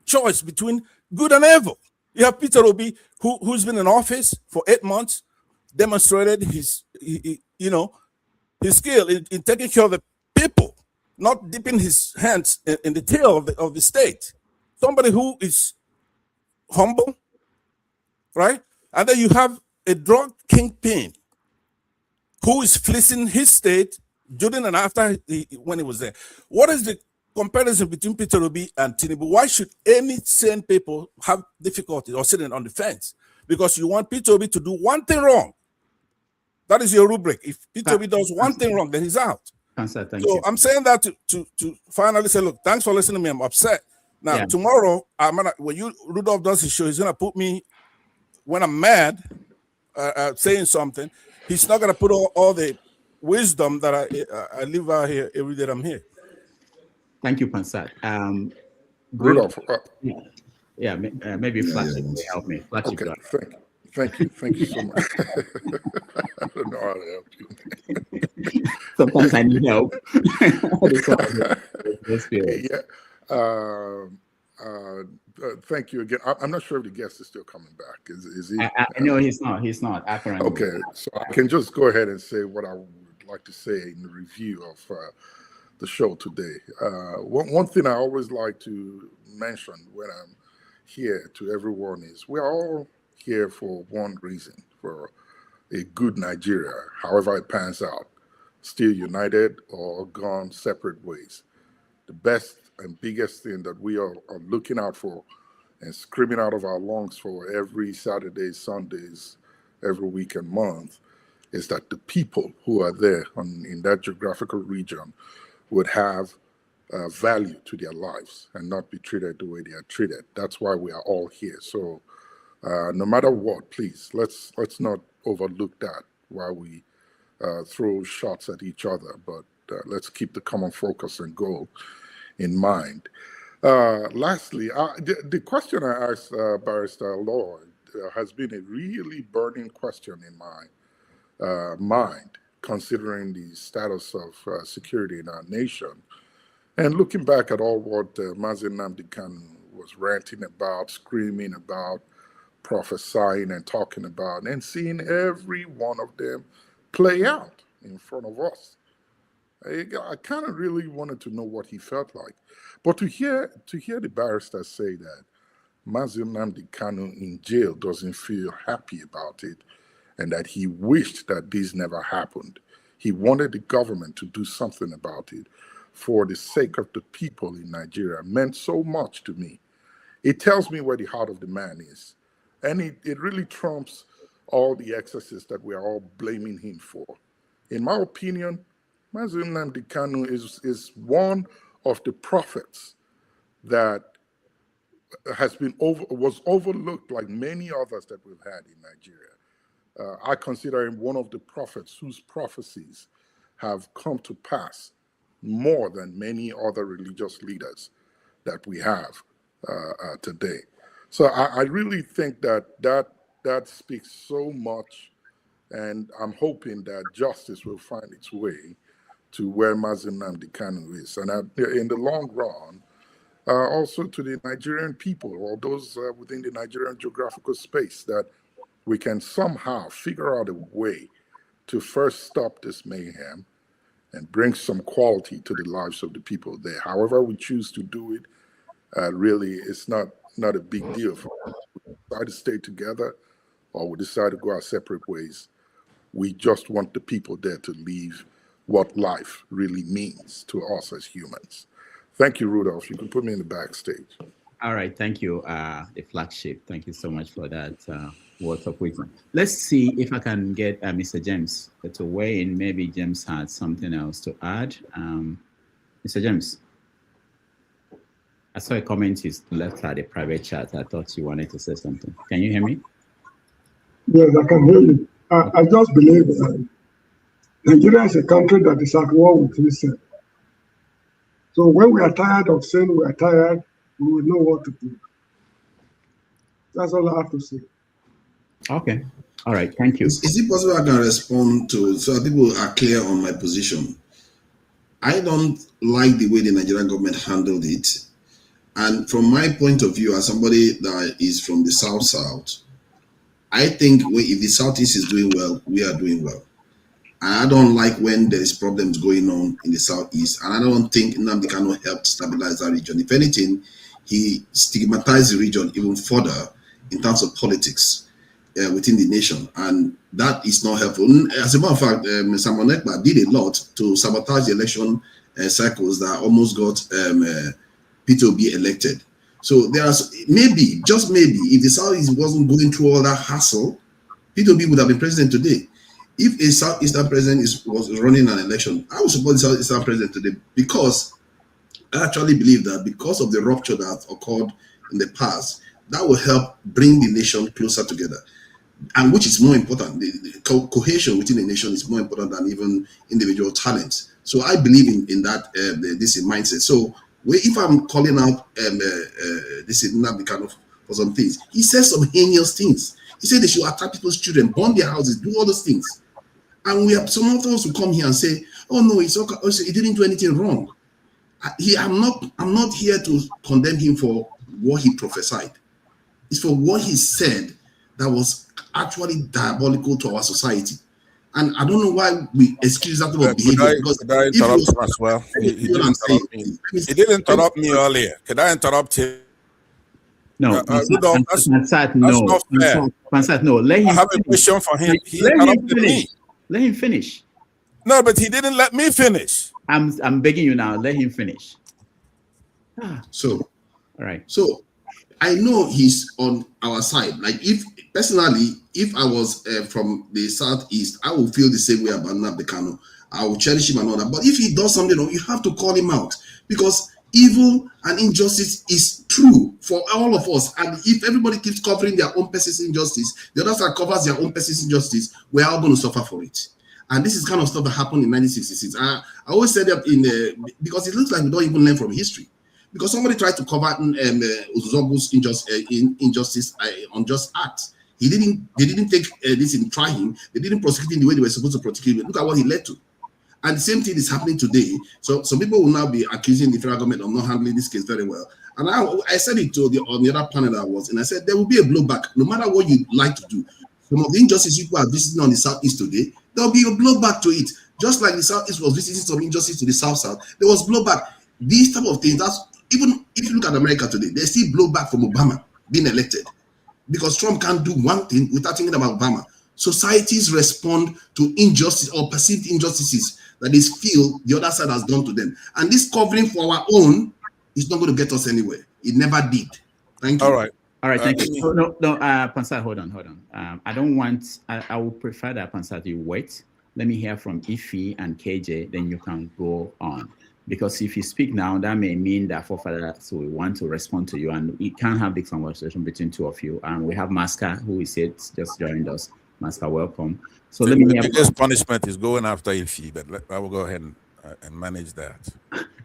choice between good and evil, you have Peter Obi, who's been in office for 8 months, demonstrated his skill in taking care of the people, not dipping his hands in the tail of the state. Somebody who is humble, right? And then you have a drug kingpin who is fleecing his state during and after when he was there. What is the comparison between Peter Obi and Tinubu? Why should any sane people have difficulty or sitting on the fence? Because you want Peter Obi to do one thing wrong. That is your rubric. If Peter Obi does one thing wrong, then he's out. Answer, thank you. I'm saying that to finally say, look, thanks for listening to me. I'm upset. Now, tomorrow, when Rudolph does his show, he's going to put me, when I'm mad, saying something, he's not going to put all the wisdom that I live out here every day I'm here. Thank you, Pansat. Rudolph. Maybe Flash will help me. Flash, okay, thank you so much. I don't know how to help you. Sometimes I need help. Thank you again. I'm not sure if the guest is still coming back. Is he? No, he's not. He's not, apparently. Okay, so I can just go ahead and say what I would like to say in the review of the show today. One thing I always like to mention when I'm here to everyone is we're all here for one reason, for a good Nigeria, however it pans out, still united or gone separate ways. The best and biggest thing that we are looking out for and screaming out of our lungs for every Saturday, Sundays, every week and month is that the people who are there in that geographical region would have value to their lives and not be treated the way they are treated. That's why we are all here. So no matter what, please, let's not overlook that while we throw shots at each other, but let's keep the common focus and goal in mind. Lastly, the question I asked Barrister Aloy has been a really burning question in my mind, considering the status of security in our nation. And looking back at all what Nnamdi Kanu was ranting about, screaming about, prophesying and talking about, and seeing every one of them play out in front of us. I kind of really wanted to know what he felt like. But to hear the barrister say that Nnamdi Kanu in jail doesn't feel happy about it, and that he wished that this never happened. He wanted the government to do something about it for the sake of the people in Nigeria meant so much to me. It tells me where the heart of the man is. And it really trumps all the excesses that we are all blaming him for. In my opinion, Nnamdi Kanu is one of the prophets that was overlooked like many others that we've had in Nigeria. I consider him one of the prophets whose prophecies have come to pass more than many other religious leaders that we have today. So I really think that speaks so much, and I'm hoping that justice will find its way to where Nnamdi Kanu is. And in the long run, also to the Nigerian people, or those within the Nigerian geographical space, that we can somehow figure out a way to first stop this mayhem and bring some quality to the lives of the people there. However we choose to do it, really, it's not a big deal. For us. We decide to stay together or we decide to go our separate ways. We just want the people there to live what life really means to us as humans. Thank you, Rudolph. You can put me in the backstage. All right, thank you, the flagship. Thank you so much for that words of wisdom. Let's see if I can get Mr. James to weigh in. Maybe James had something else to add. Mr. James, I saw a comment you left at the private chat. I thought you wanted to say something. Can you hear me? Yes, I can hear you. I just believe that Nigeria is a country that is at war with itself. So when we are tired of saying we are tired, we will know what to do. That's all I have to say. Okay. All right. Thank you. Is it possible I can respond to, so that people are clear on my position? I don't like the way the Nigerian government handled it. And from my point of view, as somebody that is from the South, I think if the Southeast is doing well, we are doing well. And I don't like when there is problems going on in the Southeast. And I don't think Nnamdi Kanu helped stabilize that region. If anything, he stigmatized the region even further in terms of politics within the nation. And that is not helpful. As a matter of fact, Simon Ekpa did a lot to sabotage the election cycles that almost got Peter Obi elected. So there's maybe, just maybe, if the Southeast wasn't going through all that hassle, Peter Obi would have been president today. If a Southeastern president was running an election, I would support the Southeastern president today, because I actually believe that because of the rupture that occurred in the past, that will help bring the nation closer together. And which is more important, the cohesion within the nation is more important than even individual talents. So I believe in that this mindset. So if I'm calling out this is Nnamdi Kanu for some things, he says some heinous things. He said they should attack people's children, burn their houses, do all those things. And we have some of us who come here and say, "Oh no, it's okay. He didn't do anything wrong." I'm not here to condemn him for what he prophesied. It's for what he said that was actually diabolical to our society. And I don't know why we excuse that type of behavior. Because could I interrupt him as well? He didn't interrupt me earlier. Could I interrupt him? No, Pansat, no. That's not fair. Pansat, no. Let him I have a question for him. He interrupted me. Let him finish. No, but he didn't let me finish. I'm begging you now. Let him finish. So, all right. So, I know he's on our side. Like, if personally, if I was from the southeast, I would feel the same way about Nnamdi Kanu. I will cherish him and all that. But if he does something wrong, you have to call him out, because evil and injustice is true for all of us. And if everybody keeps covering their own person's injustice, the other side covers their own person's injustice, we're all going to suffer for it. And this is kind of stuff that happened in 1966. I always said that because it looks like we don't even learn from history. Because somebody tried to cover Uzogu's injustice, unjust acts. They didn't take this in trying. They didn't prosecute him the way they were supposed to prosecute him. Look at what he led to. And the same thing is happening today. So some people will now be accusing the federal government of not handling this case very well. And I said it to on the other panel I was, and I said there will be a blowback, no matter what you like to do. Some of the injustices people are visiting on the southeast today, there will be a blowback to it. Just like the southeast was visiting some injustice to the south, there was blowback. These type of things, that's even if you look at America today, they still blowback from Obama being elected, because Trump can't do one thing without thinking about Obama. Societies respond to injustice or perceived injustices that they feel the other side has done to them. And this covering for our own is not going to get us anywhere. It never did. Thank you. All right. All right, thank you. No, Pansat, hold on. I don't want, I would prefer that, Pansat, you wait. Let me hear from Ife and KJ, then you can go on. Because if you speak now, that may mean that forefathers will want to respond to you, and we can't have this conversation between two of you. And we have Maska, who is just joined us. Maska, welcome. So let me hear. The biggest punishment is going after Ife, but I will go ahead and manage that.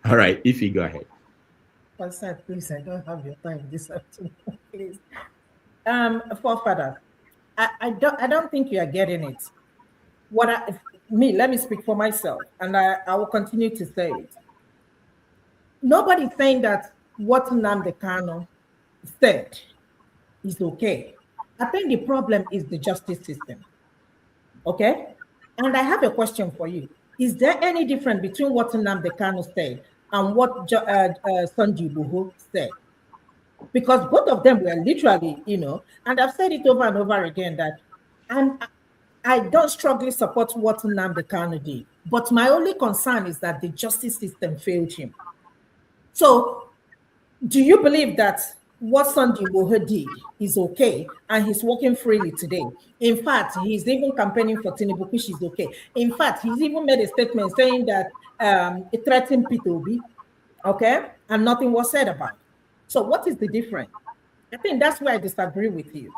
All right, Ife, go ahead. Pansat, please, I don't have your time this afternoon, please. Forefather, I don't think you are getting it. Let me speak for myself, and I will continue to say it. Nobody's saying that what Nnamdi Kanu said is okay. I think the problem is the justice system. Okay? And I have a question for you. Is there any difference between what Nnamdi Kanu said and what Sunday Igboho said? Because both of them were literally, and I've said it over and over again that I don't strongly support what Nnamdi Kanu did, but my only concern is that the justice system failed him. So, do you believe that what Sunday Igboho did is okay and he's working freely today? In fact, he's even campaigning for Tinubu, which is okay. In fact, he's even made a statement saying that it threatened Peter Obi, okay, and nothing was said about it. So, what is the difference? I think that's where I disagree with you.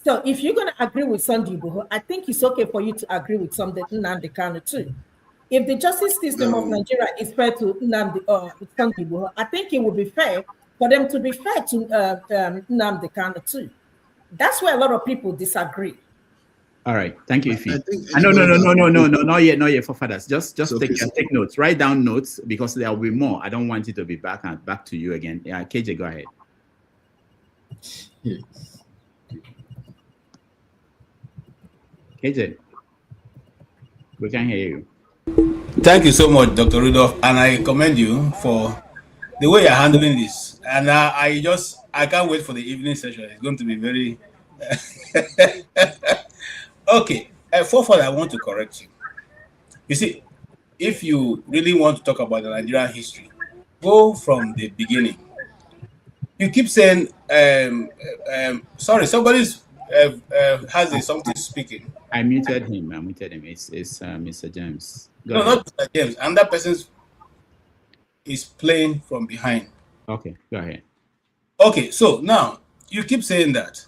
So if you're going to agree with Sunday Igboho, I think it's okay for you to agree with Nnamdi Kanu too. If the justice system of Nigeria is fair to Sunday Igboho, I think it would be fair for them to be fair to Nnamdi Kanu too. That's where a lot of people disagree. All right, thank you, Ife. No, not yet, for fathers. Just take notes, write down notes, because there will be more. I don't want it to be back to you again. Yeah, KJ, go ahead. KJ, we can hear you. Thank you so much, Dr. Rudolph, and I commend you for the way you're handling this. And I can't wait for the evening session. It's going to be very okay. Forefather, I want to correct you. You see, if you really want to talk about the Nigerian history, go from the beginning. You keep saying, sorry, somebody's has something speaking. I muted him. It's Mr. James. No, not Mr. James. And that person is playing from behind. Okay, go ahead. Okay, so now you keep saying that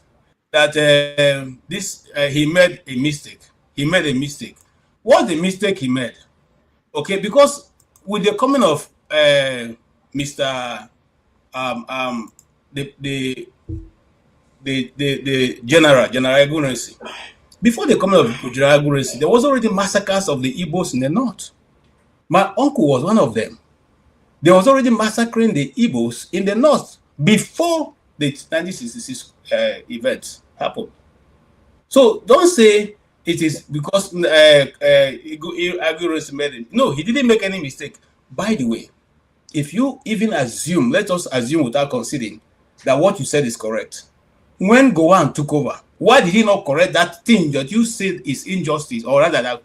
he made a mistake. He made a mistake. What's the mistake he made? Okay, because with the coming of Mr. The General Egurensi, before the coming of General Egurensi, there was already massacres of the Igbos in the north. My uncle was one of them. They was already massacring the Igbos in the north before the 1966 event happened. So don't say it is because Aguilar made it. No, he didn't make any mistake. By the way, if you even assume, let us assume without conceding that what you said is correct. When Gowon took over, why did he not correct that thing that you said is injustice, or rather that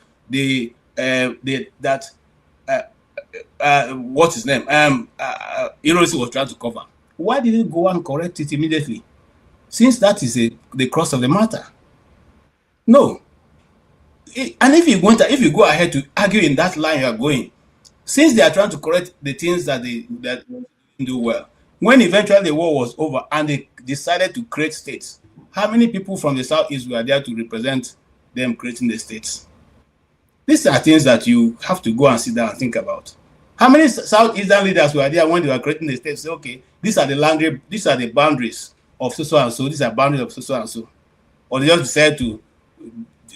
what's his name? Hiroshi was trying to cover. Why did he go and correct it immediately? Since that is the crux of the matter. No. And if you go ahead to argue in that line you are going, since they are trying to correct the things that they didn't do well, when eventually the war was over and they decided to create states, how many people from the Southeast were there to represent them creating the states? These are things that you have to go and sit down and think about. How many Southeastern leaders were there when they were creating the states? Say, okay, these are the language, these are the boundaries of so and so, these are boundaries of so and so. Or they just decided to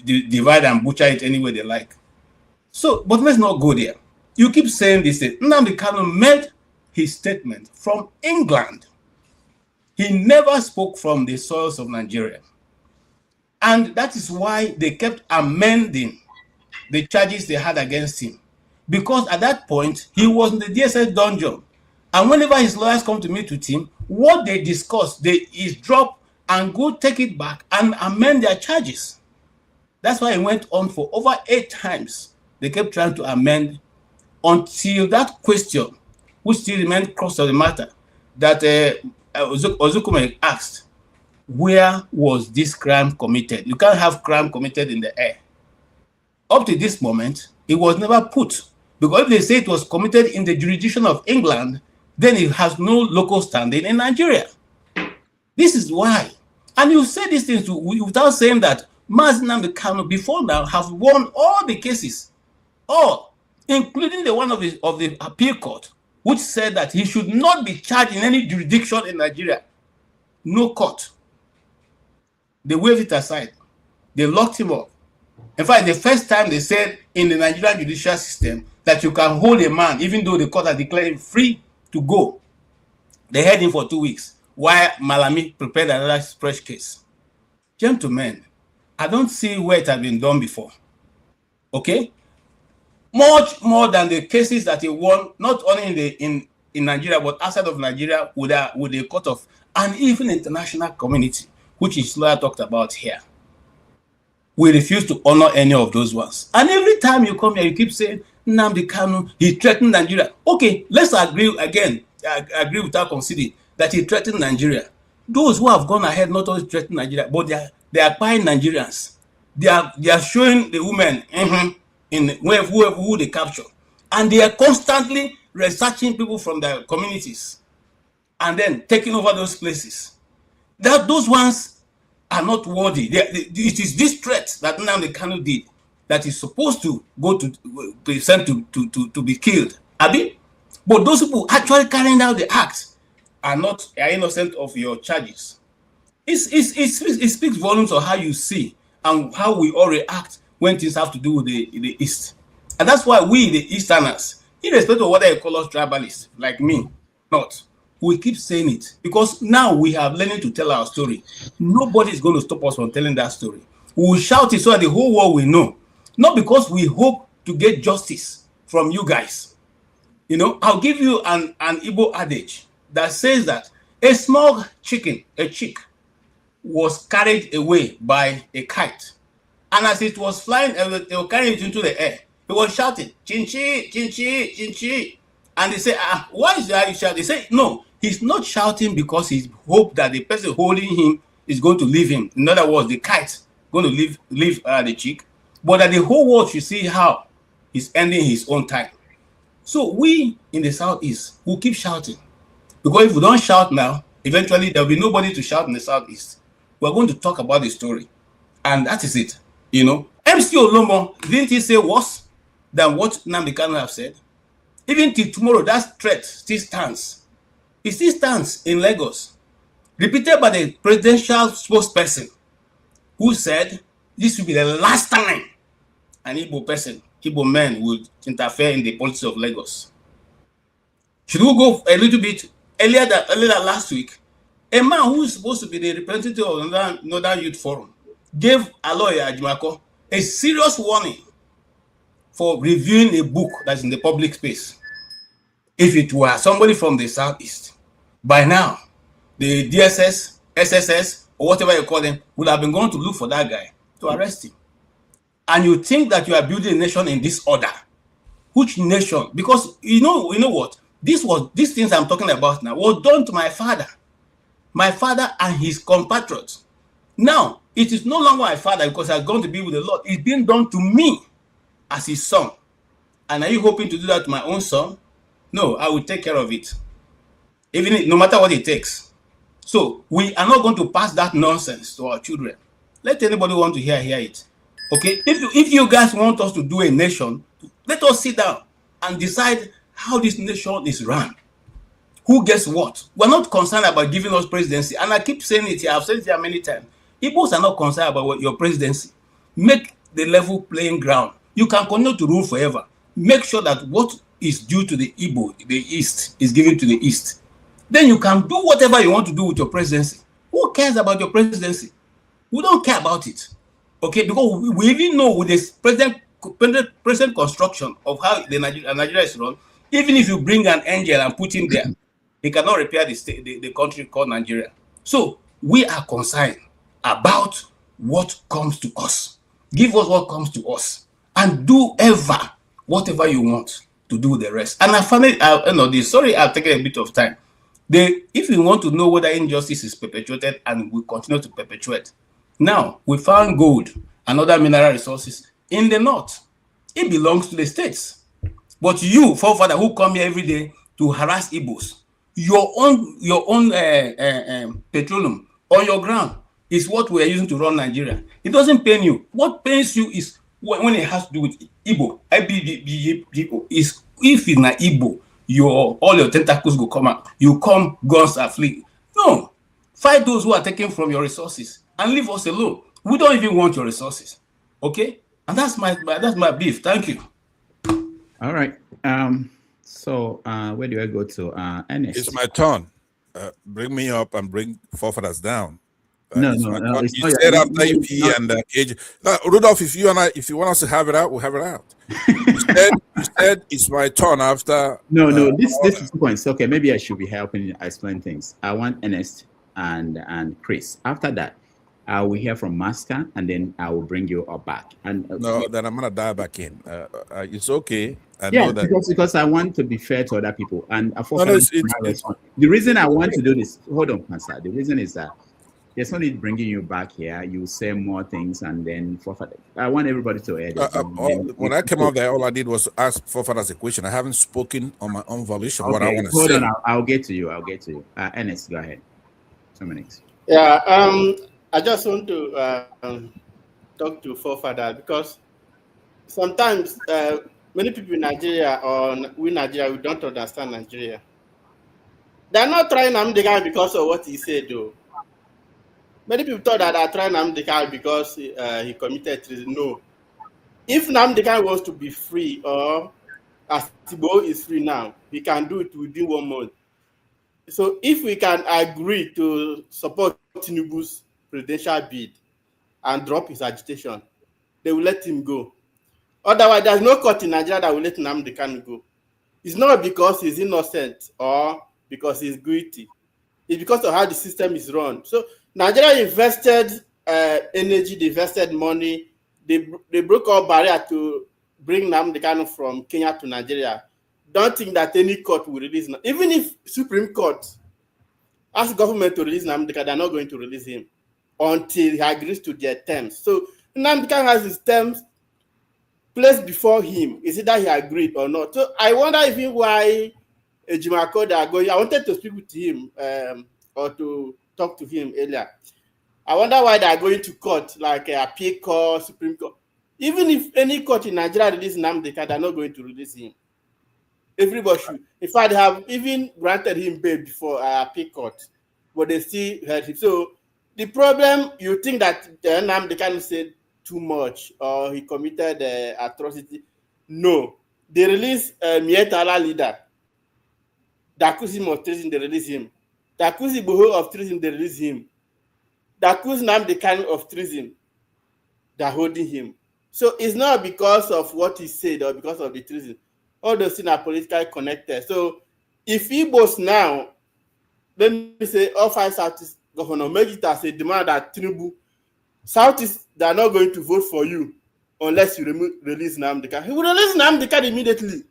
divide and butcher it any way they like. So, but let's not go there. You keep saying this. Nnamdi Kanu made his statement from England. He never spoke from the soils of Nigeria. And that is why they kept amending the charges they had against him. Because at that point, he was in the DSS dungeon. And whenever his lawyers come to meet with him, what they discuss, is drop and go take it back and amend their charges. That's why it went on for over 8 times. They kept trying to amend until that question, which still remained crux of the matter, that Ozukume asked, where was this crime committed? You can't have crime committed in the air. Up to this moment, it was never put. Because if they say it was committed in the jurisdiction of England, then it has no local standing in Nigeria. This is why. And you say these things without saying that Nnamdi Kanu before now have won all the cases, all, including the one of the appeal court, which said that he should not be charged in any jurisdiction in Nigeria. No court. They waved it aside. They locked him up. In fact, the first time they said in the Nigerian judicial system that you can hold a man even though the court has declared him free to go. They held him for 2 weeks while Malami prepared another fresh case. Gentlemen, I don't see where it has been done before. Okay? Much more than the cases that he won, not only in Nigeria, but outside of Nigeria with the court of, and even international community, which his lawyer talked about here. We refuse to honor any of those ones. And every time you come here, you keep saying, Nnamdi Kanu, he threatened Nigeria. Okay, let's agree again. I agree without conceding that he threatened Nigeria. Those who have gone ahead not only threaten Nigeria, but they are buying Nigerians. They are showing the women in who they capture. And they are constantly researching people from their communities and then taking over those places. Those ones are not worthy. It is this threat that Nnamdi Kanu did that is supposed to go to be sent to be killed. Abi? But those people actually carrying out the act are innocent of your charges. It speaks volumes of how you see and how we all react when things have to do with the East. And that's why we, the Easterners, irrespective of whether you call us tribalists, like me, not, we keep saying it. Because now we have learning to tell our story. Nobody is going to stop us from telling that story. We will shout it so that the whole world will know. Not because we hope to get justice from you guys. You know, I'll give you an Igbo adage that says that a small chicken, a chick, was carried away by a kite. And as it was flying, they were carrying it into the air. He was shouting, Chinchi, Chinchi, Chinchi. And they say, why is that shouting? They say, no, he's not shouting because he hopes that the person holding him is going to leave him. In other words, the kite going to leave the chick. But that the whole world should see how he's ending his own time. So we in the Southeast will keep shouting. Because if we don't shout now, eventually there'll be nobody to shout in the Southeast. We're going to talk about the story. And that is it. You know, MC Olomo, didn't he say worse than what Nnamdi Kanu have said? Even till tomorrow, that threat still stands. It still stands in Lagos. Repeated by the presidential spokesperson who said this will be the last time an Igbo man would interfere in the politics of Lagos. Should we go a little bit earlier last week, a man who is supposed to be the representative of the Northern Youth Forum gave Aloy Ejimakor a serious warning for reviewing a book that's in the public space. If it were somebody from the Southeast, by now, the DSS, SSS, or whatever you call them, would have been going to look for that guy to arrest him. And you think that you are building a nation in this order. Which nation? Because you know what? These things I'm talking about now was done to my father and his compatriots. Now, it is no longer my father because I'm going to be with the Lord. It's being done to me as his son. And are you hoping to do that to my own son? No, I will take care of it. No matter what it takes. So we are not going to pass that nonsense to our children. Let anybody want to hear it. Okay? If you guys want us to do a nation, let us sit down and decide how this nation is run. Who gets what? We're not concerned about giving us presidency. And I keep saying it here. I've said it here many times. Igbos are not concerned about your presidency. Make the level playing ground. You can continue to rule forever. Make sure that what is due to the Igbo, the East, is given to the East. Then you can do whatever you want to do with your presidency. Who cares about your presidency? We don't care about it. Okay, because we even know with this present construction of how Nigeria is run, even if you bring an angel and put him there, he cannot repair the country called Nigeria. So we are concerned about what comes to us. Give us what comes to us and do whatever you want to do the rest. And I found it, sorry, I've taken a bit of time. If you want to know whether injustice is perpetuated and will continue to perpetuate, now we found gold and other mineral resources in the north. It belongs to the states. But you, forefather, who come here every day to harass Igbos, your own petroleum on your ground is what we are using to run Nigeria. It doesn't pain you. What pains you is when it has to do with Igbo. Is if it's not Igbo, all your tentacles will come out. You come, guns are fleeing. No, fight those who are taking from your resources and leave us alone. We don't even want your resources. Okay, and that's my beef. Thank you. All right. So where do I go to? Ernest. It's my turn. Bring me up and bring forefathers down. No. You said after EP and age. Rudolph, if you want us to have it out, we'll have it out. you said it's my turn after. No. This is 2 points. Okay, maybe I should be helping you explain things. I want Ernest and Chris. After that, I will hear from Master, and then I will bring you up back. And no, then I'm gonna dive back in. It's okay. I know that because I want to be fair to other people. And the reason I want to do this, hold on, Master. The reason is that there's no need bringing you back here. You say more things, and then forefather. I want everybody to hear this. When I came out there, all I did was ask forefathers a question. I haven't spoken on my own volition. Okay, what I want to say. Hold on, I'll get to you. Ernest, go ahead. 2 minutes. Yeah. I just want to talk to forefather because sometimes many people in Nigeria or we Nigeria, we don't understand Nigeria. They're not trying Nnamdi Kanu because of what he said, though. Many people thought that they're trying Nnamdi Kanu because he committed treason. No. If Nnamdi Kanu wants to be free, or as Tibo is free now, he can do it within 1 month. So if we can agree to support Tinubu's presidential bid and drop his agitation, they will let him go. Otherwise, there's no court in Nigeria that will let Nnamdi Kanu go. It's not because he's innocent or because he's guilty. It's because of how the system is run. So Nigeria invested energy, they invested money. They broke all barrier to bring Nnamdi Kanu from Kenya to Nigeria. Don't think that any court will release him. Even if Supreme Court asks government to release Nnamdi Kanu, they're not going to release him until he agrees to their terms. So Nnamdi Kanu has his terms placed before him. Is it that he agreed or not? So I wonder even why Ejimakor they are going. I wanted to speak with him or to talk to him earlier. I wonder why they are going to court, like appeal court, Supreme Court. Even if any court in Nigeria release Nnamdi Kanu, they're not going to release him. Everybody should. In fact, they have even granted him bail before appeal court, but they still held him. So the problem, you think that Nnamdi Kanu said too much or he committed atrocity? No. They released Mietala leader. They accuse him of treason, they release him. They accuse Igboho of treason, they release him. They accuse Nnamdi Kanu of treason, they're holding him. So it's not because of what he said or because of the treason. All those things are politically connected. So if Igbos now, let me say, all 5 Southeast governors make it as a demand that Tinubu, Southeast, they are not going to vote for you unless you release Nnamdi Kanu. He will release Nnamdi Kanu immediately.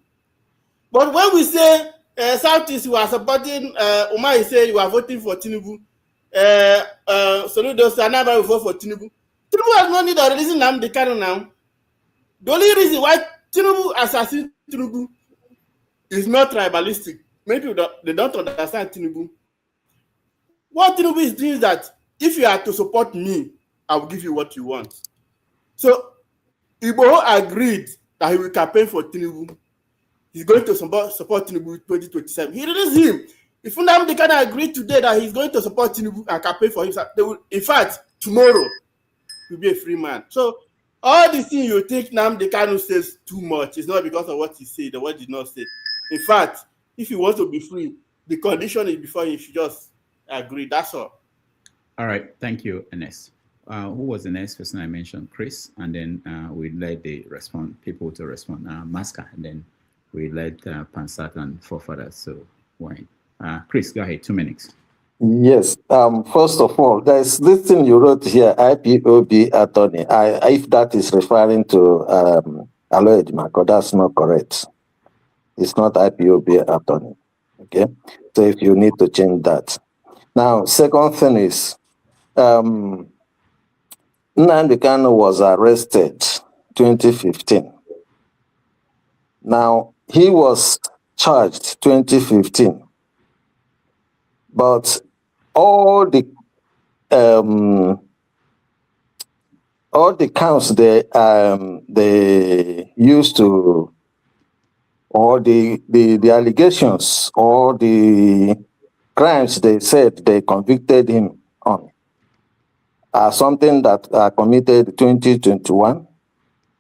But when we say Southeast, you are supporting, Umar say you are voting for Tinubu, Soludo Sanaba will vote for Tinubu. Tinubu has no need of releasing Nnamdi Kanu now. The only reason why Tinubu assassinated Tinubu is not tribalistic. Many people they don't understand Tinubu. What Tinubu is doing is that if you are to support me, I will give you what you want. So Igboho agreed that he will campaign for Tinubu. He's going to support Tinubu in 2027. He released him. If Nnamdi Kanu agreed today that he's going to support Tinubu and campaign for him, they will, in fact, tomorrow, he'll be a free man. So all the things you think Nnamdi Kanu says too much is not because of what he said or what he did not say. In fact, if he wants to be free, the condition is before he should just agree. That's all. All right. Thank you, Ernest. Who was the next person I mentioned? Chris, and then we let the people to respond. Maska, and then we let Pansat and Forefathers. So, Wayne. Chris, go ahead. 2 minutes. Yes. First of all, there's this thing you wrote here, IPOB attorney. If that is referring to Aloy Ejimakor, that's not correct. It's not IPOB attorney. Okay. So if you need to change that. Now, second thing is, Nnamdi Kanu was arrested 2015. Now, he was charged 2015, but all the counts they used to, or the allegations or the crimes they said they convicted him on are something that are committed 2021,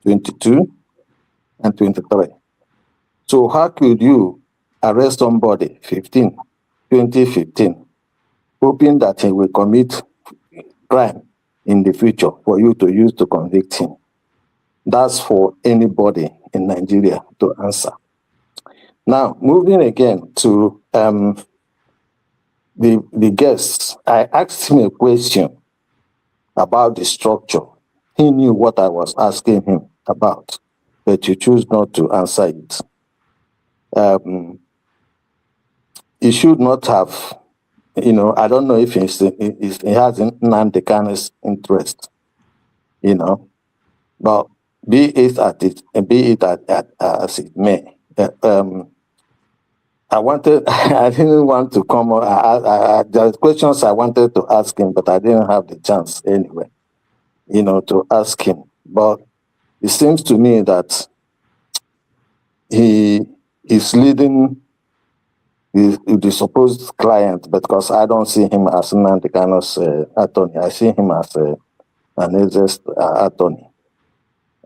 22, and 23. So how could you arrest somebody 2015, hoping that he will commit crime in the future for you to use to convict him? That's for anybody in Nigeria to answer. Now, moving again to the guests, I asked him a question about the structure. He knew what I was asking him about, but you choose not to answer it. He should not have, I don't know if he has Nnamdi Kanu's interest, but be it as it may. I didn't want to come on. There are questions I wanted to ask him, but I didn't have the chance anyway, to ask him. But it seems to me that he is leading the supposed client, because I don't see him as Nnamdi Kanu's attorney. I see him as an exist attorney.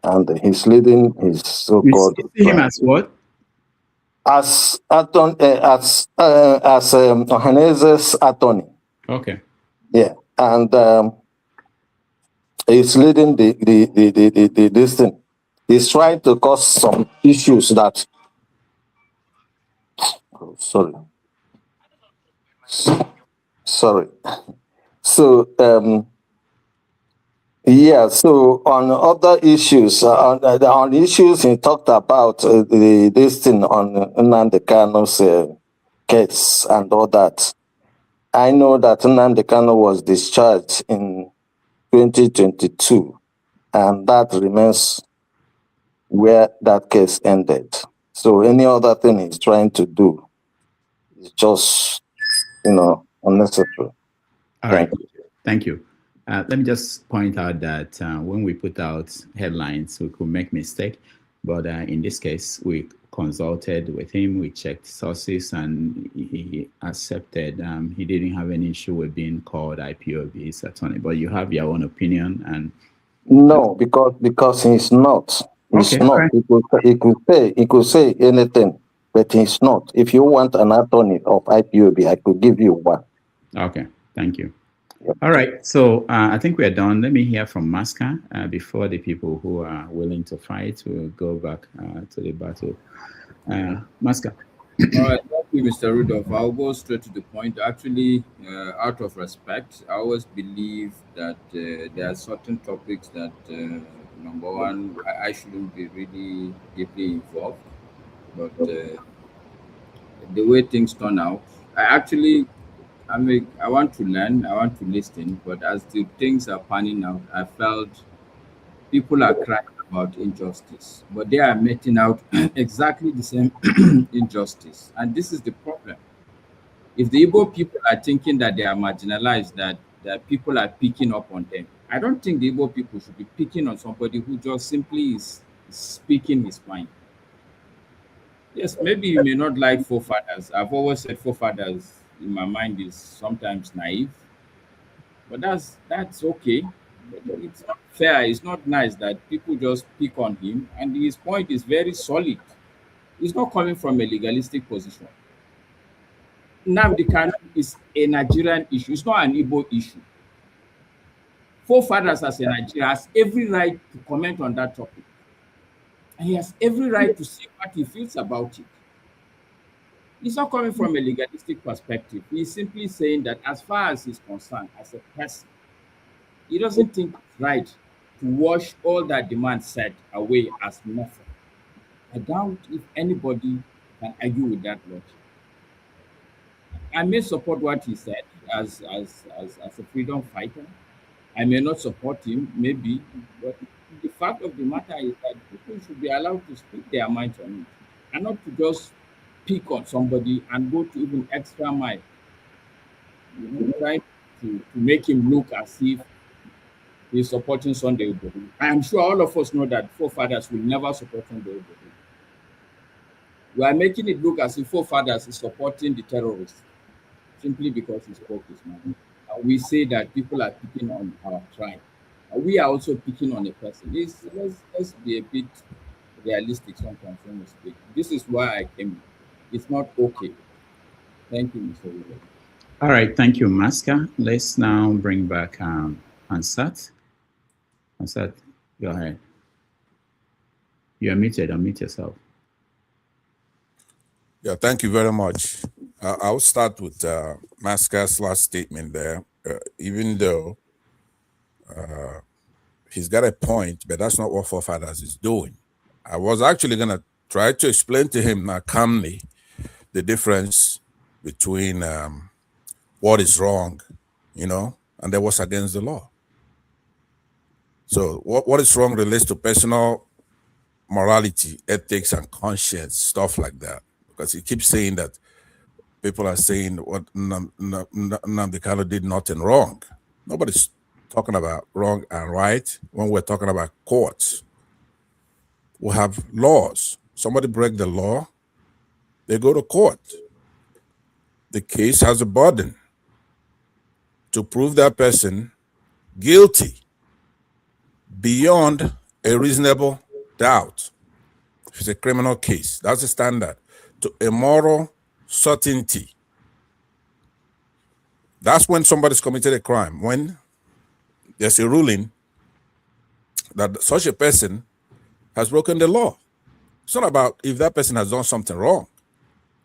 And he's leading his so-called... You see him as what? As Ohanese's attorney. Okay. Yeah, and he's leading this thing. He's trying to cause some issues that. Oh, sorry. So yeah. So on other issues, on issues he talked about this thing on Nnamdi Kanu's case and all that. I know that Nnamdi Kanu was discharged in 2022, and that remains where that case ended. So any other thing he's trying to do is just, unnecessary. All right. Thank you. Let me just point out that when we put out headlines, we could make mistake, but in this case, we consulted with him, we checked sources, and he accepted. He didn't have any issue with being called IPOB's attorney, but you have your own opinion. And no, because he's not. He's okay, not. Right. He could say anything. but he's not. If you want an attorney of IPOB, I could give you one. Okay, thank you. All right, so I think we're done. Let me hear from Masca before the people who are willing to fight will go back to the battle. Masca. All right, thank you, Mr. Rudolph. I'll go straight to the point. Actually, out of respect, I always believe that there are certain topics that, number one, I shouldn't be really deeply involved. But the way things turn out, I want to learn, I want to listen. But as the things are panning out, I felt people are crying about injustice, but they are meting out exactly the same injustice. And this is the problem. If the Igbo people are thinking that they are marginalized, that people are picking up on them, I don't think the Igbo people should be picking on somebody who just simply is speaking his mind. Yes, maybe you may not like forefathers. I've always said forefathers in my mind is sometimes naive, but that's okay. But it's not fair. It's not nice that people just pick on him, and his point is very solid. He's not coming from a legalistic position. Nnamdi Kanu is a Nigerian issue. It's not an Igbo issue. Forefathers as a Nigerian has every right to comment on that topic. And he has every right to say what he feels about it. He's not coming from a legalistic perspective. He's simply saying that as far as he's concerned, as a person, he doesn't think it's right to wash all that the man said away as nothing. I doubt if anybody can argue with that logic. I may support what he said as a freedom fighter. I may not support him, maybe, but the fact of the matter is that people should be allowed to speak their minds on it, and not to just pick on somebody and go to even extra mile, trying to make him look as if he's supporting Sunday Igboho. I am sure all of us know that forefathers will never support Sunday Igboho. We are making it look as if forefathers is supporting the terrorists simply because he spoke his mind. We say that people are picking on our tribe. We are also picking on a person. Let's be a bit realistic sometimes when we speak. This is why I came. It's not okay. Thank you, Mr. William. All right, thank you, Masca. Let's now bring back Ansat. Ansat, go ahead. You're muted. Unmute yourself. Yeah, thank you very much. I'll start with Masca's last statement there. Even though he's got a point, but that's not what forefathers is doing. I was actually going to try to explain to him now calmly the difference between what is wrong, and then what's against the law. So what is wrong relates to personal morality, ethics, and conscience, stuff like that. Because he keeps saying that people are saying what Nnamdi Kanu did nothing wrong. Nobody's talking about wrong and right when we're talking about courts. We have laws. Somebody break the law, they go to court. The case has a burden to prove that person guilty beyond a reasonable doubt. If it's a criminal case, that's the standard. To a moral certainty. That's when somebody's committed a crime, when there's a ruling that such a person has broken the law. It's not about if that person has done something wrong.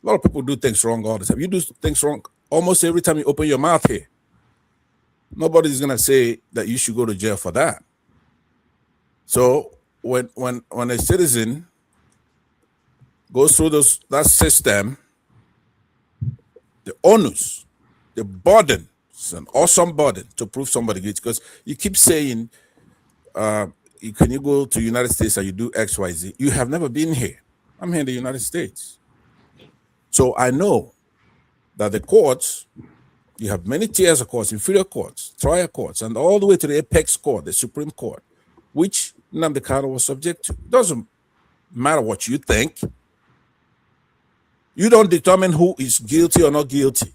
A lot of people do things wrong all the time. You do things wrong almost every time you open your mouth here. Nobody's going to say that you should go to jail for that. So when a citizen goes through that system, the onus, the burden, it's an awesome burden to prove somebody guilty, because you keep saying, can you go to the United States and you do X, Y, Z? You have never been here. I'm here in the United States. So I know that the courts, you have many tiers of courts, inferior courts, trial courts, and all the way to the apex court, the Supreme Court, which Nnamdi Kanu was subject to. It doesn't matter what you think. You don't determine who is guilty or not guilty.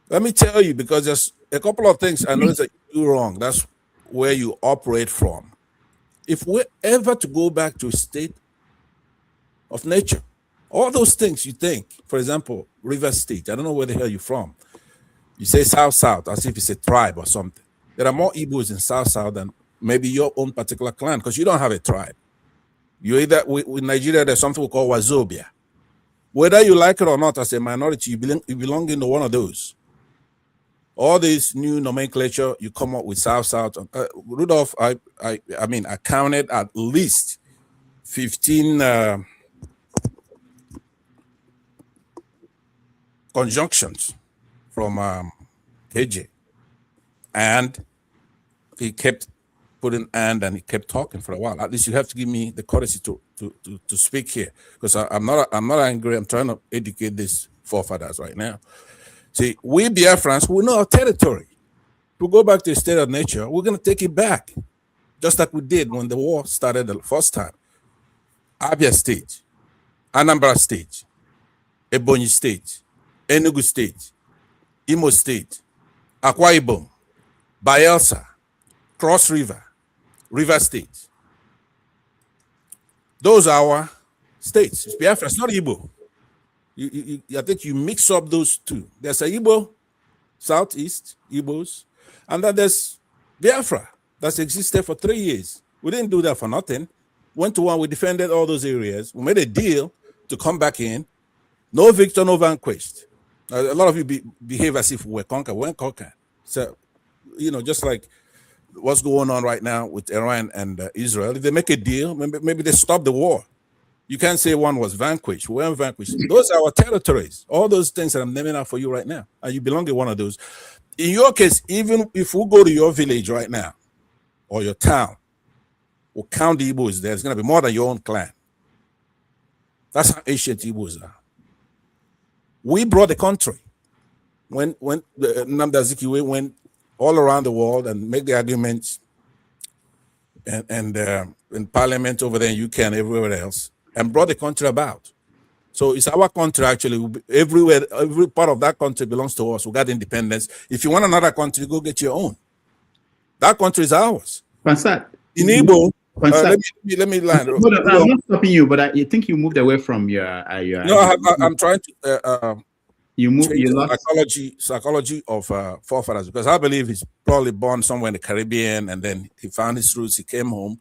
Let me tell you, because there's a couple of things I know that you do wrong. That's where you operate from. If we're ever to go back to a state of nature. All those things you think, for example, River State, I don't know where the hell you're from. You say South, as if it's a tribe or something. There are more Igbos in South than maybe your own particular clan, because you don't have a tribe. You either, with Nigeria, there's something we call Wazobia. Whether you like it or not, as a minority, you belong into one of those. All this new nomenclature you come up with South. Rudolph, I mean, I counted at least 15 conjunctions from KJ, and he kept putting and he kept talking for a while. At least you have to give me the courtesy to speak here, because I'm not angry. I'm trying to educate these forefathers right now. See, we Biafrans, we know our territory. To go back to a state of nature, we're going to take it back, just like we did when the war started the first time. Abia State, Anambra State, Ebonyi State, Enugu State, Imo State, Akwa Ibom, Bayelsa, Cross River, River State. Those are our states. It's Biafra, it's not Igbo. I think you mix up those two. There's a Igbo, Southeast Igbos, and then there's Biafra that's existed for 3 years. We didn't do that for nothing. Went to one, we defended all those areas. We made a deal to come back in. No victor, no vanquished. A lot of you behave as if we were conquered. We weren't conquered. So, just like what's going on right now with Iran and Israel, if they make a deal, maybe they stop the war. You can't say one was vanquished. We weren't vanquished. Those are our territories. All those things that I'm naming out for you right now, and you belong in one of those. In your case, even if we go to your village right now, or your town, we'll count the Igbos, there's going to be more than your own clan. That's how ancient Igbos are. We brought the country. When Nnamdi Azikiwe went all around the world and make the arguments, and in Parliament over there in UK and everywhere else, and brought the country about. So it's our country, actually. Everywhere, every part of that country belongs to us. We got independence. If you want another country, go get your own. That country is ours. Pansat. In Igbo, let me land. I'm not stopping you, but I think you moved away from your. No, I'm trying to. You moved. You lost psychology of forefathers, because I believe he's probably born somewhere in the Caribbean, and then he found his roots. He came home,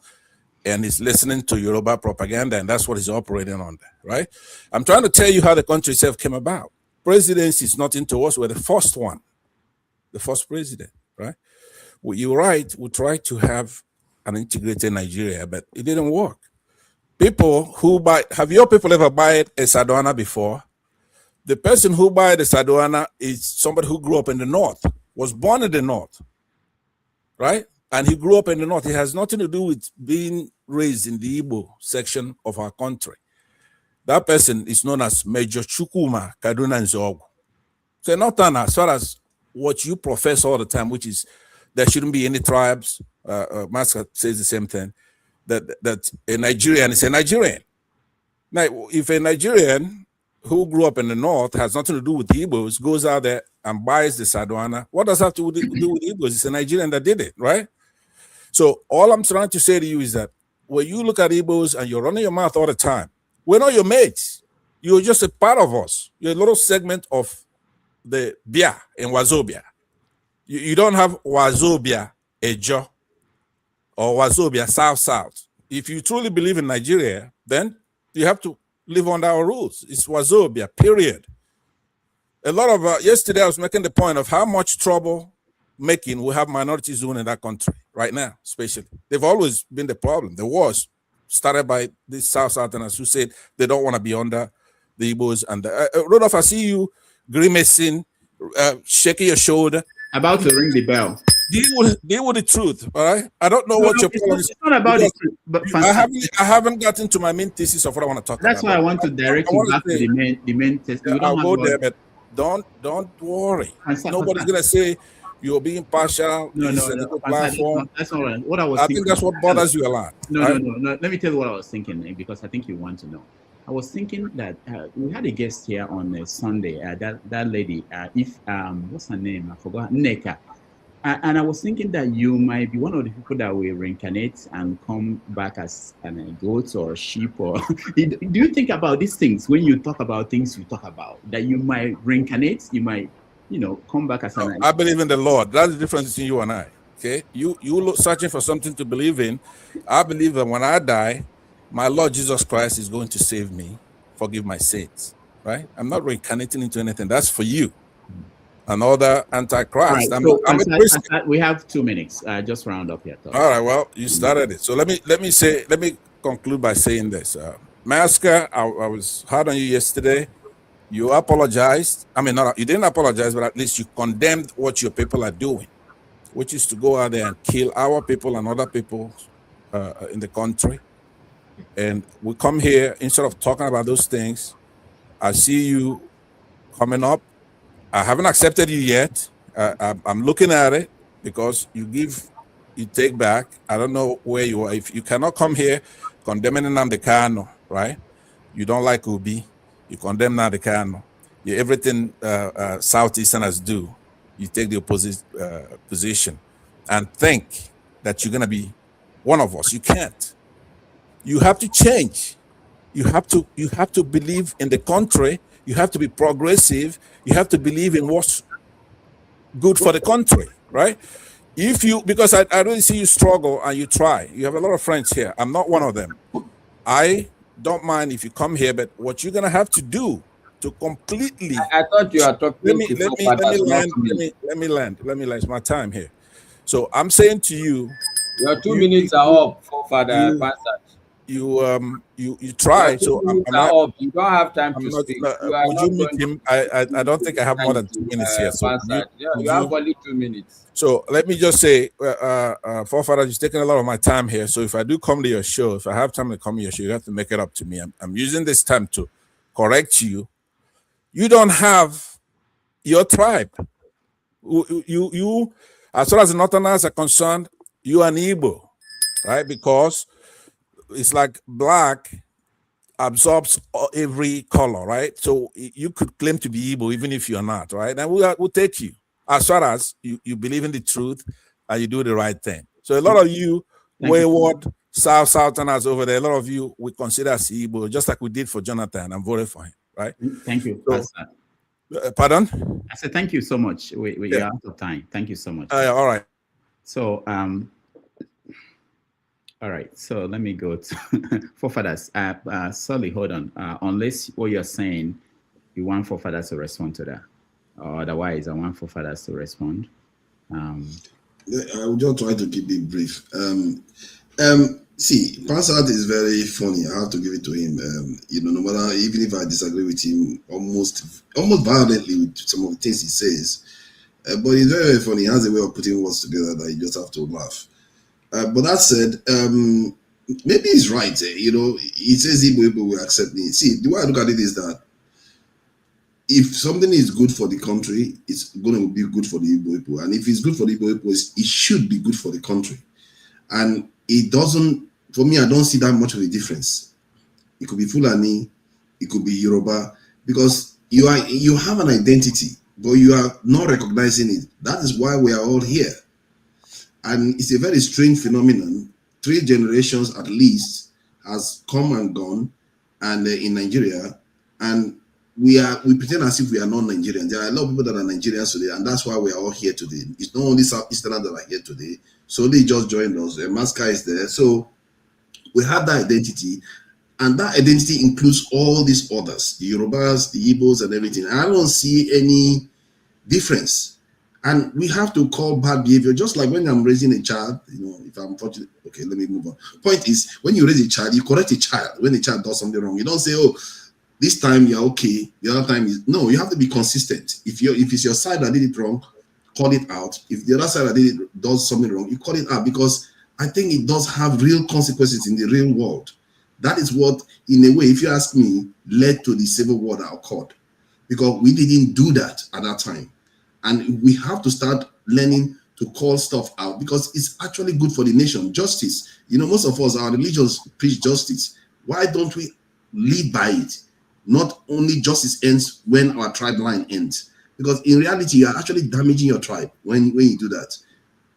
and he's listening to Yoruba propaganda, and that's what he's operating on there, right? I'm trying to tell you how the country itself came about. Presidency is nothing to us. We're the first one, the first president, right? Well, you're right. We tried to have an integrated Nigeria, but it didn't work. People who buy, have your people ever bought a Sadoana before? The person who buy the Sadoana is somebody who grew up in the North, was born in the North, right? And he grew up in the North. It has nothing to do with being raised in the Igbo section of our country. That person is known as Major Chukuma Kaduna Nzogu. So not as far as what you profess all the time, which is there shouldn't be any tribes. Master says the same thing, that a Nigerian is a Nigerian. Now, if a Nigerian who grew up in the North has nothing to do with the Igbos, goes out there and buys the Sadoana, what does that have to do with Igbos? It's a Nigerian that did it, right? So all I'm trying to say to you is that when you look at Igbos and you're running your mouth all the time, we're not your mates. You're just a part of us. You're a little segment of the Bia in Wazobia. You don't have Wazobia Ejo or Wazobia South. If you truly believe in Nigeria, then you have to live under our rules. It's Wazobia, period. A lot of, yesterday I was making the point of how much trouble making we have minorities doing in that country right now, especially. They've always been the problem. The wars started by these Southerners who said they don't want to be under the Igbos. And Rodolph, I see you grimacing, shaking your shoulder. About to ring the bell. Deal with the truth, all right? I don't know what your problem is. It's not about the truth, but I haven't gotten to my main thesis of what I want to talk about. That's why I want to direct you back to the main thesis. I'll go there, but don't worry. Nobody's gonna say you're being partial. No, platform. That's not right. What I was thinking, think that's what bothers you a lot. No. Let me tell you what I was thinking, because I think you want to know. I was thinking that we had a guest here on Sunday. That lady, what's her name? I forgot. Nneka. And I was thinking that you might be one of the people that will reincarnate and come back as a goat or a sheep. Or do you think about these things when you talk about things you talk about? That you might reincarnate, you might, come back as an. I believe in the Lord. That's the difference between you and I. Okay, you look searching for something to believe in. I believe that when I die, my Lord Jesus Christ is going to save me, forgive my sins. Right? I'm not reincarnating into anything. That's for you. Another antichrist. All right, so we have 2 minutes. Just round up your thoughts. All right. Well, you started it. So let me conclude by saying this. Masker, I was hard on you yesterday. You apologized. I mean, you didn't apologize, but at least you condemned what your people are doing, which is to go out there and kill our people and other people in the country. And we come here, instead of talking about those things, I see you coming up. I haven't accepted you yet. I'm looking at it because you give, you take back. I don't know where you are. If you cannot come here condemning Nnamdi Kanu, right? You don't like Obi. You condemn Nnamdi Kanu. Everything Southeasterners do, you take the opposite position and think that you're going to be one of us. You can't. You have to change. You have to believe in the country. You have to be progressive. You have to believe in what's good for the country, right? Because I really see you struggle and you try. You have a lot of friends here. I'm not one of them. I don't mind if you come here, but what you're gonna have to do to completely. I thought you are talking. Let me land. It's my time here. So I'm saying to you, your 2 minutes are up, Father. You try. So you don't have time to speak. Would you meet him? I don't think I have more than 2 minutes here. So you have only 2 minutes. So let me just say, Forefather, you're taking a lot of my time here. So if I do come to your show, if I have time to come to your show, you have to make it up to me. I'm using this time to correct you. You don't have your tribe. You as far as the Northerners are concerned, you are an Igbo, right? Because it's like black absorbs every color, right? So you could claim to be Igbo even if you're not, right? And we'll take you as far as you believe in the truth and you do the right thing. So a lot of you wayward Southerners over there, a lot of you we consider as Igbo, just like we did for Jonathan and voted for him, right? Thank you. So, pardon? I said thank you so much. We're out of time. Thank you so much. All right. So all right, so let me go to Forefathers. Sorry, hold on. Unless what you're saying, you want Forefathers to respond to that. Or otherwise, I want Forefathers to respond. I will just try to keep it brief. See, Pansat is very funny. I have to give it to him. No matter, even if I disagree with him almost violently with some of the things he says, but he's very, very funny. He has a way of putting words together that you just have to laugh. But that said, maybe he's right. He says Igbo will accept me. See, the way I look at it is that if something is good for the country, it's going to be good for the Igbo people. And if it's good for the Igbo people, it should be good for the country. And it doesn't, for me, I don't see that much of a difference. It could be Fulani, it could be Yoruba, because you have an identity, but you are not recognizing it. That is why we are all here. And it's a very strange phenomenon. 3 generations at least has come and gone, and in Nigeria, and we pretend as if we are not Nigerians. There are a lot of people that are Nigerians today, and that's why we are all here today. It's not only Southeasterners that are here today. So they just joined us. Maska is there. So we have that identity, and that identity includes all these others, the Yorubas, the Igbos, and everything. I don't see any difference. And we have to call bad behavior, just like when I'm raising a child, if I'm fortunate. Okay, let me move on. Point is, when you raise a child, you correct a child. When a child does something wrong, you don't say, oh, this time you're okay, the other time is no. You have to be consistent. If it's your side that did it wrong, call it out. If the other side that does something wrong, you call it out, because I think it does have real consequences in the real world. That is what, in a way, if you ask me, led to the civil war that occurred, because we didn't do that at that time. And we have to start learning to call stuff out, because it's actually good for the nation. Justice. Most of us, our religions preach justice. Why don't we lead by it? Not only justice ends when our tribe line ends. Because in reality, you are actually damaging your tribe when you do that.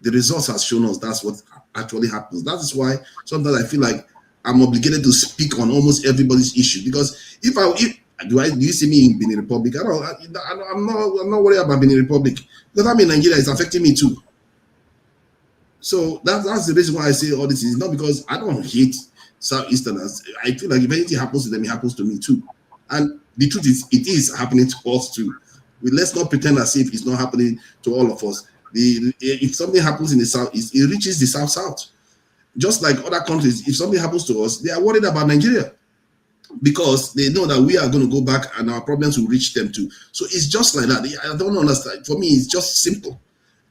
the results has shown us that's what actually happens. That is why sometimes I feel like I'm obligated to speak on almost everybody's issue, because if do you see me in Benin Republic? I'm not worried about Benin Republic, because I'm in Nigeria. It's affecting me too. So that's the reason why I say all this is not because I don't hate Southeasterners. I feel like if anything happens to them, it happens to me too. And the truth is, it is happening to us too. Let's not pretend as if it's not happening to all of us. If something happens in the Southeast, it reaches the South. Just like other countries, if something happens to us, they are worried about Nigeria, because they know that we are going to go back and our problems will reach them too. So it's just like that. I don't understand. For me, it's just simple.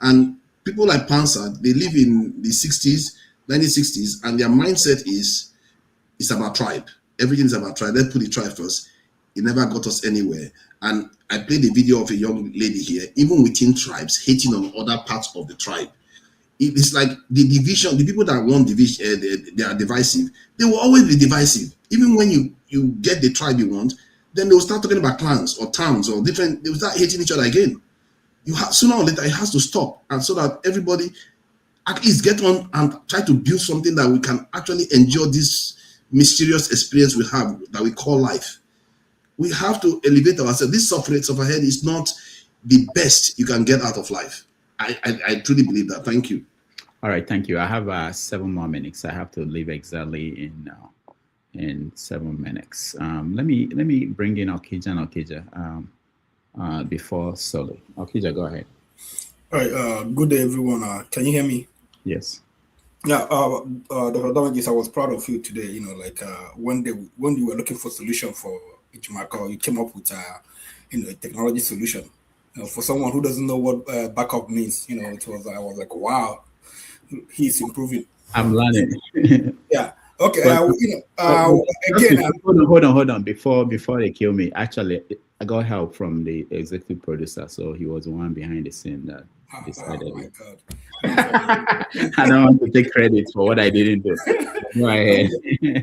And people like Pansa, they live in the 60s, 1960s, and their mindset is it's about tribe. Everything is about tribe. Let's put the tribe first. It never got us anywhere. And I played a video of a young lady here, even within tribes, hating on other parts of the tribe. It's like the division, the people that want division, they are divisive. They will always be divisive. Even when you get the tribe you want, then they will start talking about clans or towns or different, they will start hating each other again. Sooner or later, it has to stop, and so that everybody at least get on and try to build something that we can actually enjoy this mysterious experience we have that we call life. We have to elevate ourselves. This sufferhead is not the best you can get out of life. I truly believe that. Thank you. All right, thank you. I have 7 more minutes. I have to leave exactly in 7 minutes. Let me bring in Okija before Solo. Okija, go ahead. All right. Good day, everyone. Can you hear me? Yes. Yeah. Dr. Damagis, I was proud of you today. You know, like when you were looking for solution for Ejimakor, you came up with a technology solution. For someone who doesn't know what backup means, I was like, wow, he's improving. I'm learning. Yeah. Okay. Again, hold on. Before they kill me, actually, I got help from the executive producer, so he was the one behind the scene that decided. Oh my God. I don't want to take credit for what I didn't do. Go ahead.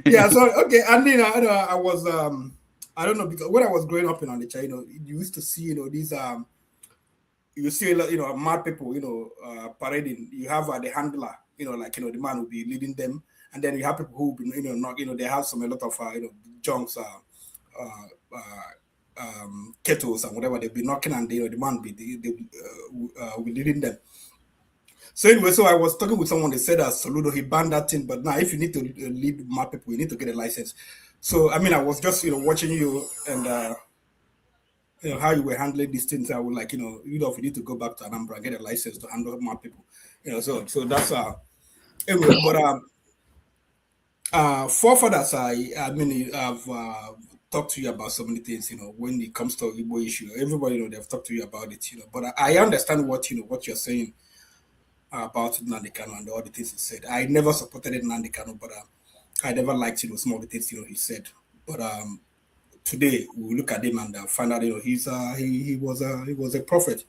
Yeah. So okay, and then I was I don't know, because when I was growing up in Onitsha, you used to see these you see a lot, mad people, parading. You have the handler, the man will be leading them, and then you have people who, they have a lot of, junks, kettles and whatever. They'll be knocking, and the man will be leading them. So anyway, so I was talking with someone. They said that Soludo, he banned that thing, but now if you need to lead mad people, you need to get a license. So I mean, I was just watching you and. How you were handling these things. I would like, if you need to go back to Anambra and get a license to handle more people, so that's anyway. But forefathers, I mean, I've talked to you about so many things, when it comes to Igbo issue. Everybody, they've talked to you about it, But I understand what you're saying about Nnamdi Kanu and all the things he said. I never supported Nnamdi Kanu, but I never liked some of the things he said. But today we look at him and find out he was a prophet.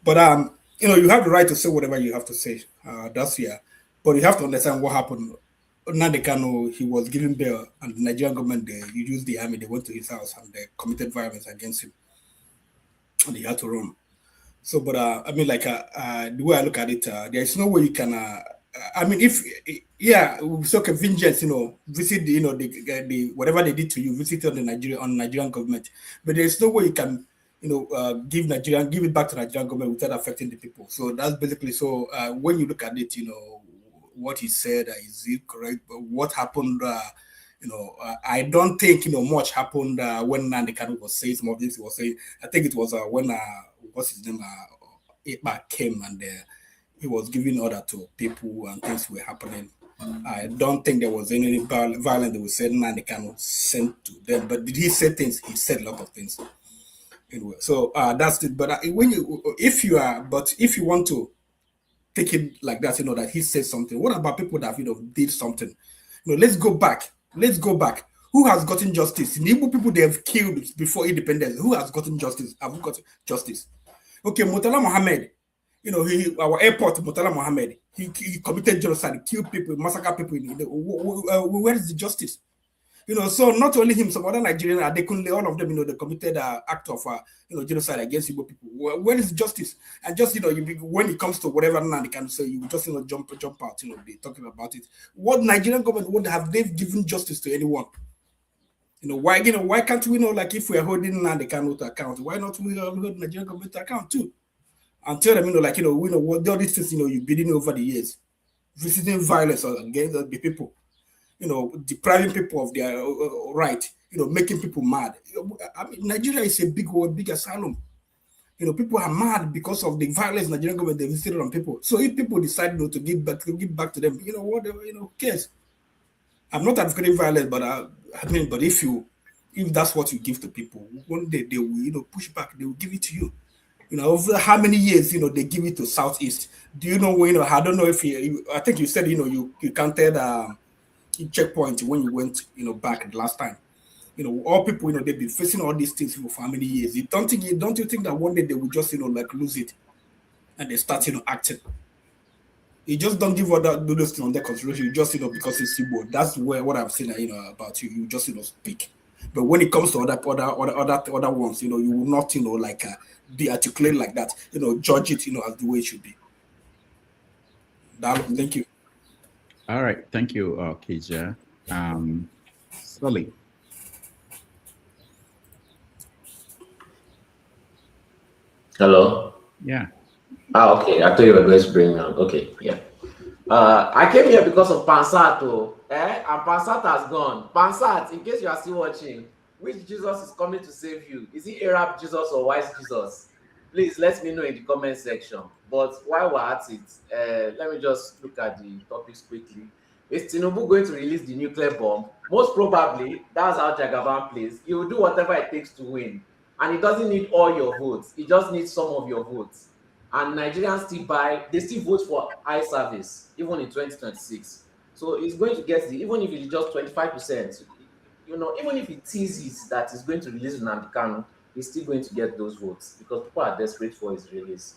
But you have the right to say whatever you have to say. That's here. But you have to understand what happened. Nnamdi Kanu, he was given bail, and the Nigerian government, they used the army. They went to his house and they committed violence against him, and he had to run. So, but I mean, like the way I look at it, there is no way you can. I mean, it's okay, vengeance, visit the whatever they did to you, visit on the Nigerian government. But there is no way you can, give it back to Nigerian government without affecting the people. So that's basically, so when you look at it, what he said, is it correct? What happened, I don't think, much happened when Nnamdi Kanu was saying some of this. He was saying, I think it was when, what's his name, Ipa came and he was giving order to people and things were happening. I don't think there was any violence that was said Nnamdi Kanu sent to them. But did he say things? He said a lot of things. Anyway, so that's it. But if you want to take it like that, that he said something. What about people that did something? Let's go back. Who has gotten justice? The Igbo people they have killed before independence. Who has gotten justice? Have we got justice? Okay, Murtala Mohammed. Our airport, Murtala Mohammed, he committed genocide, killed people, massacred people. Where is the justice? So not only him, some other Nigerian, Adekunle, all of them, they committed an act of, genocide against Igbo people. Where is justice? And just, when it comes to whatever Nnamdi Kanu say, you just, jump out, they talking about it. What Nigerian government would have they given justice to anyone? Why can't we like if we are holding Nnamdi Kanu to account, why not we hold Nigerian government to account too? And tell them, we know what all these things, you've been over the years, visiting violence against the people. Depriving people of their right, making people mad. I mean, Nigeria is a big asylum. People are mad because of the violence Nigerian government they visited on people. So if people decide to give back to them, whatever, who cares? I'm not advocating violence, but but if that's what you give to people, one day they will, push back. They will give it to you. Over how many years, they give it to Southeast. Do you know? I don't know if I think you said, you counted. Checkpoint when you went back the last time, all people they've been facing all these things for how many years. Don't you think that one day they will just lose it and they start acting? You just don't give all that those things on their consideration. You just because it's Igbo. That's what I'm saying about you. You just speak. But when it comes to other ones, you will not be articulate like that. Judge it as the way it should be. Thank you. All right, thank you, Keja. Sully. Hello? Yeah. Okay. I thought you were going to bring out. Okay, yeah. I came here because of Pansat, and Pansat has gone. Pansat, in case you are still watching, which Jesus is coming to save you? Is he Arab Jesus or wise Jesus? Please let me know in the comment section. But while we're at it, let me just look at the topics quickly. Is Tinubu going to release the nuclear bomb? Most probably, that's how Jagaban plays. He will do whatever it takes to win. And he doesn't need all your votes. He just needs some of your votes. And Nigerians they still vote for eye service, even in 2026. So he's going to get even if it's just 25%, even if he teases that he's going to release Nnamdi Kanu, he's still going to get those votes because people are desperate for his release,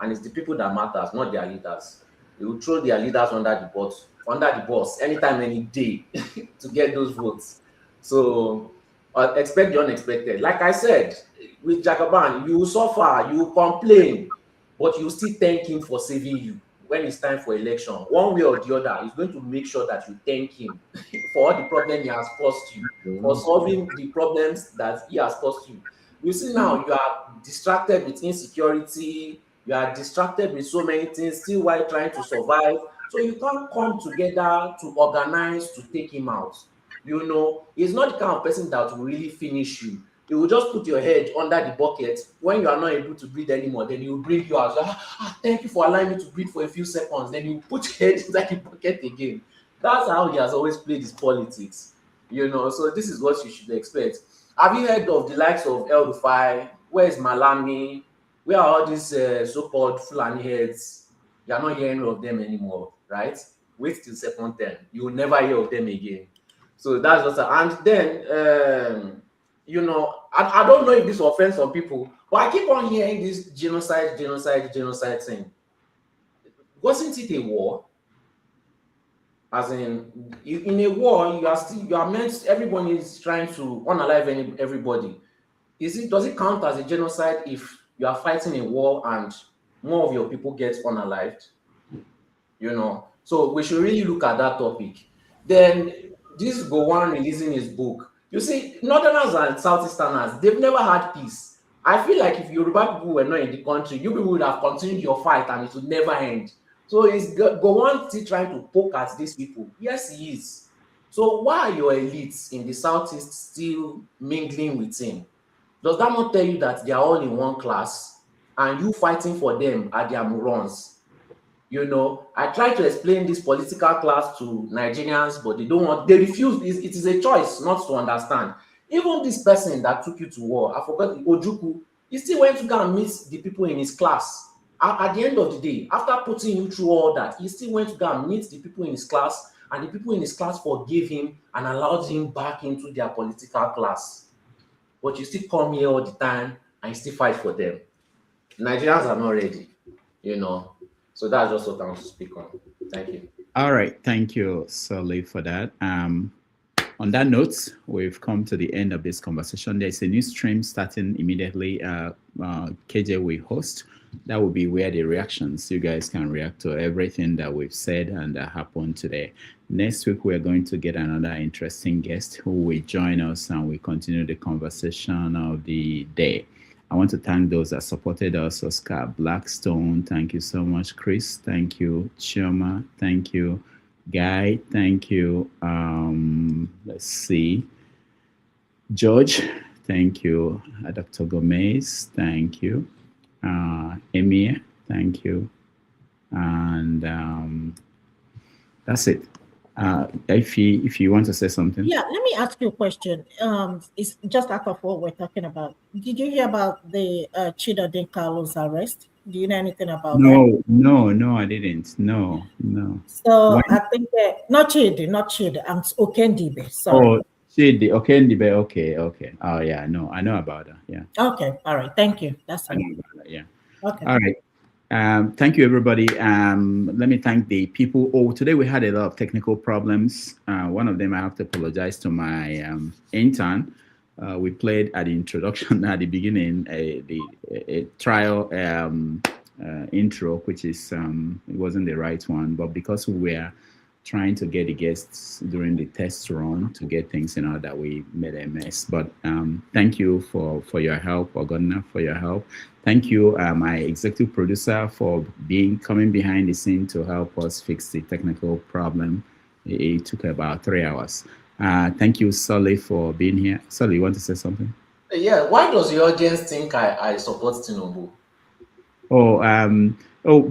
and it's the people that matters, not their leaders. They will throw their leaders under the bus anytime, any day to get those votes. So expect the unexpected. Like I said, with Jagaban, you will suffer, you will complain, but you will still thank him for saving you when it's time for election. One way or the other, he's going to make sure that you thank him for all the problems he has caused you, for solving the problems that he has caused you. You see now, you are distracted with insecurity, you are distracted with so many things, still while trying to survive. So you can't come together to organize to take him out. He's not the kind of person that will really finish you. He will just put your head under the bucket. When you are not able to breathe anymore, then he will bring you out. Thank you for allowing me to breathe for a few seconds. Then he will put your head inside the bucket again. That's how he has always played his politics. So this is what you should expect. Have you heard of the likes of El Rufai? Where is Malami? Where are all these so-called Fulani heads? You are not hearing of them anymore, right? Wait till second term. You will never hear of them again. So that's just and then I don't know if this offends some people, but I keep on hearing this genocide thing. Wasn't it a war? As in a war, you are meant, everyone is trying to unalive everybody. Does it count as a genocide if you are fighting a war and more of your people get unalived? So we should really look at that topic. Then this Gowon releasing his book. You see, Northerners and Southeasterners, they've never had peace. I feel like if Yoruba people were not in the country, you people would have continued your fight and it would never end. So is Gowon still trying to poke at these people? Yes, he is. So why are your elites in the Southeast still mingling with him? Does that not tell you that they are all in one class and you fighting for them are their morons? I try to explain this political class to Nigerians, but they refuse. It is a choice not to understand. Even this person that took you to war, I forgot, Ojuku, he still went to go and meet the people in his class. At the end of the day, after putting you through all that, he still went to go and meet the people in his class, and the people in his class forgave him and allowed him back into their political class. But you still come here all the time and you still fight for them. Nigerians are not ready, So that's just what I want to speak on. Thank you. All right. Thank you, Sully, for that. On that note, we've come to the end of this conversation. There's a new stream starting immediately. KJ will host. That will be where the reactions, you guys can react to everything that we've said and that happened today. Next week, we're going to get another interesting guest who will join us and we continue the conversation of the day. I want to thank those that supported us. Oscar Blackstone, thank you so much. Chris, thank you. Chioma, thank you. Guy, thank you. Let's see. George, thank you. Dr. Gomez, thank you. Emir, thank you. And that's it. If you want to say something. Yeah, let me ask you a question. It's just out of what we're talking about. Did you hear about the Chidodin Carlos arrest? Do you know anything about that? No, I didn't. No. So I think that not Chidi, I'm Okendibe. Sorry. Oh, Chidi, Okendibe. Okay. Oh yeah, no, I know about that. Yeah. Okay, all right. Thank you. That's I know about that. Yeah. Okay. All right. Thank you, everybody. Let me thank the people. Oh, today we had a lot of technical problems. One of them, I have to apologize to my intern. We played at the introduction at the beginning a trial intro, which is it wasn't the right one, but because we were trying to get the guests during the test run to get things in order, we made a mess. But thank you for your help, Ogodna, for your help. Thank you, my executive producer, for coming behind the scene to help us fix the technical problem. It took about 3 hours. Thank you, Sully, for being here. Sully, you want to say something? Yeah, why does your audience think I support Tinubu?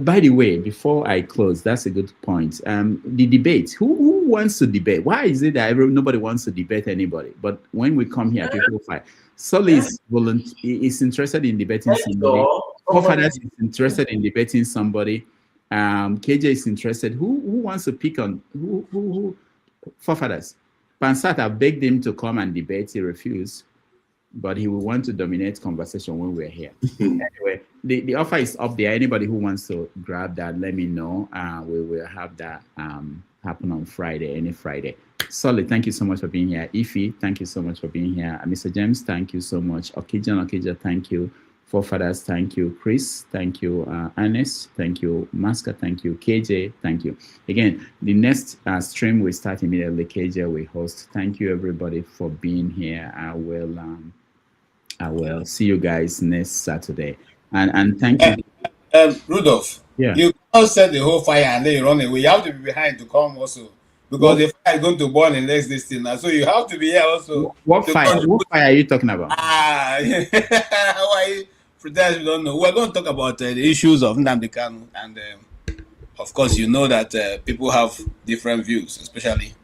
By the way, before I close, that's a good point. The debate, who wants to debate? Why is it that nobody wants to debate anybody? But when we come here, people fight. Sully is interested in debating somebody. Forefathers is interested in debating somebody. KJ is interested. Who wants to pick on who? Forefathers. Pansat, I begged him to come and debate. He refused, but he will want to dominate conversation when we're here. Anyway, the offer is up there. Anybody who wants to grab that, let me know. We will have that happen on Friday, any Friday. Solid, thank you so much for being here. Ify, thank you so much for being here. Mr. James, thank you so much. Okija, thank you. Forefathers, thank you. Chris, thank you. Ernest, thank you. Maska, thank you. KJ, thank you. Again, the next stream will start immediately. KJ will host. Thank you, everybody, for being here. I will see you guys next Saturday. And thank you. Rudolph, yeah. You can't set the whole fire and then you run away. You have to be behind to come also. Because the fire is going to burn in next this thing now. So you have to be here also. What fire? What fire are you talking about? How are you? Pretend you don't know. We're going to talk about the issues of Nnamdi Kanu. And of course, you know that people have different views, especially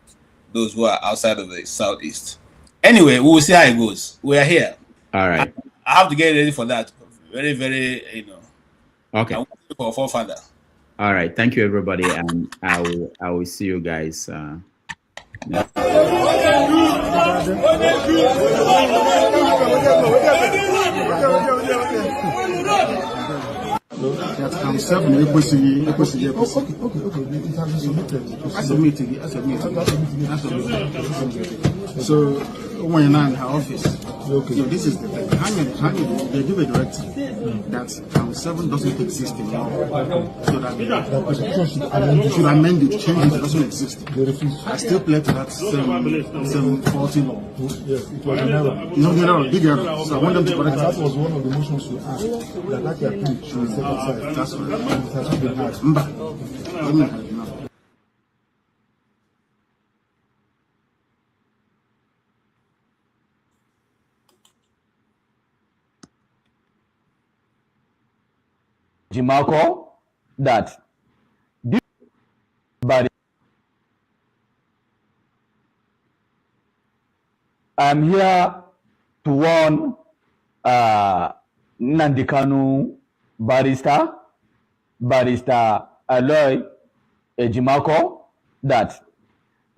those who are outside of the Southeast. Anyway, we will see how it goes. We are here. All right. I have to get ready for that. Very, very, Okay. I want to for forefather. All right. Thank you, everybody. And I will see you guys. So when you're not in her office, so this is the thing. Hanging, they give a directive that count 7 doesn't exist anymore. So that should amend it, change it, it doesn't exist. I still play to that 740 law. Yes, it was an error. No, big error. So I want them to correct that. That was one of the motions you asked. That appeal should be set aside. That's right. It has not been had. Ejimakor, that this body, I'm here to warn Nnamdi Kanu barrister Aloy Ejimakor, that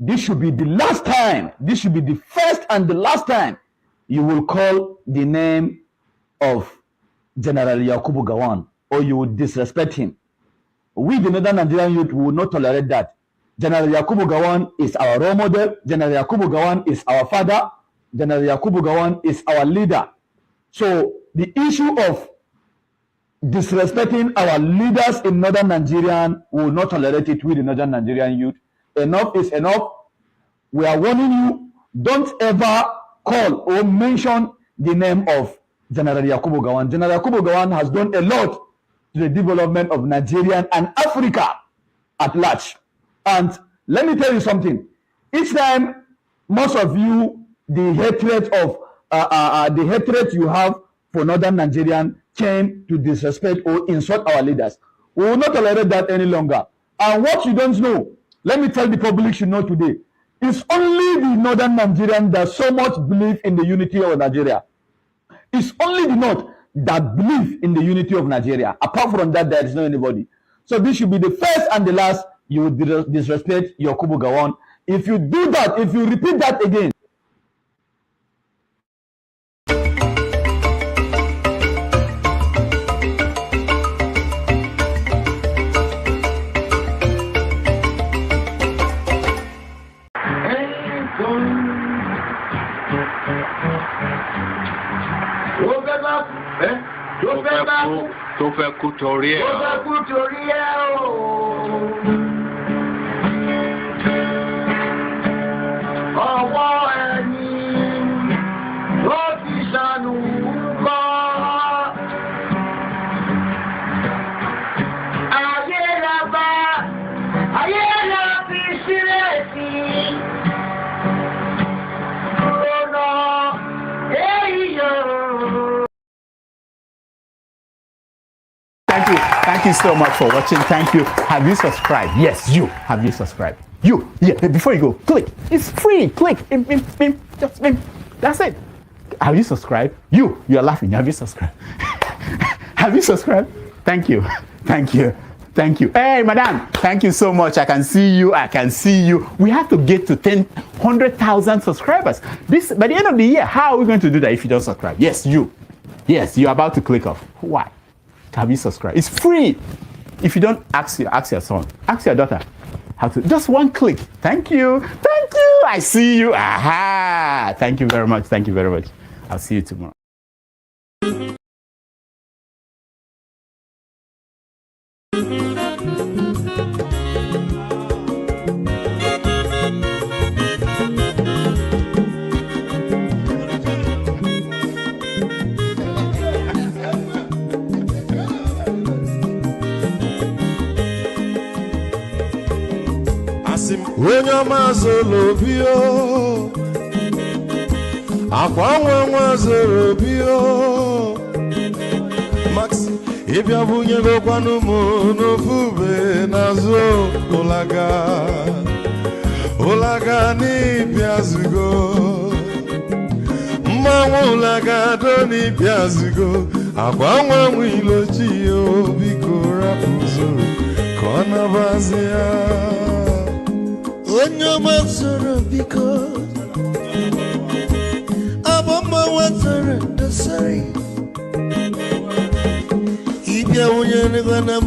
this should be the last time, this should be the first and the last time you will call the name of General Yakubu Gowon, or you would disrespect him. We, the Northern Nigerian youth, will not tolerate that. General Yakubu Gowon is our role model. General Yakubu Gowon is our father. General Yakubu Gowon is our leader. So the issue of disrespecting our leaders in northern Nigeria, we will not tolerate it with the northern Nigerian youth. Enough is enough. We are warning you, don't ever call or mention the name of General Yakubu Gowon. General Yakubu Gowon has done a lot to the development of Nigeria and Africa at large. And let me tell you something. Each time, most of you, the hatred you have for northern Nigerian came to disrespect or insult our leaders. We will not tolerate that any longer. And what you don't know, let me tell the public should know today, it's only the northern Nigerian that so much believe in the unity of Nigeria. It's only the north that believe in the unity of Nigeria. Apart from that, there is no anybody. So this should be the first and the last you will disrespect Yakubu Gowon. If you do that, if you repeat that again, tó fẹ́ kú torí ẹ̀ o. Ọwọ́ ẹni ló ti ṣàánú kọ́. Ayé la bá, ayé la fi sílẹ̀ sí. Ọ̀nà èyí yóò. Thank you so much for watching. Thank you. Have you subscribed? Yes, you. Have you subscribed? You. Yeah, before you go, click. It's free. Click. Just that's it. Have you subscribed? You are laughing. Have you subscribed? Have you subscribed? Thank you. Thank you. Thank you. Hey, madam. Thank you so much. I can see you. I can see you. We have to get to 100,000 subscribers. This by the end of the year. How are we going to do that if you don't subscribe? Yes, you. Yes, you're about to click off. Why? Have you subscribed? It's free. If you don't, ask your son, ask your daughter how to. Just one click. Thank you. Thank you. I see you. Aha. Thank you very much. Thank you very much. I'll see you tomorrow. Onye ọma zoro obi o, akwa nwa zoro obi o, Max ịbịa bunyegokwanụ m n'ofu ube n'azụ ụlaga n'ịbịa zugo, mmanwụ ụlaga do n'ịbịa zugo, akwa nwa ilochi o, biko rapụ zoro ka ọ nabazi ya. Onye ọma zoro biko, abọmma watara ndasari, ịbịa wunye n'ịgwana m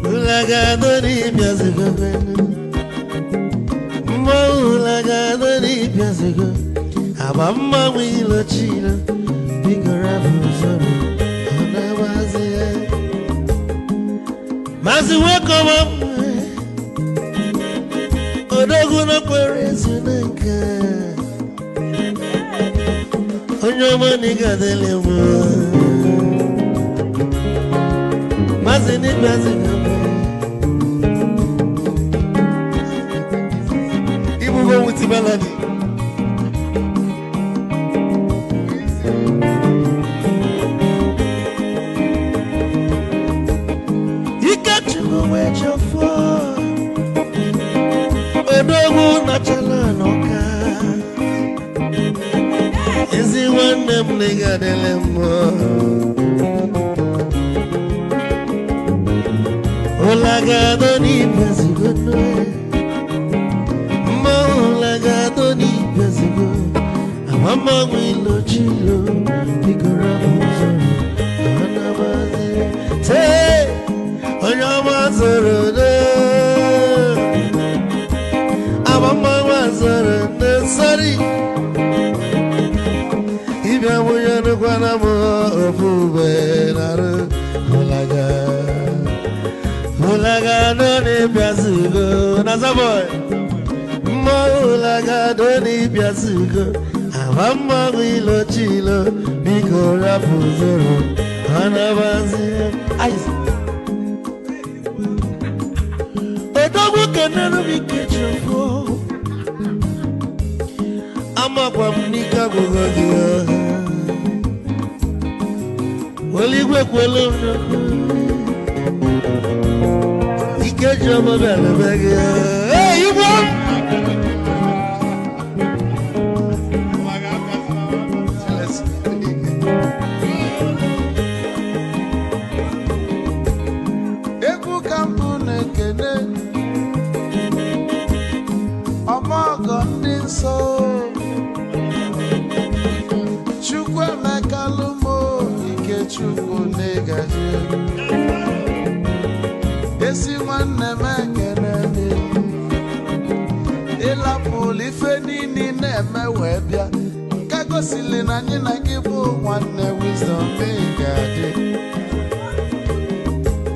ụlagado n'ịbịa zigo, mma ụlagado n'ịbịa zigo, abọmma ilochilo, biko rapụ zoro ọ na-abazi ya. Mazi wekoma odogu no kwere zinaka onyoma nigadele mo mazi ni mazi ibu go with melody Odogu na chala noka Ezi wane mliga delemo Olagado ni pezigo Mo olagado ni pezigo Amama mwilo chilo Bigora muzo Anabazi Say dibia moya no kwana mo ofube naru Ulaga doni piazugo Nazaboy Ulaga doni piazugo Awamma wilo chilo Biko rapu zoro Anabanzi Ais Odogu kanano bikechofo Ama kwa mnika gugogia Waligwe kwelo Ikejo mabele bege Hey you boy Eku kampune kene Omogo ndi nso Chukwu emekalumo Ike chukwu negaji Esi nwanne m ekene ịlapụlụ ife niile na-eme wee bịa nke gosili na anyị na gị bụ nwanne wisdom ga-adị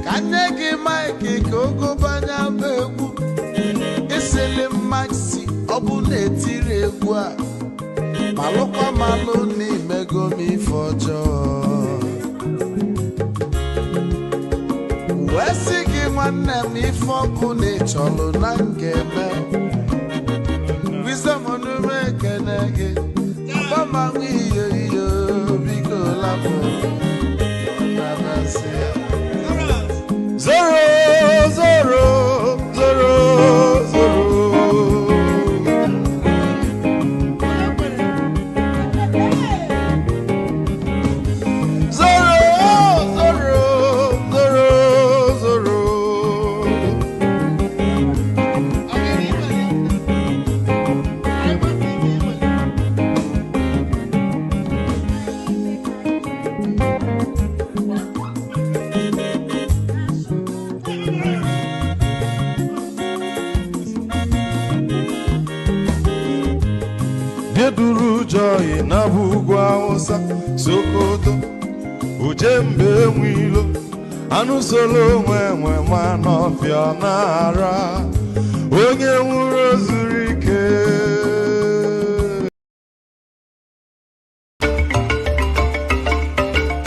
ka nye gị maịkị ka ogobanya bụ egwu isili maxi ọ bụ na-etiri egwu a malụkwa malụ n'imego m ife ọjọọ wee sị gị nwanne m ife ọbụ na ịchọlụ na ngeme wisdom onume ekene gị gbamanwe iyo iyo biko lapụ nabasị ya zoro zoro zoro zoro Joy na bugwa osa Sokoto Ujembe mwilo Anu solo mwe mwe manofya nara Onye